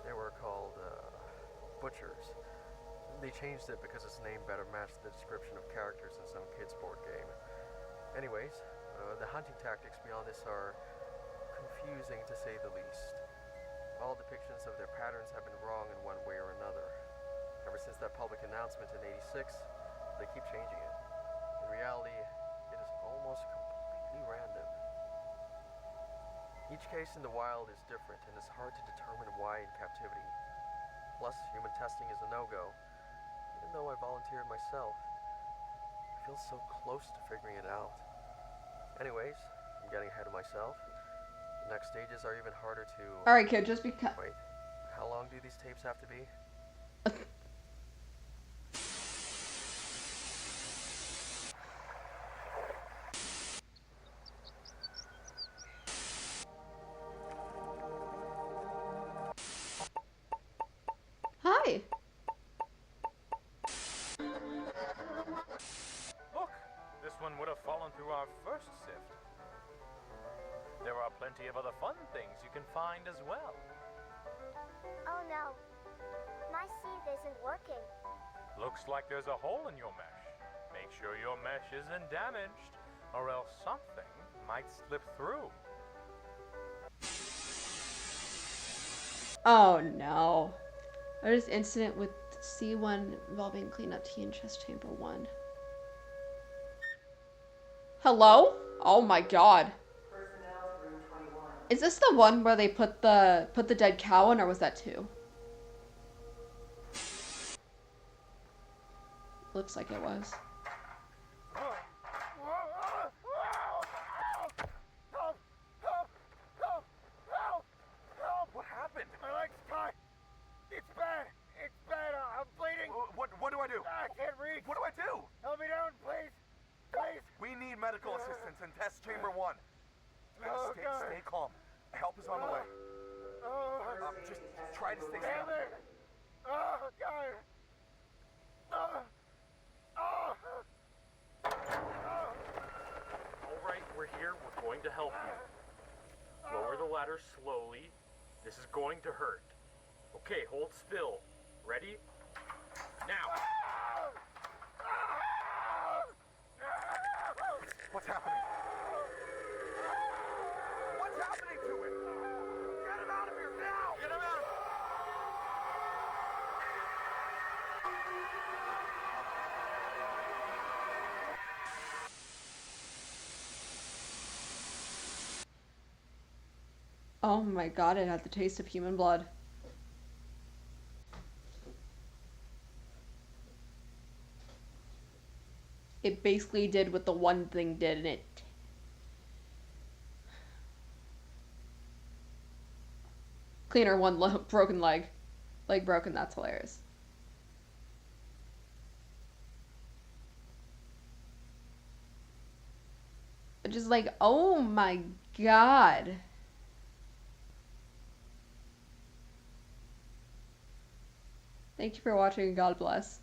Speaker 17: They were called, butchers. They changed it because its name better matched the description of characters in some kid's board game. Anyways, the hunting tactics beyond this are confusing to say the least. All depictions of their patterns have been wrong in one way or another. Ever since that public announcement in '86, they keep changing it. In reality, it is almost completely random. Each case in the wild is different, and it's hard to determine why in captivity. Plus, human testing is a no-go, even though I volunteered myself. I feel so close to figuring it out. Anyways, I'm getting ahead of myself. The next stages are even harder to...
Speaker 1: Alright, kid, just because...
Speaker 17: Wait, how long do these tapes have to be?
Speaker 1: Hi.
Speaker 18: Look, this one would have fallen through our first sift. There are plenty of other fun things you can find as well.
Speaker 4: Oh no, my sieve isn't working.
Speaker 18: Looks like there's a hole in your mesh. Make sure your mesh isn't damaged, or else something might slip through.
Speaker 1: Oh no. There's incident with C1 involving cleanup T in chest chamber 1. Hello? Oh my god. Is this the one where they put the dead cow in, or was that 2? Looks like it was.
Speaker 22: What happened?
Speaker 5: My leg's tied. It's bad. It's bad. I'm bleeding.
Speaker 22: What do I do?
Speaker 5: I can't reach.
Speaker 22: What do I do?
Speaker 5: Help me down, please. Please.
Speaker 22: We need medical assistance in test chamber 1.
Speaker 5: Oh, God.
Speaker 22: Stay calm. Help is on the way. Just try to stay
Speaker 5: Damn
Speaker 22: still.
Speaker 5: it. Oh, God.
Speaker 23: Alright, we're here. We're going to help you. Lower the ladder slowly. This is going to hurt. Okay, hold still. Ready? Now!
Speaker 22: What's happening? What's happening to him? Get him out of here now! Get him out!
Speaker 1: Oh my god, it had the taste of human blood. It basically did what the one thing did, and it... Cleaner 1 broken leg. Leg broken, that's hilarious. Just like, oh my god. Thank you for watching, and God bless.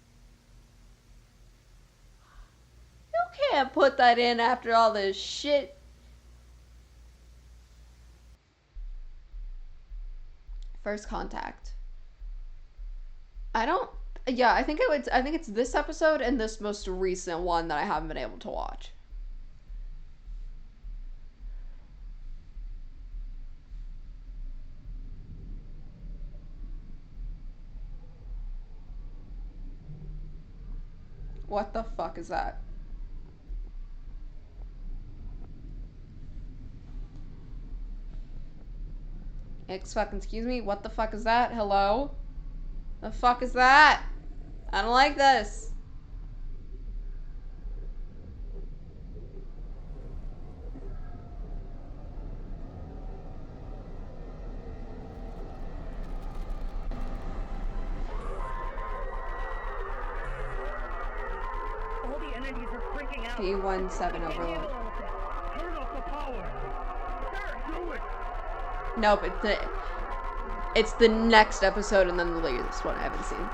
Speaker 1: You can't put that in after all this shit. First contact. Yeah, I think it's this episode and this most recent one that I haven't been able to watch. What the fuck is that? Excuse me? What the fuck is that? Hello? The fuck is that? I don't like this.
Speaker 5: All the entities are freaking out.
Speaker 1: P17 overload.
Speaker 5: Turn off the power. Sir, do it.
Speaker 1: Nope, it's the next episode and then the latest one I haven't seen.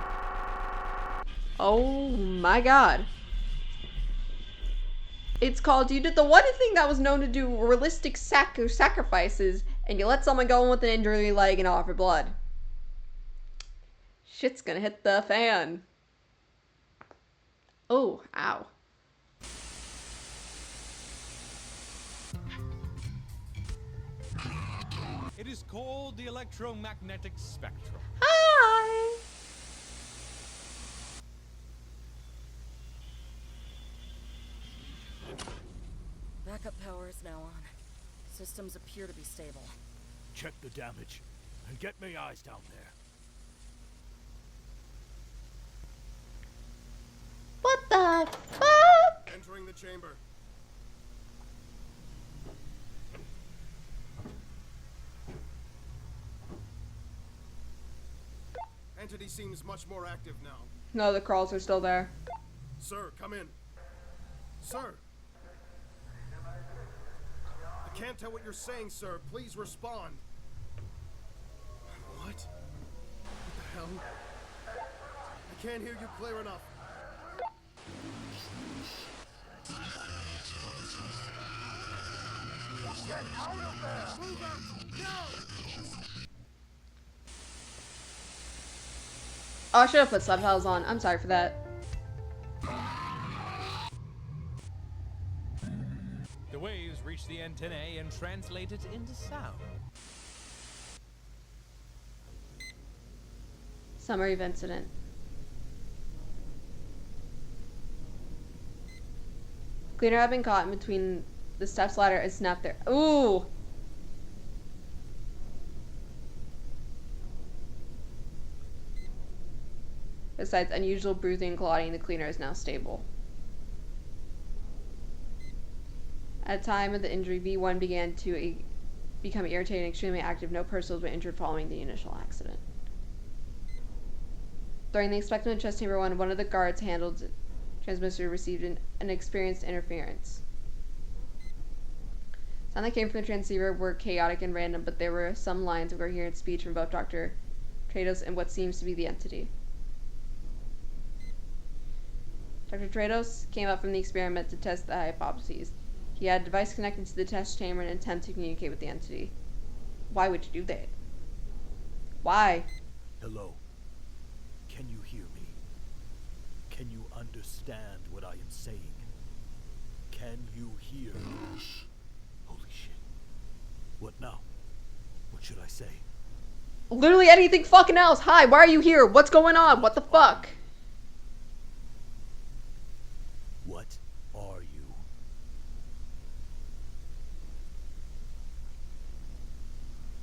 Speaker 1: Oh my god. It's called You Did the One Thing That Was Known to Do Realistic Sacrifices, and you let someone go in with an injury leg and offer blood. Shit's gonna hit the fan. Oh, ow.
Speaker 24: It is called the electromagnetic spectrum.
Speaker 1: Hi!
Speaker 3: Backup power is now on.
Speaker 7: Systems appear to be stable.
Speaker 19: Check the damage, and get me eyes down there.
Speaker 1: What the fuck?
Speaker 8: Entering the chamber. Entity seems much more active now.
Speaker 1: No, the crawls are still there.
Speaker 8: Sir, come in. Sir! I can't tell what you're saying, sir. Please respond. What? What the hell? I can't hear you clear enough.
Speaker 5: Get out of there! Move out! Now!
Speaker 1: Oh, I should have put subtitles on. I'm sorry for that.
Speaker 24: The waves reach the antennae and translate it into sound.
Speaker 1: Summary of incident. Cleaner had been caught in between the steps ladder and snapped their— Ooh! Besides unusual bruising and clotting, the cleaner is now stable. At the time of the injury, V1 began to become irritated and extremely active. No persons were injured following the initial accident. During the inspection of chest chamber 1, one of the guards handled transmitter received an experienced interference. Sound that came from the transceiver were chaotic and random, but there were some lines of coherent speech from both Dr. Trados and what seems to be the entity. Dr. Trados came up from the experiment to test the hypotheses. He had a device connected to the test chamber in an attempt to communicate with the entity. Why would you do that? Why?
Speaker 19: Hello. Can you hear me? Can you understand what I am saying? Can you hear? Holy shit. What now? What should I say?
Speaker 1: Literally anything fucking else. Hi, why are you here? What's going on? What the fuck?
Speaker 19: What are you?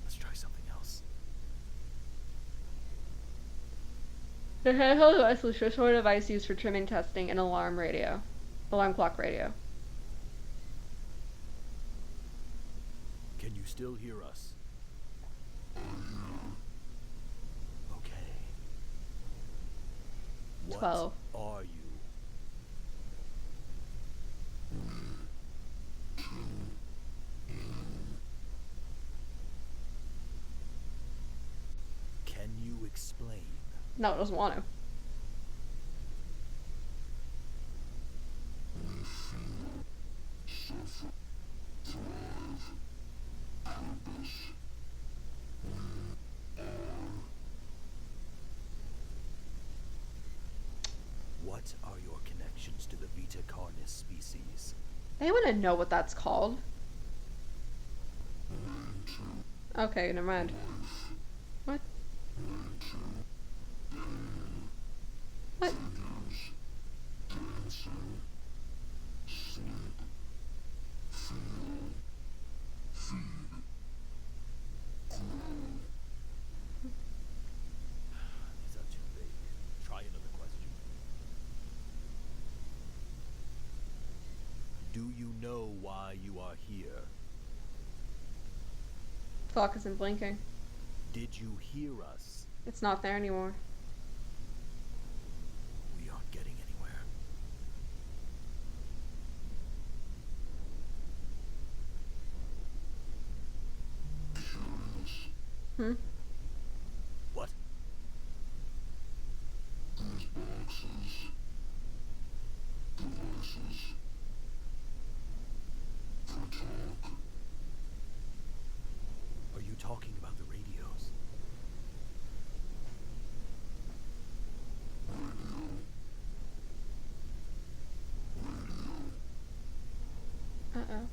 Speaker 19: Let's try something else.
Speaker 1: The handheld device was a sort of device used for trimming, testing, and alarm clock radio.
Speaker 19: Can you still hear us? Okay. What
Speaker 1: 12.
Speaker 19: are you? Can you explain?
Speaker 1: No, it doesn't want to.
Speaker 19: What are your connections to the Vita Carnis species?
Speaker 1: They want to know what that's called. Okay, never mind. What? What?
Speaker 19: These are too big. Try another question. Do you know why you are here?
Speaker 1: Clock isn't blinking.
Speaker 19: Did you hear us?
Speaker 1: It's not there anymore.
Speaker 19: We aren't getting anywhere.
Speaker 1: Hmm?
Speaker 19: What? Are you talking about the radios?
Speaker 1: Uh-oh.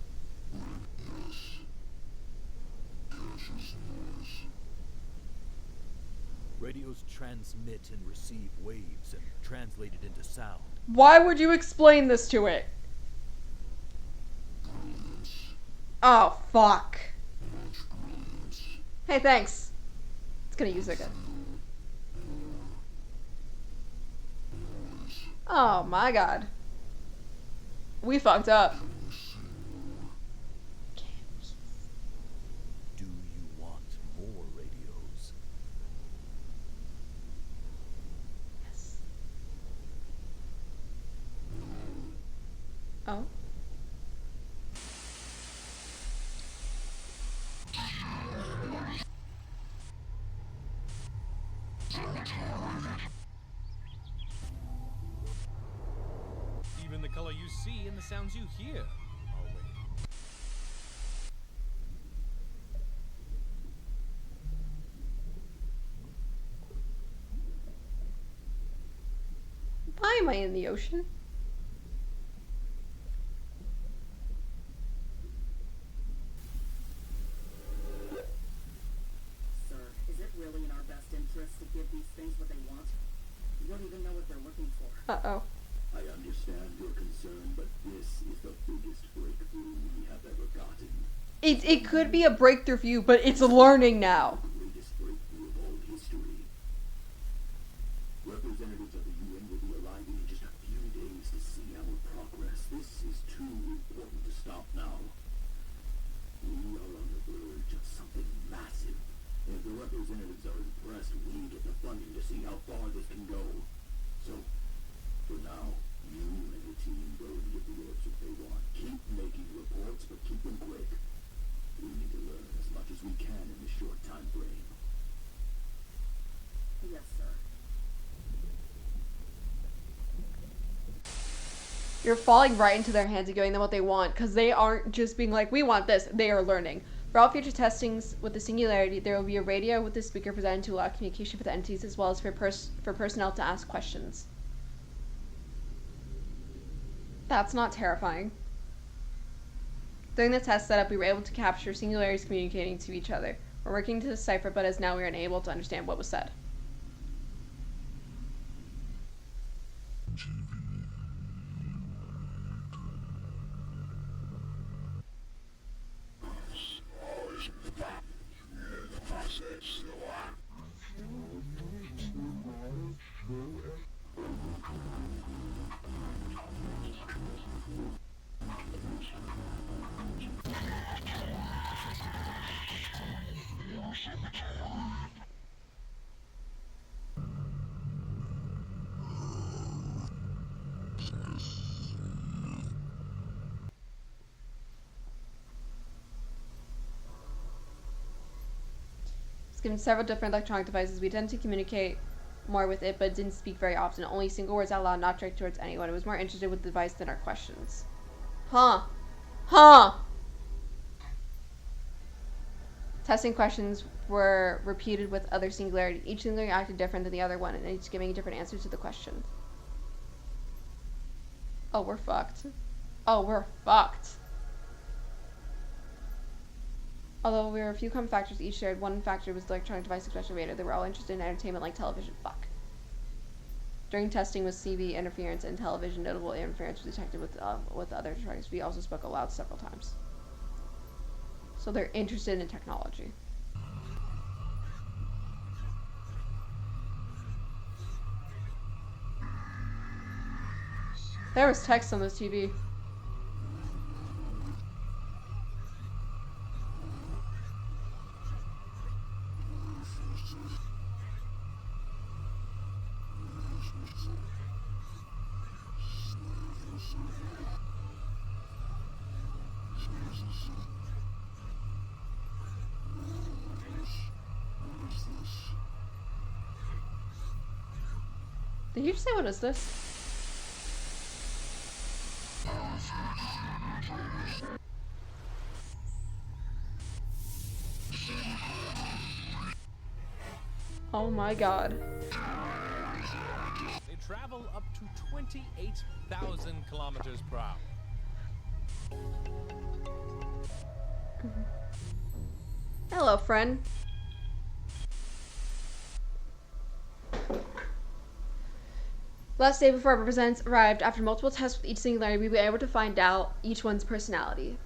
Speaker 19: Radios transmit and receive waves and translate it into sound.
Speaker 1: Why would you explain this to it? Oh, fuck. Hey, thanks. It's gonna use it again. Oh my god. We fucked up.
Speaker 19: Do you want more radios?
Speaker 1: Yes. Oh.
Speaker 24: Even the color you see and the sounds you hear are radio.
Speaker 1: Why am I in the ocean?
Speaker 7: Sir, is it really in our best interest to give these things what they want? We don't even know what they're looking for.
Speaker 1: Uh-oh.
Speaker 15: I understand your concern, but this is the biggest breakthrough we have ever gotten.
Speaker 1: It could be a breakthrough for you, but it's learning now.
Speaker 15: The greatest breakthrough of all history. Representatives of the UN will be arriving in just a few days to see our progress. This is too important to stop now. We are on the verge of something massive. And if the representatives are impressed, we get the funding to see how far this can go. So, for now, you and your team go and get the orbs if they want. Keep making reports, but keep them quick. We need to learn as much as we can in this short time frame.
Speaker 7: Yes, sir.
Speaker 1: You're falling right into their hands and giving them what they want, because they aren't just being like, we want this. They are learning. For all future testings with the Singularity, there will be a radio with the speaker presented to allow communication with the entities, as well as for personnel to ask questions. That's not terrifying. During the test setup, we were able to capture singularities communicating to each other. We're working to decipher, but as now we are unable to understand what was said. Given several different electronic devices, we tend to communicate more with it, but didn't speak very often. Only single words out loud, not directed towards anyone. It was more interested with the device than our questions. Huh. Huh. Testing questions were repeated with other singularities. Each singularity acted different than the other one, and each giving a different answer to the question. Oh, we're fucked. Oh, we're fucked. Although there were a few common factors each shared, one factor was the electronic device expression radar. They were all interested in entertainment like television. Fuck. During testing with CV interference and television, notable interference was detected with other electronics. We also spoke aloud several times. So they're interested in technology. There was text on this TV. Did you just say what is this? Oh my god.
Speaker 24: They travel up to 28,000 kilometers per hour.
Speaker 1: Hello, friend. Last day before our representatives arrived, after multiple tests with each singularity, we were able to find out each one's personality.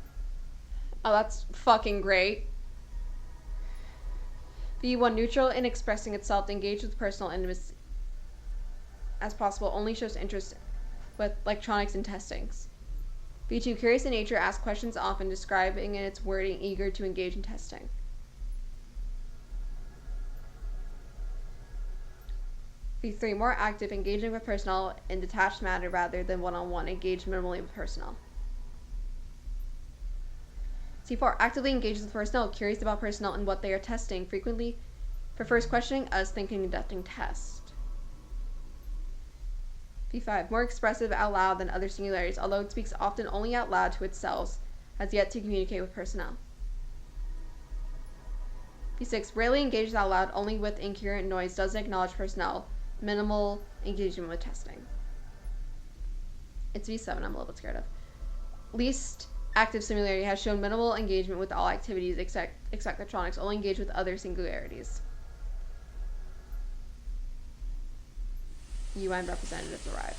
Speaker 1: Oh, that's fucking great. V1, neutral in expressing itself to engage with personal intimacy as possible, only shows interest with electronics and testings. V2, curious in nature, asks questions often, describing in its wording, eager to engage in testing. V3, more active, engaging with personnel in detached manner rather than one-on-one, engaged minimally with personnel. C4, actively engages with personnel, curious about personnel and what they are testing, frequently prefers questioning us than conducting tests. V5, more expressive out loud than other singularities, although it speaks often only out loud to itself, has yet to communicate with personnel. V6, rarely engages out loud, only with incoherent noise, doesn't acknowledge personnel, minimal engagement with testing. It's V7 I'm a little bit scared of. Least active similarity has shown minimal engagement with all activities except electronics, only engage with other singularities. UN representatives arrive.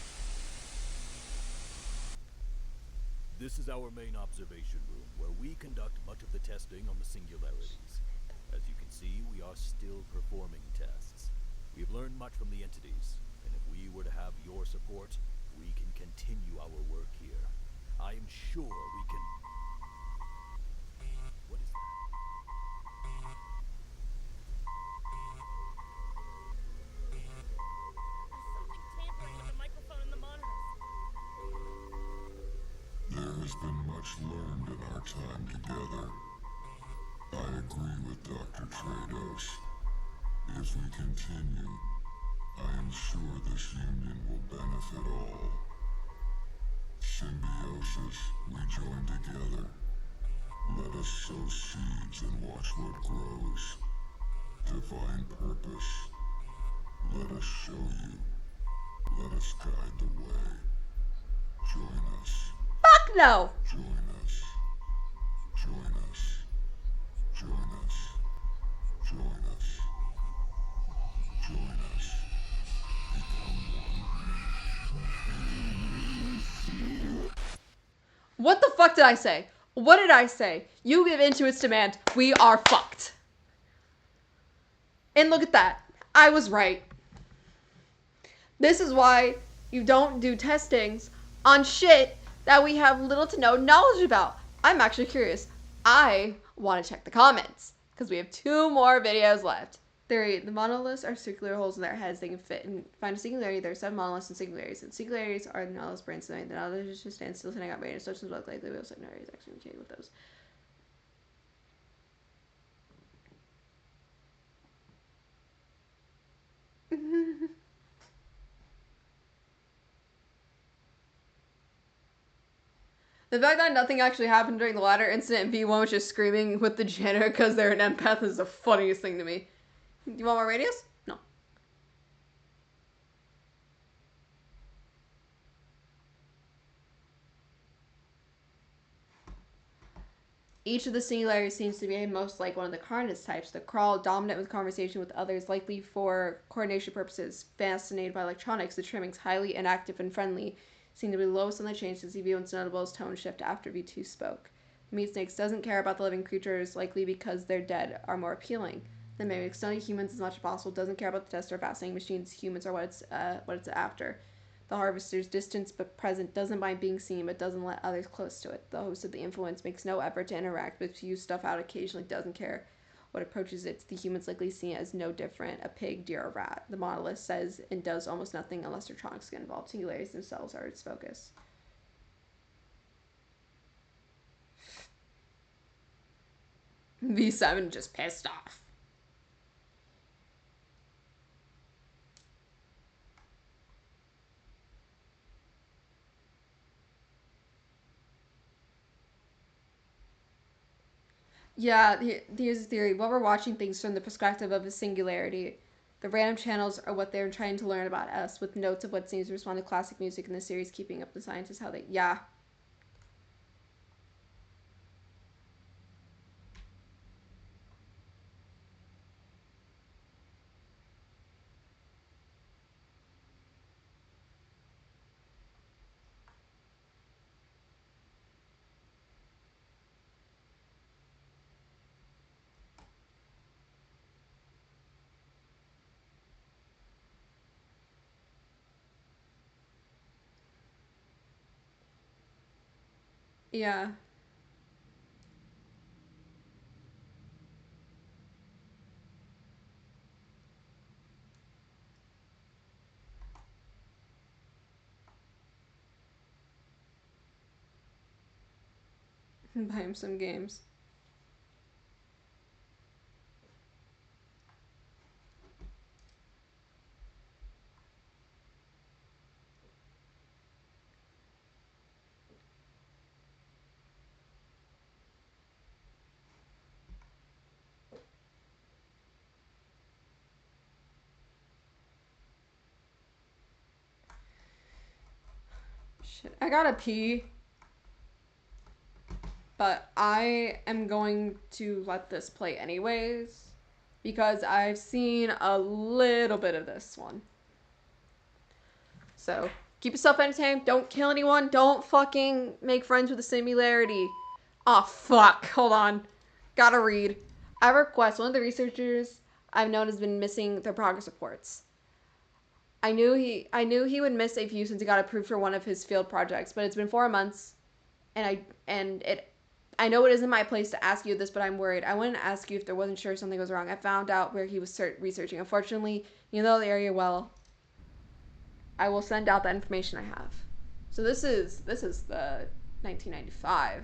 Speaker 2: This is our main observation room, where we conduct much of the testing on the singularities. As you can see, we are still performing tests. We have learned much from the entities, and if we were to have your support, we can continue our work here. I am sure we can... What is that?
Speaker 15: There has been much learned in our time together. I agree with Dr. Trados. If we continue, I am sure this union will benefit all. Symbiosis, we join together. Let us sow seeds and watch what grows. Divine purpose. Let us show you. Let us guide the way. Join us.
Speaker 1: Fuck no!
Speaker 15: Join us. Join us. Join us. Join us. Join us.
Speaker 1: What the fuck did I say? What did I say? You give in to its demand. We are fucked. And look at that. I was right. This is why you don't do testings on shit that we have little to no knowledge about. I'm actually curious. I want to check the comments because we have 2 more videos left. Theory: the monoliths are circular holes in their heads. They can fit and find a singularity. There are 7 monoliths and singularities. And singularities are the monoliths brains. The monoliths just stand still, sending out radiant instructions look like the wheel singularities actually communicate with those. The fact that nothing actually happened during the latter incident and V1 was just screaming with the janitor because they're an empath is the funniest thing to me. Do you want more radius? No. Each of the singularities seems to be most like one of the Carnus types. The crawl, dominant with conversation with others, likely for coordination purposes, fascinated by electronics. The trimmings, highly inactive and friendly, seem to be lowest on the chain since V1's notable tone shift after V2 spoke. Meat snakes doesn't care about the living creatures, likely because they're dead, are more appealing. The mimic, studying humans as much as possible, doesn't care about the test or fascinating machines. Humans are what it's after. The harvester's distant but present, doesn't mind being seen but doesn't let others close to it. The host of the influence makes no effort to interact but spews stuff out occasionally, doesn't care what approaches it. The humans likely seen as no different, a pig, deer, or rat. The monolith says and does almost nothing unless electronics get involved. Singularities themselves are its focus. V7 just pissed off. Yeah, here's the theory. What we're watching things from the perspective of a singularity. The random channels are what they're trying to learn about us, with notes of what seems to respond to classic music in the series, keeping up the science is how they... Yeah. Yeah. Buy him some games. Shit, I gotta pee. But I am going to let this play anyways. Because I've seen a little bit of this one. So, keep yourself entertained. Don't kill anyone. Don't fucking make friends with the Singularity. Oh, fuck. Hold on. Gotta read. I request one of the researchers I've known has been missing their progress reports. I knew he would miss a few since he got approved for one of his field projects, but it's been 4 months, I know it isn't my place to ask you this, but I'm worried. I wanted to ask you if there wasn't sure something was wrong. I found out where he was researching. Unfortunately, you know the area well. I will send out that information I have. So this is the 1995.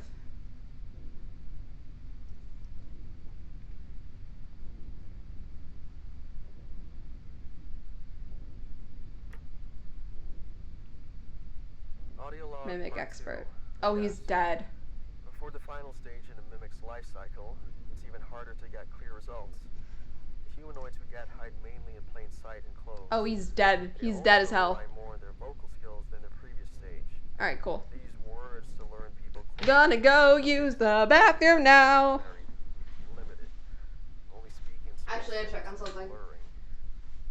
Speaker 17: Audio log
Speaker 1: Mimic
Speaker 17: part
Speaker 1: expert.
Speaker 17: 2.
Speaker 1: Oh, he's dead.
Speaker 17: Before the final stage in a mimic's life cycle, it's even harder to get clear results. The humanoids we get hide mainly in plain sight and clothes.
Speaker 1: Oh, he's dead. He's dead as hell.
Speaker 17: Rely more on their vocal skills than the previous stage.
Speaker 1: Alright, cool.
Speaker 17: They use words to learn people.
Speaker 1: Gonna go use the bathroom now.
Speaker 17: Limited. Only speaking.
Speaker 1: Actually, I check on something.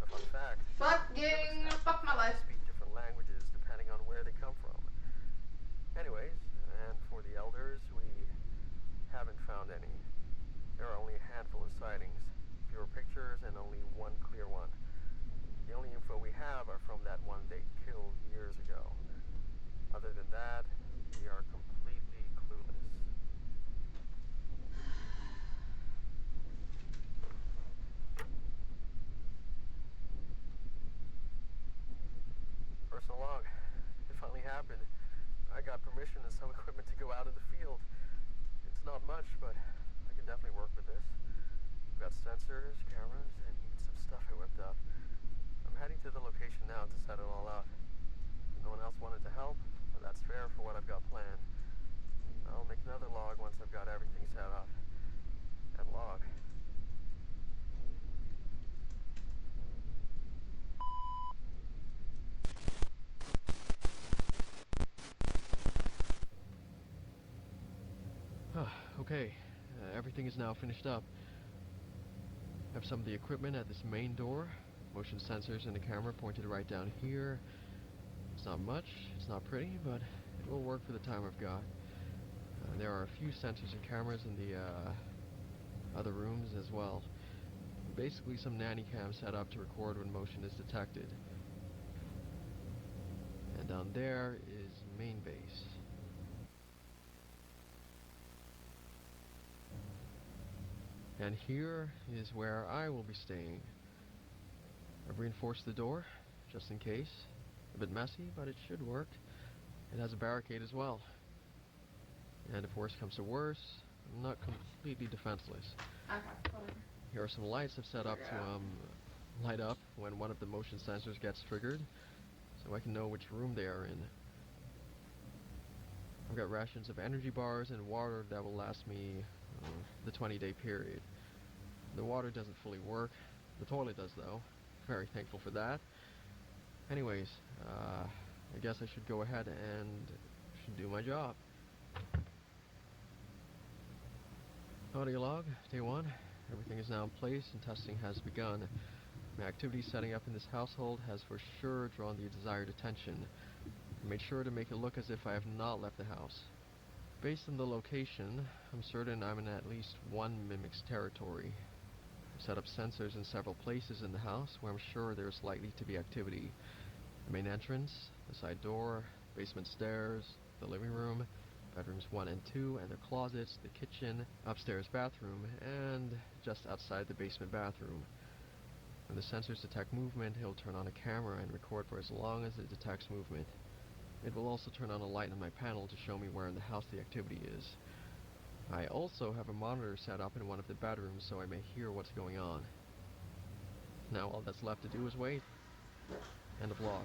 Speaker 17: A fun fact.
Speaker 1: Fuck my life.
Speaker 17: Speak different languages depending on where they come from. Anyways, and for the elders, we haven't found any. There are only a handful of sightings, fewer pictures, and only one clear one. The only info we have are from that one they killed years ago. Other than that, we are completely clueless. Personal log. It finally happened. I got permission and some equipment to go out in the field. It's not much, but I can definitely work with this. We've got sensors, cameras, and even some stuff I whipped up. I'm heading to the location now to set it all out. If no one else wanted to help, well, that's fair for what I've got planned. I'll make another log once I've got everything set up. And log.
Speaker 6: Okay, everything is now finished up. I have some of the equipment at this main door. Motion sensors and the camera pointed right down here. It's not much, it's not pretty, but it will work for the time I've got. There are a few sensors and cameras in the other rooms as well. Basically some nanny cams set up to record when motion is detected. And down there is main base. And here is where I will be staying. I've reinforced the door, just in case. A bit messy, but it should work. It has a barricade as well. And if worse comes to worse, I'm not completely defenseless.
Speaker 1: Okay, whatever.
Speaker 6: Here are some lights I've set up to light up when one of the motion sensors gets triggered, so I can know which room they are in. I've got rations of energy bars and water that will last me the 20-day period. The water doesn't fully work. The toilet does though. Very thankful for that. Anyways, I guess I should go ahead and should do my job. Audio log, day 1. Everything is now in place and testing has begun. My activity setting up in this household has for sure drawn the desired attention. I made sure to make it look as if I have not left the house. Based on the location, I'm certain I'm in at least one mimic's territory. I've set up sensors in several places in the house where I'm sure there's likely to be activity. The main entrance, the side door, basement stairs, the living room, Bedrooms 1 and 2 and their closets, the kitchen, upstairs bathroom, and just outside the basement bathroom. When the sensors detect movement, it will turn on a camera and record for as long as it detects movement. It will also turn on a light on my panel to show me where in the house the activity is. I also have a monitor set up in one of the bedrooms so I may hear what's going on. Now all that's left to do is wait. End of vlog.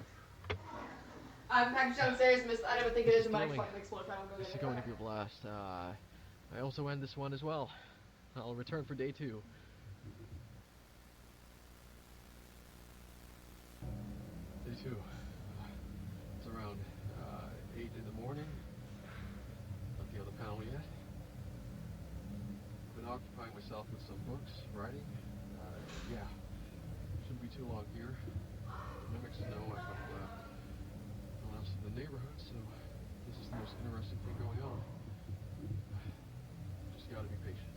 Speaker 1: I'm actually downstairs, miss. I don't think it is. It might
Speaker 6: Thrilling.
Speaker 1: fucking explode if I don't go
Speaker 6: This
Speaker 1: get
Speaker 6: is
Speaker 1: it.
Speaker 6: going to be a blast. I also end this one as well. I'll return for day 2. Day 2. It's around 8 in the morning. Nothing on the panel yet. I've been occupying myself with some books, writing. Yeah, shouldn't be too long here. Mimics know I've got no one else in the neighborhood, so this is the most interesting thing going on. Just gotta be patient.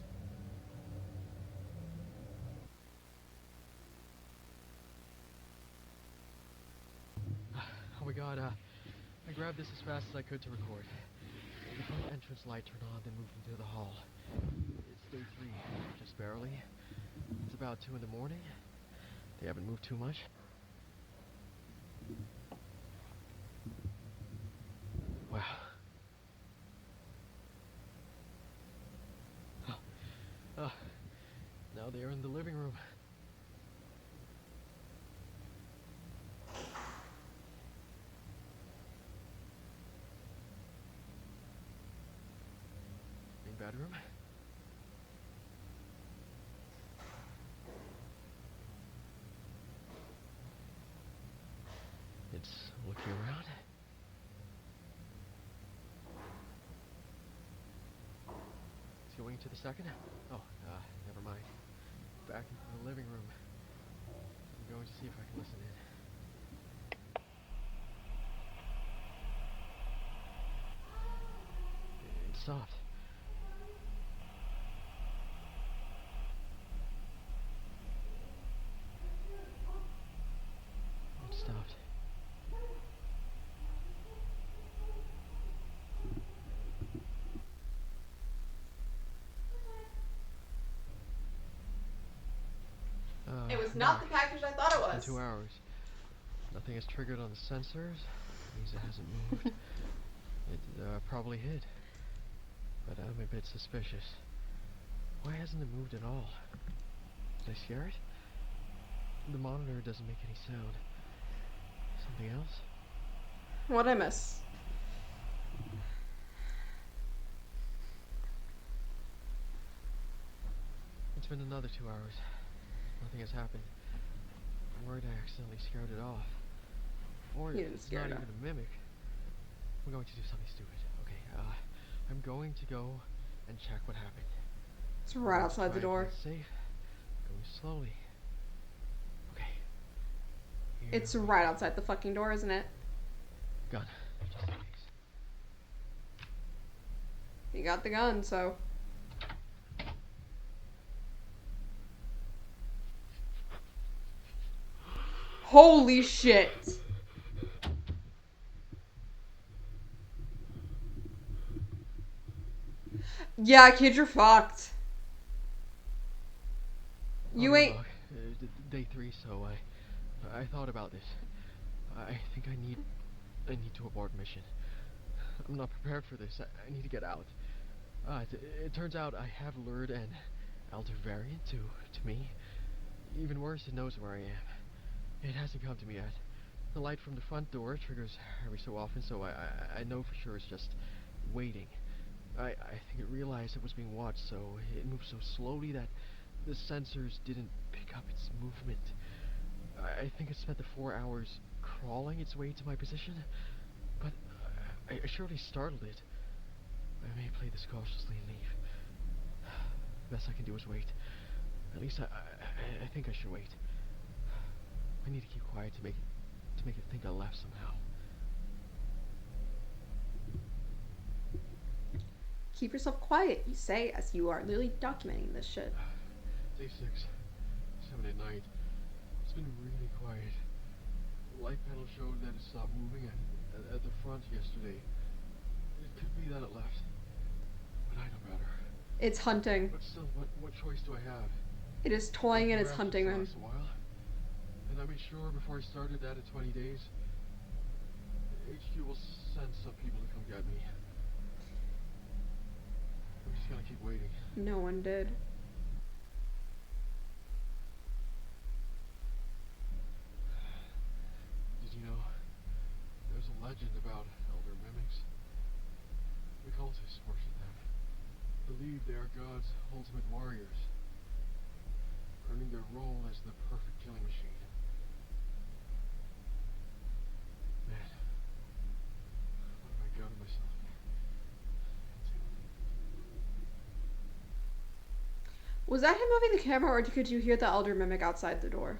Speaker 6: Oh my god, I grabbed this as fast as I could to record. The front entrance light turned on, then moved into the hall. It's day 3, just barely. It's about 2 in the morning. They haven't moved too much. Wow. Now they're in the living room. Main bedroom. It's looking around. It's going to the second. Oh, never mind. Back into the living room. I'm going to see if I can listen in. It stopped. It stopped.
Speaker 1: It was not the package I thought it was.
Speaker 6: In 2 hours. Nothing is triggered on the sensors. Means it hasn't moved. It probably hid. But I'm a bit suspicious. Why hasn't it moved at all? Did I scare it? The monitor doesn't make any sound. Something else?
Speaker 1: What'd I miss?
Speaker 6: It's been another 2 hours. Nothing has happened. I'm worried I accidentally scared it off. Or
Speaker 1: You didn't
Speaker 6: it's
Speaker 1: scare
Speaker 6: not
Speaker 1: it
Speaker 6: even a mimic. I'm going to do something stupid. Okay, I'm going to go and check what happened.
Speaker 1: It's right outside the door.
Speaker 6: Safe. Going slowly. Okay.
Speaker 1: It's right outside the fucking door, isn't it?
Speaker 6: Gun. Just in case.
Speaker 1: You got the gun, so. Holy shit! Yeah, kid, you're fucked. You ain't.
Speaker 6: Day 3, so I thought about this. I think I need to abort mission. I'm not prepared for this. I need to get out. It turns out I have lured an elder variant to me. Even worse, it knows where I am. It hasn't come to me yet. The light from the front door triggers every so often, so I know for sure it's just waiting. I think it realized it was being watched, so it moved so slowly that the sensors didn't pick up its movement. I think it spent the 4 hours crawling its way to my position, but I surely startled it. I may play this cautiously and leave. The best I can do is wait. At least I think I should wait. I need to keep quiet to make it think I left somehow.
Speaker 1: Keep yourself quiet, you say, as you are literally documenting this shit.
Speaker 6: Day 6, 7 at night. It's been really quiet. The light panel showed that it stopped moving at the front yesterday. It could be that it left, but I know better.
Speaker 1: It's hunting.
Speaker 6: But still, what choice do I have?
Speaker 1: It is toying and it's
Speaker 6: Perhaps
Speaker 1: hunting him.
Speaker 6: lasts a while. And I made sure before I started that in 20 days, HQ will send some people to come get me. I'm just gonna keep waiting.
Speaker 1: No one did.
Speaker 6: Did you know there's a legend about elder mimics? The cultists worship them. Believe they are God's ultimate warriors, earning their role as the perfect killing machine. Man, what have I gotten myself into?
Speaker 1: Was that him moving the camera, or could you hear the elder mimic outside the door?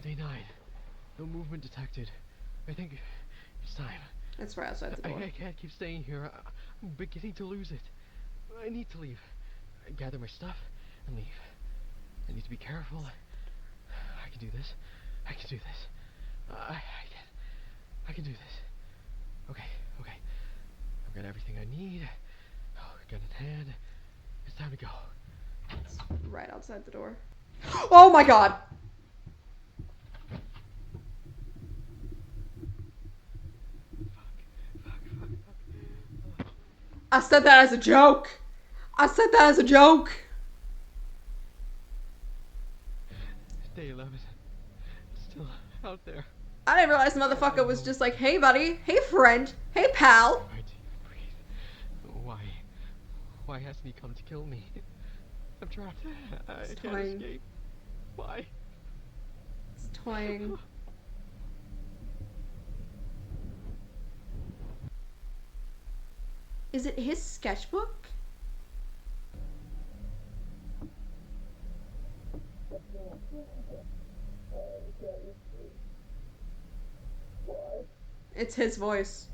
Speaker 6: Day 9. No movement detected. I think it's time.
Speaker 1: It's right outside the door.
Speaker 6: I can't keep staying here. I'm beginning to lose it. I need to leave. Gather my stuff and leave. I need to be careful. I can do this. I can do this. I can do this. Okay. I've got everything I need. Gun in hand. It's time to go.
Speaker 1: It's right outside the door. Oh my god! I said that as a joke! I said that as a joke!
Speaker 6: Day 11. It's still out there.
Speaker 1: I didn't realize the motherfucker was just like, hey buddy, hey friend, hey pal.
Speaker 6: Why hasn't he come to kill me? I'm trapped. I
Speaker 1: It's
Speaker 6: can't
Speaker 1: toying.
Speaker 6: escape. Why?
Speaker 1: It's toying. Is it his sketchbook? It's his voice.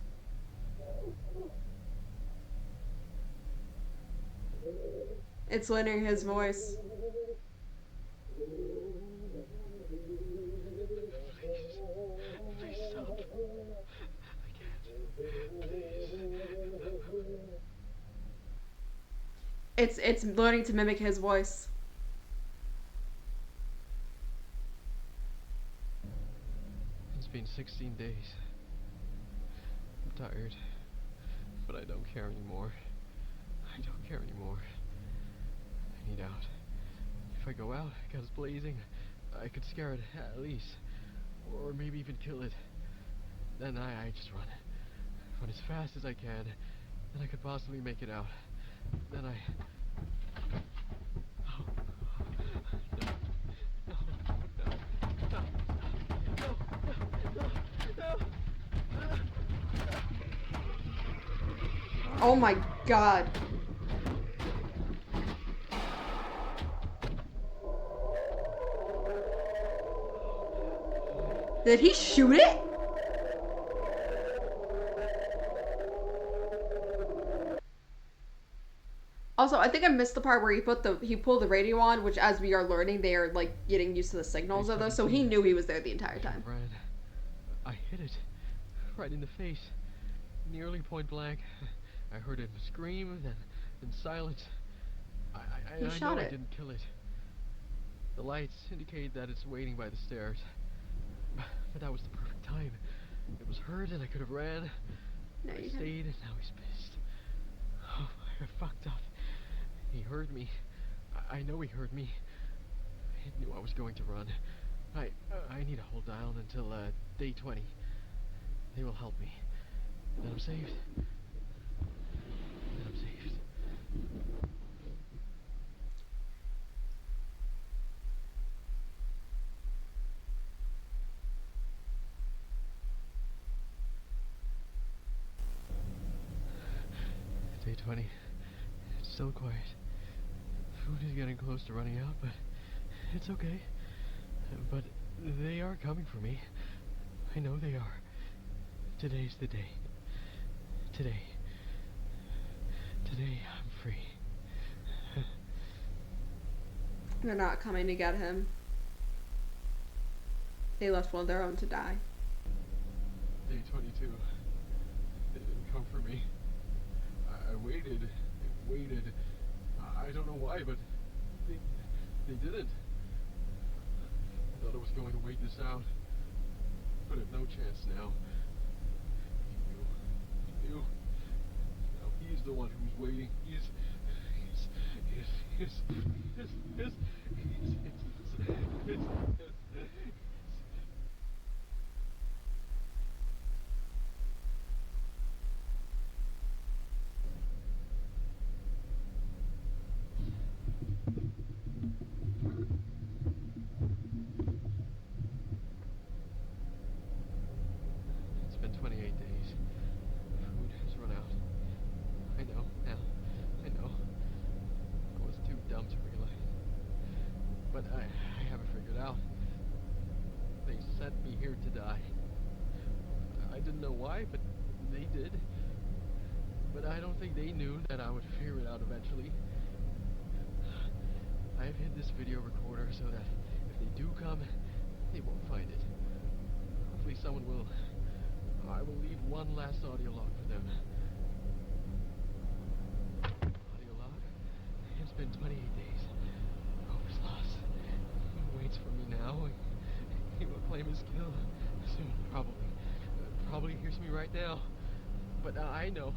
Speaker 1: It's literally his voice.
Speaker 6: Please stop. I can't. Please.
Speaker 1: It's learning to mimic his voice.
Speaker 6: It's been 16 days. I'm tired, but I don't care anymore. I don't care anymore. I need out. If I go out, guns blazing, I could scare it at least, or maybe even kill it. Then I just run as fast as I can, then I could possibly make it out. Then I... Oh. No.
Speaker 1: Oh my god. Did he shoot it? Also, I think I missed the part where he pulled the radio on, which as we are learning, they are like getting used to the signals of those, so he knew he was there the entire time.
Speaker 6: Ran. I hit it right in the face, nearly point blank. I heard him scream, then silence. I
Speaker 1: shot
Speaker 6: know
Speaker 1: it.
Speaker 6: I didn't kill it. The lights indicate that it's waiting by the stairs. But that was the perfect time. It was hurt and I could have ran.
Speaker 1: No,
Speaker 6: I
Speaker 1: you
Speaker 6: stayed and now he's pissed. Oh, I fucked up. He heard me. I know he heard me. He knew I was going to run. I need to hold down until day 20. They will help me. Then I'm saved. Then I'm saved. Day 20. It's still quiet. Food is getting close to running out, but it's okay. But they are coming for me. I know they are. Today's the day. Today I'm free.
Speaker 1: They're not coming to get him. They left one of their own to die.
Speaker 6: Day 22. didn't come for me. I waited and waited. I don't know why, but they didn't. I thought I was going to wait this out, but I've no chance now. He knew. Now he's the one who's waiting. He's It's been 28 days. Food has run out. I know, now. I know. I was too dumb to realize. But I have it figured out. They sent me here to die. I didn't know why, but they did. But I don't think they knew that I would figure it out eventually. I've hid this video recorder so that if they do come, they won't find it. Hopefully someone will. I will leave one last audio log for them. Audio log? It's been 28 days. Hope is lost. He waits for me now. He will claim his kill soon, probably. Probably hears me right now. But I know.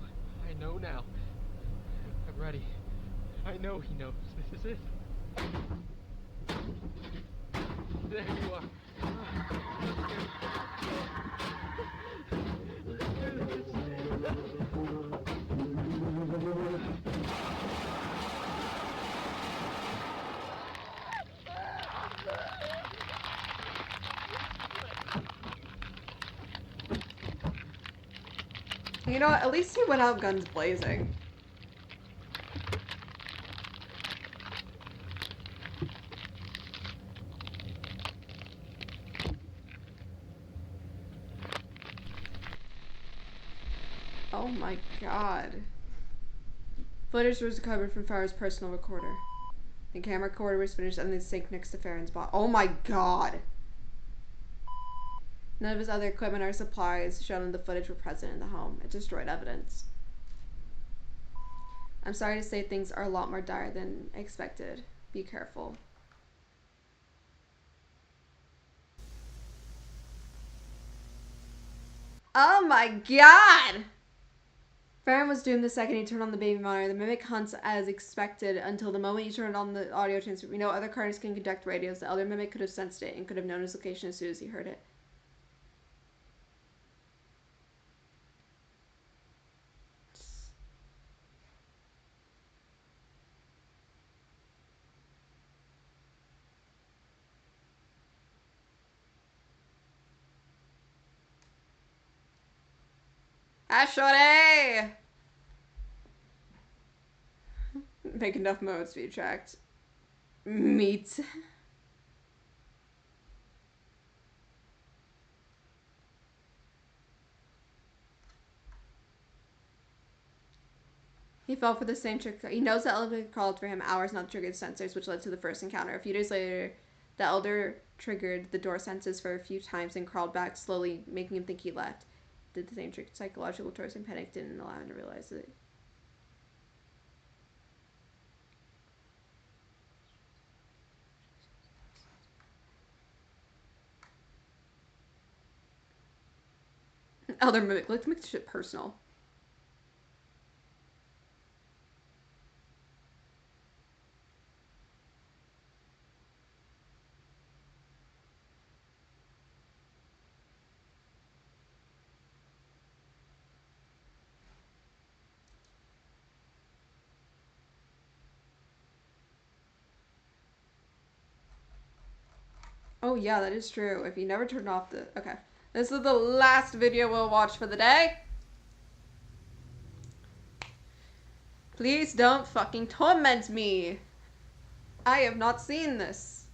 Speaker 6: I know now. I'm ready. I know he knows. This is it. There you are.
Speaker 1: You know what? At least he went out guns blazing. Oh my god. Footage was recovered from Farrah's personal recorder. The camera recorder was finished and then sank next to Farron's body. Oh my god! None of his other equipment or supplies shown in the footage were present in the home. It destroyed evidence. I'm sorry to say things are a lot more dire than expected. Be careful. Oh my god! Farron was doomed the second he turned on the baby monitor. The mimic hunts as expected until the moment he turned on the audio transmitter. We know other carnivores can conduct radios. The elder mimic could have sensed it and could have known his location as soon as he heard it. Ashore! Make enough modes to be tracked. Meat. He fell for the same trick. He knows the elder called for him hours not to trigger the sensors, which led to the first encounter. A few days later, the elder triggered the door sensors for a few times and crawled back slowly, making him think he left. Did the same trick. Psychological torture and panic didn't allow him to realize it. Elder mimic. Let's make this shit personal. Oh yeah, that is true. If you never turn off the... Okay. This is the last video we'll watch for the day. Please don't fucking torment me. I have not seen this.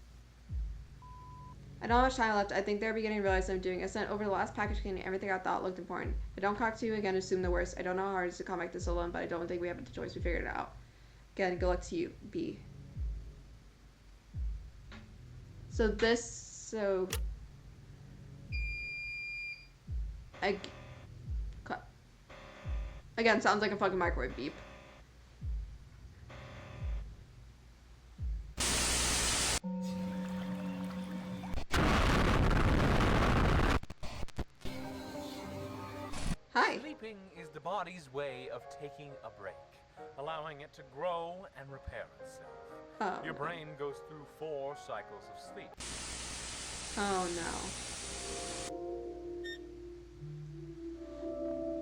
Speaker 1: I don't have much time left. I think they're beginning to realize what I'm doing. I sent over the last package containing everything I thought looked important. If I don't talk to you again, assume the worst. I don't know how hard it is to combat this alone, but I don't think we have a choice. We figured it out. Again, good luck to you, B. So this, cut. Again, sounds like a fucking microwave beep. Hi.
Speaker 18: Sleeping is the body's way of taking a break, allowing it to grow and repair itself.
Speaker 1: Oh,
Speaker 18: Your
Speaker 1: no.
Speaker 18: brain goes through 4 cycles of sleep.
Speaker 1: Oh no.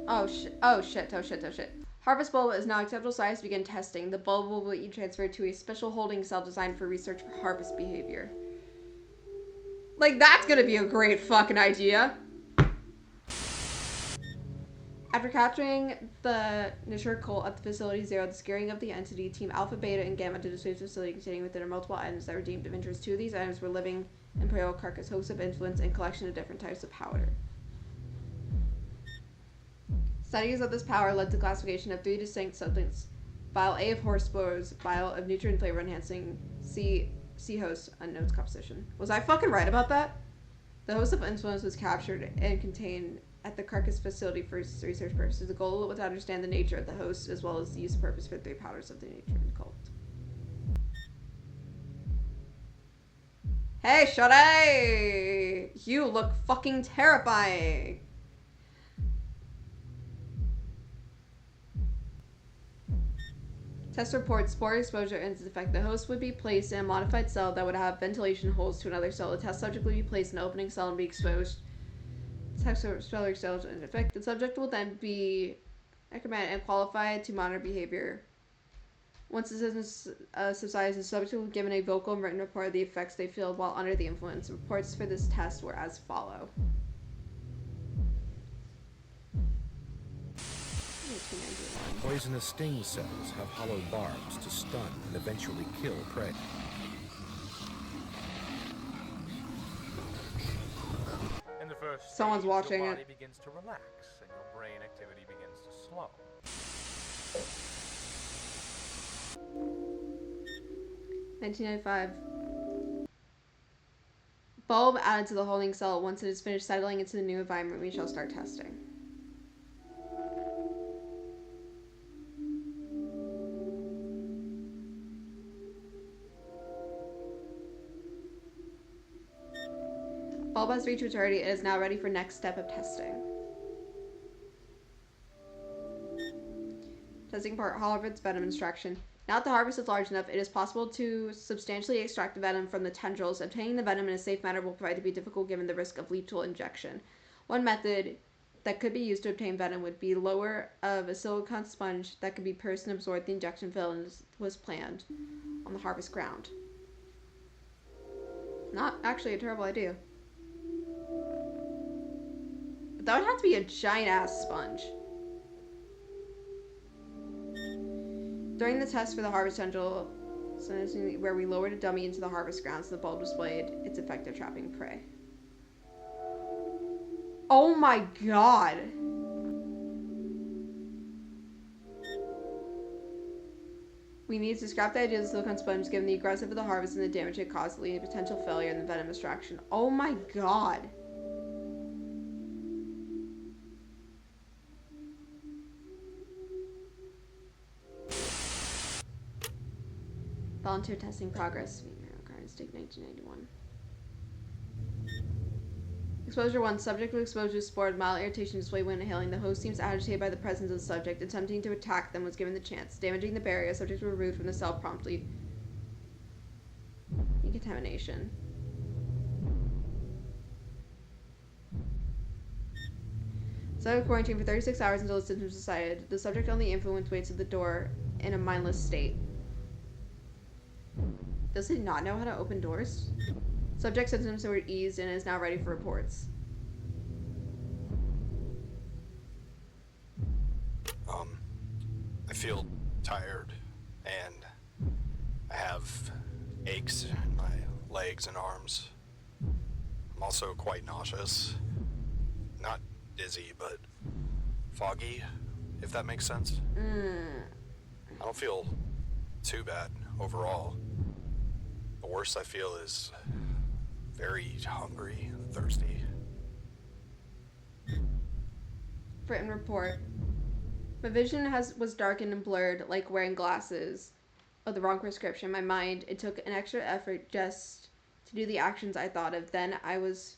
Speaker 1: Oh shit. Oh shit. Oh shit. Oh shit. Harvest bulb is now acceptable size to begin testing. The bulb will be transferred to a special holding cell designed for research for harvest behavior. Like, that's gonna be a great fucking idea. After capturing the Nishur cult at the Facility Zero, the scaring of the entity, Team Alpha, Beta, and Gamma to the space facility containing within multiple items that were deemed of interest. 2 of these items were living Imperial carcass, hosts of influence, and collection of different types of powder. Studies of this power led to classification of 3 distinct substances. Vial A of horse spores, vial of nutrient flavor enhancing, C host, unknown composition. Was I fucking right about that? The host of influence was captured and contained at the carcass facility for research purposes. The goal was to understand the nature of the host as well as the use purpose for 3 powders of the nutrient cult. Hey, Shorty! You look fucking terrifying! Test report spore exposure and its effect. The host would be placed in a modified cell that would have ventilation holes to another cell. The test subject would be placed in an opening cell and be exposed. Test spore cells in effect. The subject will then be recommended and qualified to monitor behavior. Once the symptoms subsides, the subject will be given a vocal and written report of the effects they feel while under the influence. Reports for this test were as follow. 1891.
Speaker 9: Poisonous sting cells have hollow barbs to stun and eventually kill prey.
Speaker 18: In the first
Speaker 1: Someone's
Speaker 18: stage,
Speaker 1: watching
Speaker 18: your body
Speaker 1: it.
Speaker 18: begins to relax and your brain activity begins to slow.
Speaker 1: 1995. Bulb added to the holding cell. Once it is finished settling into the new environment, we shall start testing. Bulb has reached maturity and is now ready for next step of testing. Testing part Harvard's venom extraction. Now that the harvest is large enough, it is possible to substantially extract the venom from the tendrils. Obtaining the venom in a safe manner will prove to be difficult given the risk of lethal injection. One method that could be used to obtain venom would be lower of a silicone sponge that could be pursed and absorb the injection fill and was planned on the harvest ground. Not actually a terrible idea. But that would have to be a giant ass sponge. During the test for the harvest tendril, where we lowered a dummy into the harvest grounds, the bulb displayed its effect of trapping prey. Oh my god! We need to scrap the idea of the silicone sponge given the aggressive of the harvest and the damage it caused, leading to potential failure in the venom extraction. Oh my god! Volunteer testing progress. Stake 1991. Exposure 1. Subject with exposure to spore. Mild irritation display when inhaling. The host seems agitated by the presence of the subject. Attempting to attack them was given the chance. Damaging the barrier. Subjects were removed from the cell promptly. Decontamination. Subject quarantined for 36 hours until the symptoms subsided. The subject on the influence waits at the door in a mindless state. Does he not know how to open doors? Subject symptoms were eased and is now ready for reports.
Speaker 11: I feel tired and I have aches in my legs and arms. I'm also quite nauseous. Not dizzy, but foggy, if that makes sense. I don't feel too bad overall. The worst I feel is very hungry and thirsty.
Speaker 1: Written report. My vision was darkened and blurred, like wearing glasses of the wrong prescription. My mind, it took an extra effort just to do the actions I thought of. Then I was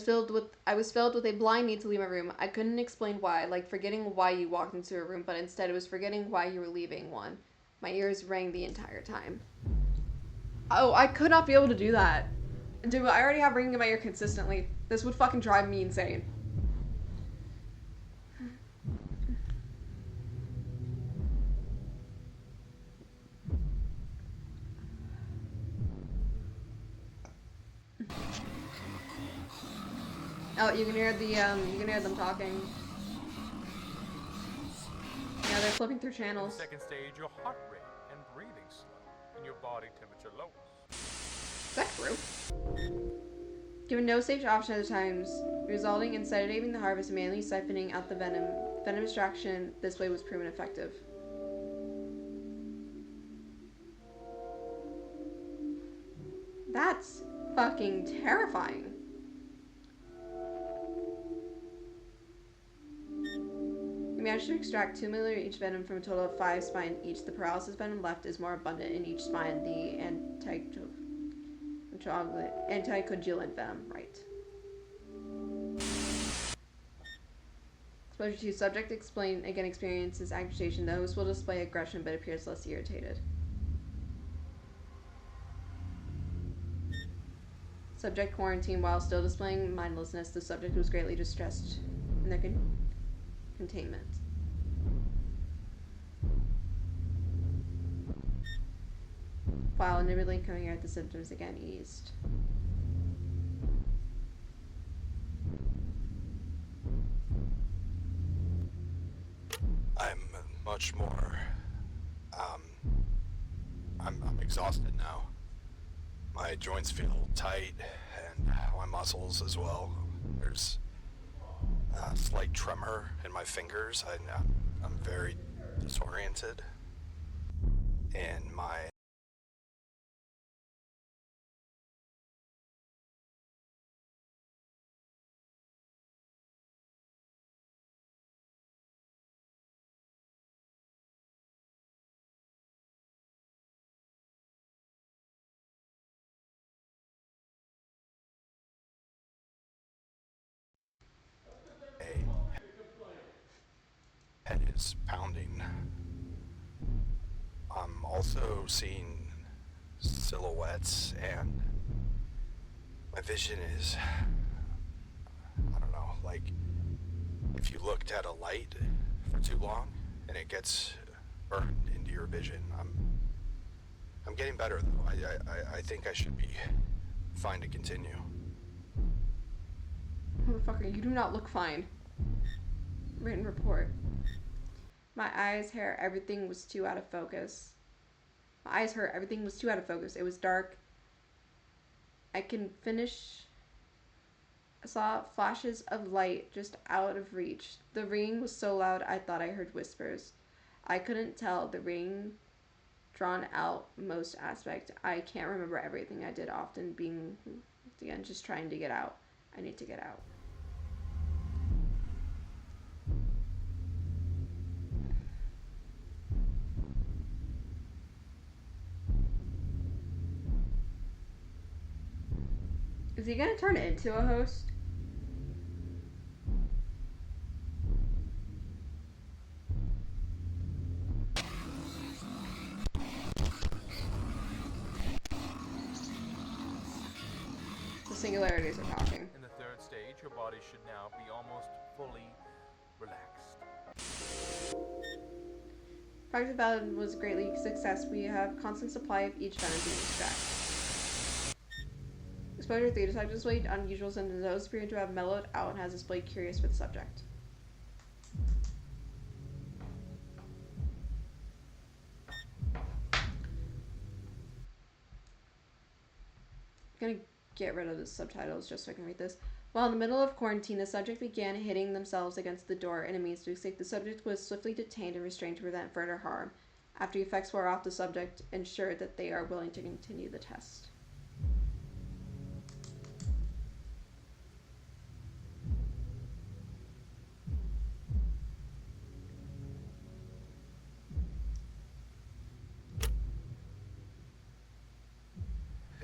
Speaker 1: filled with a blind need to leave my room. I couldn't explain why, like forgetting why you walked into a room, but instead it was forgetting why you were leaving one. My ears rang the entire time. Oh, I could not be able to do that. Dude, I already have ringing in my ear consistently. This would fucking drive me insane. Oh, you can hear them talking. Yeah, they're flipping through channels.
Speaker 18: In the second stage, your heart rate and breathing slow, and your body temperature lowers.
Speaker 1: Is that true? Given no safe option at the times, resulting in sedating the harvest and manually siphoning out the venom extraction this way was proven effective. That's fucking terrifying. We managed to extract 2 milliliters each venom from a total of 5 spine each. The paralysis venom left is more abundant in each spine. The anticoagulant venom, right. Exposure to subject experiences agitation. The host will display aggression but appears less irritated. Subject quarantined while still displaying mindlessness. The subject was greatly distressed in their containment. While inwardly coming out, the symptoms again eased.
Speaker 11: I'm much more, I'm exhausted now. My joints feel tight, and my muscles as well. There's a slight tremor in my fingers. I'm very disoriented. And my head is pounding. I'm also seeing silhouettes, and my vision is, I don't know, like if you looked at a light for too long and it gets burned into your vision. I'm getting better though. I think I should be fine to continue.
Speaker 1: Motherfucker, you do not look fine. Written report. My eyes, hair, everything was too out of focus. My eyes hurt, everything was too out of focus. It was dark. I saw flashes of light just out of reach. The ringing was so loud I thought I heard whispers. I couldn't tell the ring drawn out most aspect. I can't remember everything I did, often being, again, just trying to get out. I need to get out. Is he gonna turn into a host? The singularities are talking.
Speaker 18: In the third stage, your body should now be almost fully relaxed.
Speaker 1: Project Valid was a greatly success. We have constant supply of each venom to extract. Exposure 3. The subject displayed unusual symptoms. Those appear to have mellowed out and has displayed curious for the subject. I'm gonna get rid of the subtitles just so I can read this. While in the middle of quarantine, the subject began hitting themselves against the door in a means to escape. The subject was swiftly detained and restrained to prevent further harm. After the effects wore off, the subject ensured that they are willing to continue the test.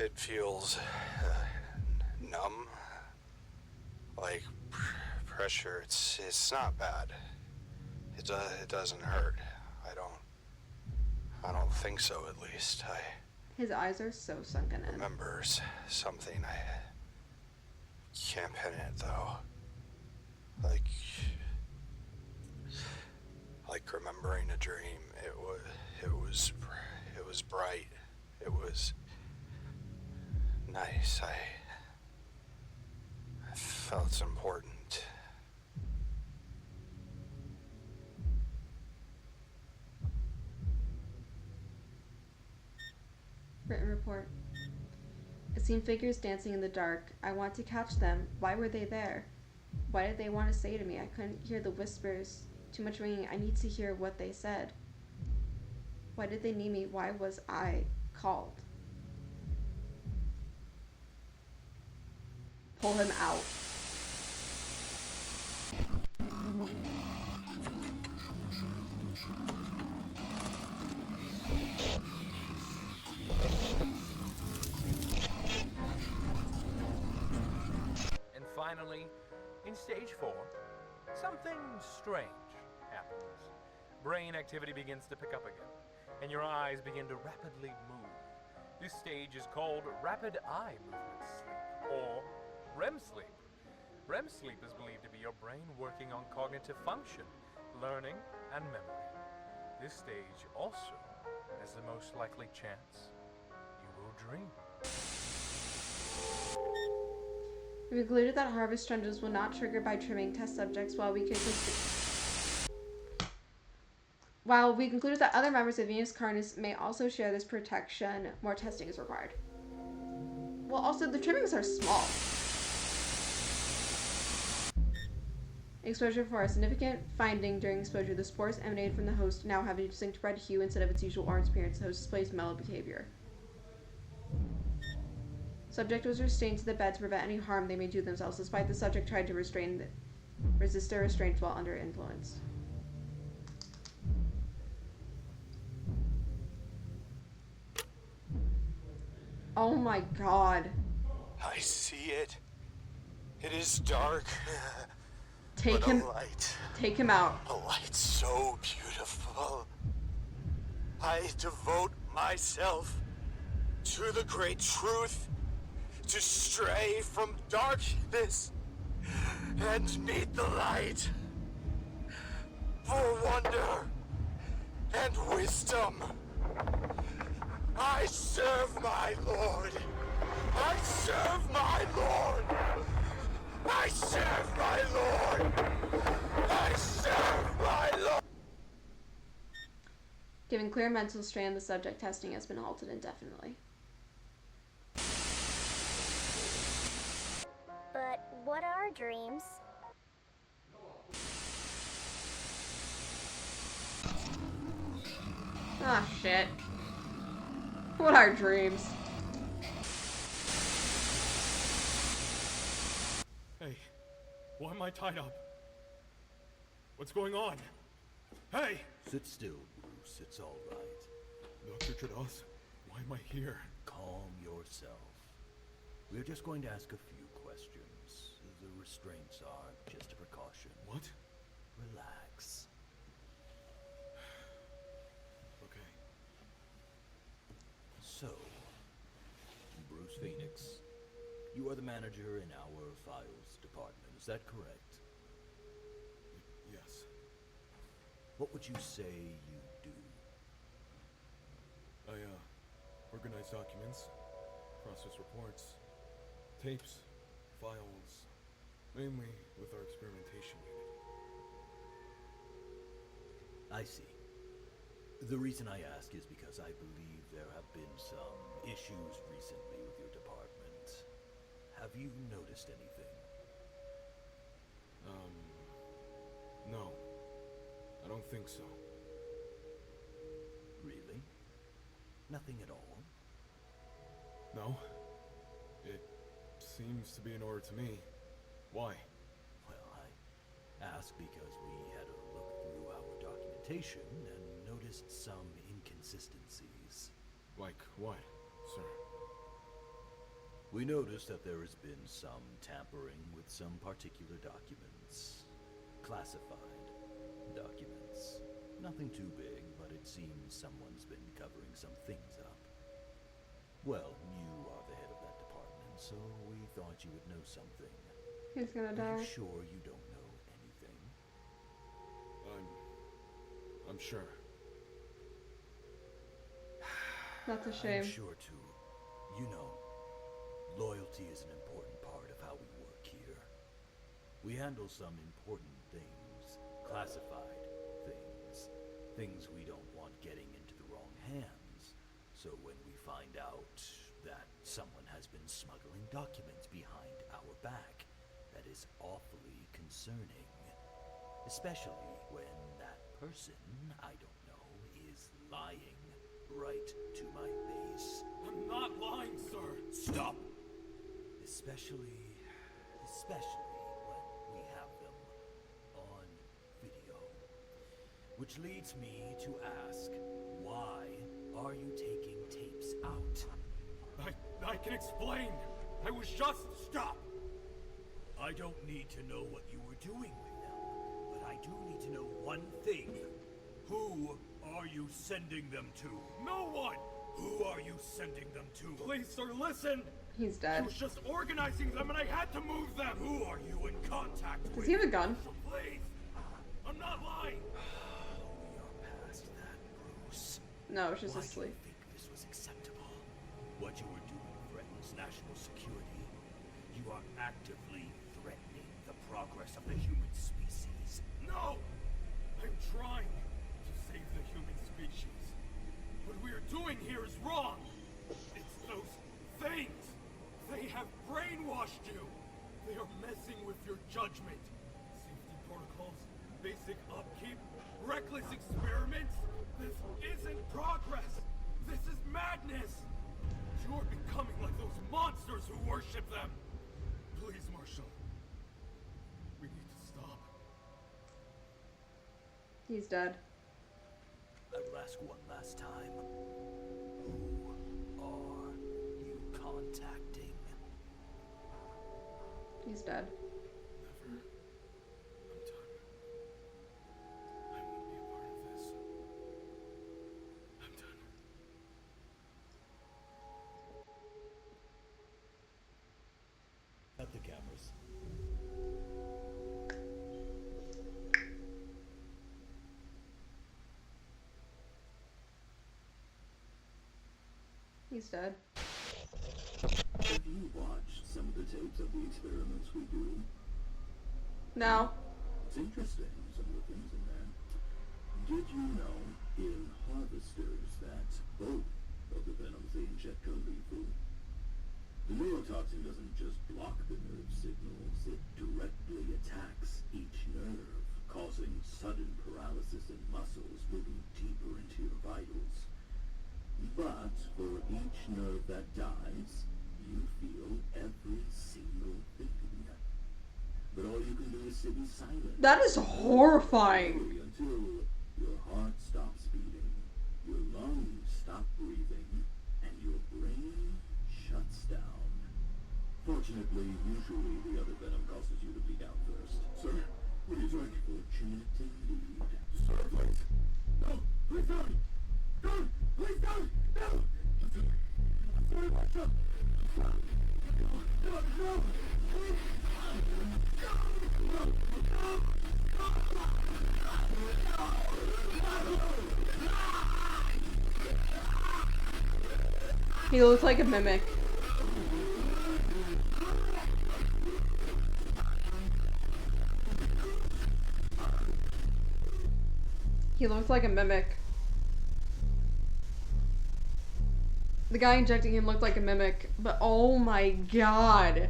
Speaker 11: It feels numb, like pressure. It's not bad. It doesn't hurt. I don't think so, at least. I
Speaker 1: His eyes are so sunken in.
Speaker 11: remember something. I can't pin it though. Like remembering a dream. It was bright. It was nice. I felt important.
Speaker 1: Written report. I've seen figures dancing in the dark. I want to catch them. Why were they there? Why did they want to say to me? I couldn't hear the whispers. Too much ringing. I need to hear what they said. Why did they need me? Why was I called? Pull him out.
Speaker 18: And finally, in stage 4, something strange happens. Brain activity begins to pick up again, and your eyes begin to rapidly move. This stage is called rapid eye movement sleep, or REM sleep. REM sleep is believed to be your brain working on cognitive function, learning, and memory. This stage also has the most likely chance you will dream.
Speaker 1: We concluded that harvest trends were not triggered by trimming test subjects, while we concluded that other members of Venus Carnus may also share this protection. More testing is required. Well, also, the trimmings are small. Exposure for a significant finding during exposure. The spores emanated from the host now have a distinct red hue instead of its usual orange appearance. The host displays mellow behavior. Subject was restrained to the bed to prevent any harm they may do themselves, despite the subject tried to resist their restraint while under influence. Oh my god.
Speaker 11: I see it. It is dark.
Speaker 1: Take
Speaker 11: but
Speaker 1: him.
Speaker 11: A light.
Speaker 1: Take him out.
Speaker 11: A light so beautiful. I devote myself to the great truth, to stray from darkness and meet the light. For wonder and wisdom, I serve my Lord. I serve my Lord. I serve my Lord. I serve my Lord.
Speaker 1: Given clear mental strain, the subject testing has been halted indefinitely.
Speaker 4: But what are dreams?
Speaker 1: Ah, shit. What are dreams?
Speaker 23: Hey, why am I tied up? What's going on? Hey!
Speaker 19: Sit still, Bruce. It's all right.
Speaker 23: Dr. Trados, why am I here?
Speaker 19: Calm yourself. We're just going to ask a few questions. The restraints are just a precaution.
Speaker 23: What?
Speaker 19: Relax.
Speaker 23: Okay.
Speaker 19: So, Bruce Phoenix, you are the manager in our files department, is that correct?
Speaker 23: Yes.
Speaker 19: What would you say you do?
Speaker 23: I, organize documents, process reports, tapes, files, mainly with our experimentation unit.
Speaker 19: I see. The reason I ask is because I believe there have been some issues recently with your department. Have you noticed anything?
Speaker 23: No. I don't think so.
Speaker 19: Really? Nothing at all?
Speaker 23: No. It seems to be in order to me. Why?
Speaker 19: Well, I ask because we had a look through our documentation and noticed some inconsistencies.
Speaker 23: Like what, sir?
Speaker 2: We noticed that there has been some tampering with some particular documents. Classified documents. Nothing too big, but it seems someone's been covering some things up. Well, you are the head of that department, so we thought you would know something.
Speaker 1: He's gonna
Speaker 2: Are
Speaker 1: die.
Speaker 2: you sure you don't know anything?
Speaker 8: I'm sure.
Speaker 1: That's a shame.
Speaker 2: I'm sure too. You know, loyalty is an important part of how we work here. We handle some important things, classified things, things we don't want getting into the wrong hands. So when we find out that someone has been smuggling documents behind our back, that is awfully concerning. Especially when that person, I don't know, is lying right to my face.
Speaker 8: I'm not lying, sir.
Speaker 2: Stop! Especially when we have them on video. Which leads me to ask, why are you taking tapes out?
Speaker 8: I can explain. I was just...
Speaker 2: Stop! I don't need to know what you were doing with them, but I do need to know one thing. Who are you sending them to?
Speaker 8: No one!
Speaker 2: Who are you sending them to?
Speaker 8: Please, sir, listen!
Speaker 1: He's
Speaker 8: I
Speaker 1: dead.
Speaker 8: was just organizing them and I had to move them!
Speaker 2: Who are you in contact with?
Speaker 1: Does he have a gun?
Speaker 8: Please! I'm not lying!
Speaker 2: We are past that, Bruce.
Speaker 1: No, she's
Speaker 2: Why
Speaker 1: asleep.
Speaker 2: do you think this was acceptable? What you were doing threatens national security. You are actively threatening the progress of the human species.
Speaker 8: No! I'm trying to save the human species. What we are doing here is wrong! It's those things! They have brainwashed you! They are messing with your judgment. Safety protocols, basic upkeep, reckless experiments. This isn't progress! This is madness! You're becoming like those monsters who worship them! Please, Marshall. We need to stop.
Speaker 1: He's dead.
Speaker 2: I will ask one last time. Who are you contacting?
Speaker 1: He's dead.
Speaker 8: Never. I'm done. I won't be a part of this. I'm done.
Speaker 2: Cut the cameras.
Speaker 1: He's dead.
Speaker 15: Have you watched some of the tapes of the experiments we do?
Speaker 1: No.
Speaker 15: It's interesting, some of the things in there. Did you know in harvesters that both of the venoms they inject are lethal? The neurotoxin doesn't just block the nerve signals, it directly attacks each nerve, causing sudden paralysis in muscles, moving deeper into your vitals. But for each nerve that dies, you feel every single thing. But all you can do is sit in silence.
Speaker 1: That is horrifying.
Speaker 15: Until your heart stops beating, your lungs stop breathing, and your brain shuts down. Fortunately, usually the other venom causes you to bleed out first. Sir, what are you doing? Fortunate indeed. Sir, please. No, please don't. Don't. Please don't. No. I'm sorry, Marshall. No. No. No. Please.
Speaker 1: He looks like a mimic. He looks like a mimic. The guy injecting him looked like a mimic, but oh my god.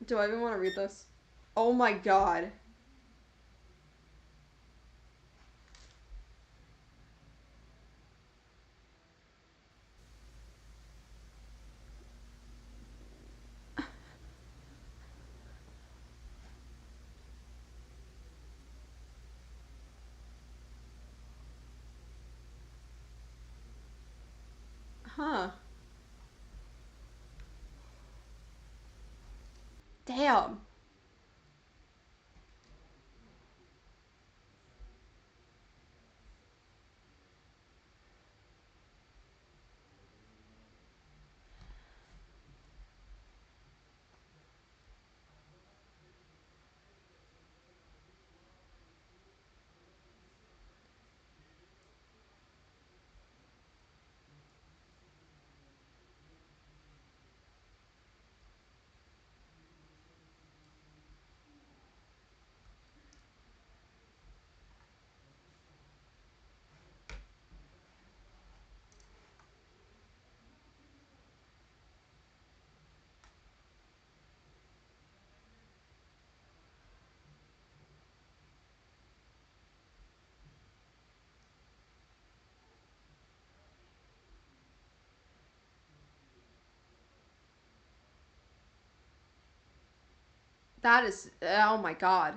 Speaker 1: Do I even want to read this? Oh my god. Huh. Damn. That is, oh my god.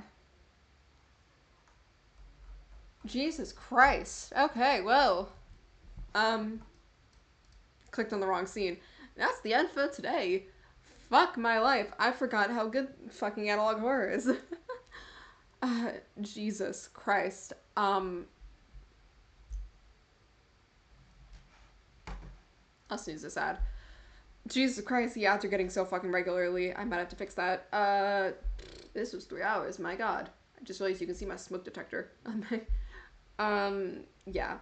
Speaker 1: Jesus Christ. Okay, well. Clicked on the wrong scene. That's the end for today. Fuck my life. I forgot how good fucking analog horror is. Jesus Christ. I'll snooze this ad. Jesus Christ, the ads are getting so fucking regularly. I might have to fix that. This was 3 hours. My god. I just realized you can see my smoke detector. Yeah.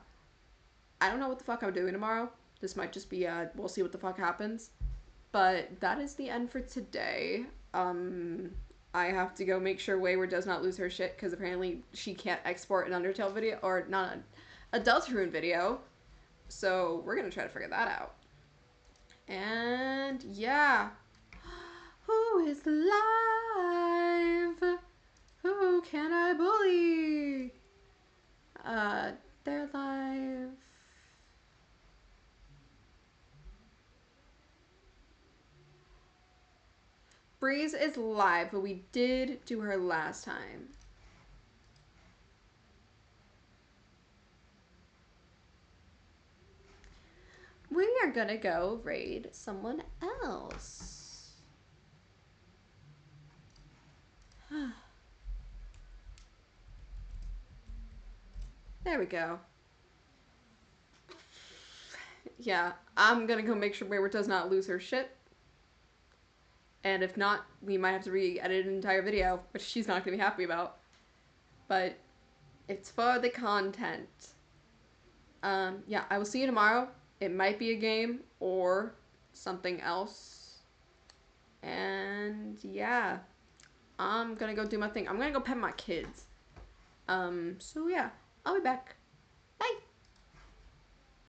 Speaker 1: I don't know what the fuck I'm doing tomorrow. This might just be, we'll see what the fuck happens. But that is the end for today. I have to go make sure Wayward does not lose her shit, because apparently she can't export an Undertale video, or not a Deltarune video. So we're gonna try to figure that out. And yeah. Who is live? Who can I bully? They're live. Breeze is live, but we did do her last time. We are gonna go raid someone else. There we go. Yeah, I'm gonna go make sure Wayward does not lose her shit. And if not, we might have to re-edit an entire video, which she's not gonna be happy about. But it's for the content. Yeah, I will see you tomorrow. It might be a game or something else. And yeah, I'm gonna go do my thing. I'm gonna go pet my kids. So yeah, I'll be back. Bye.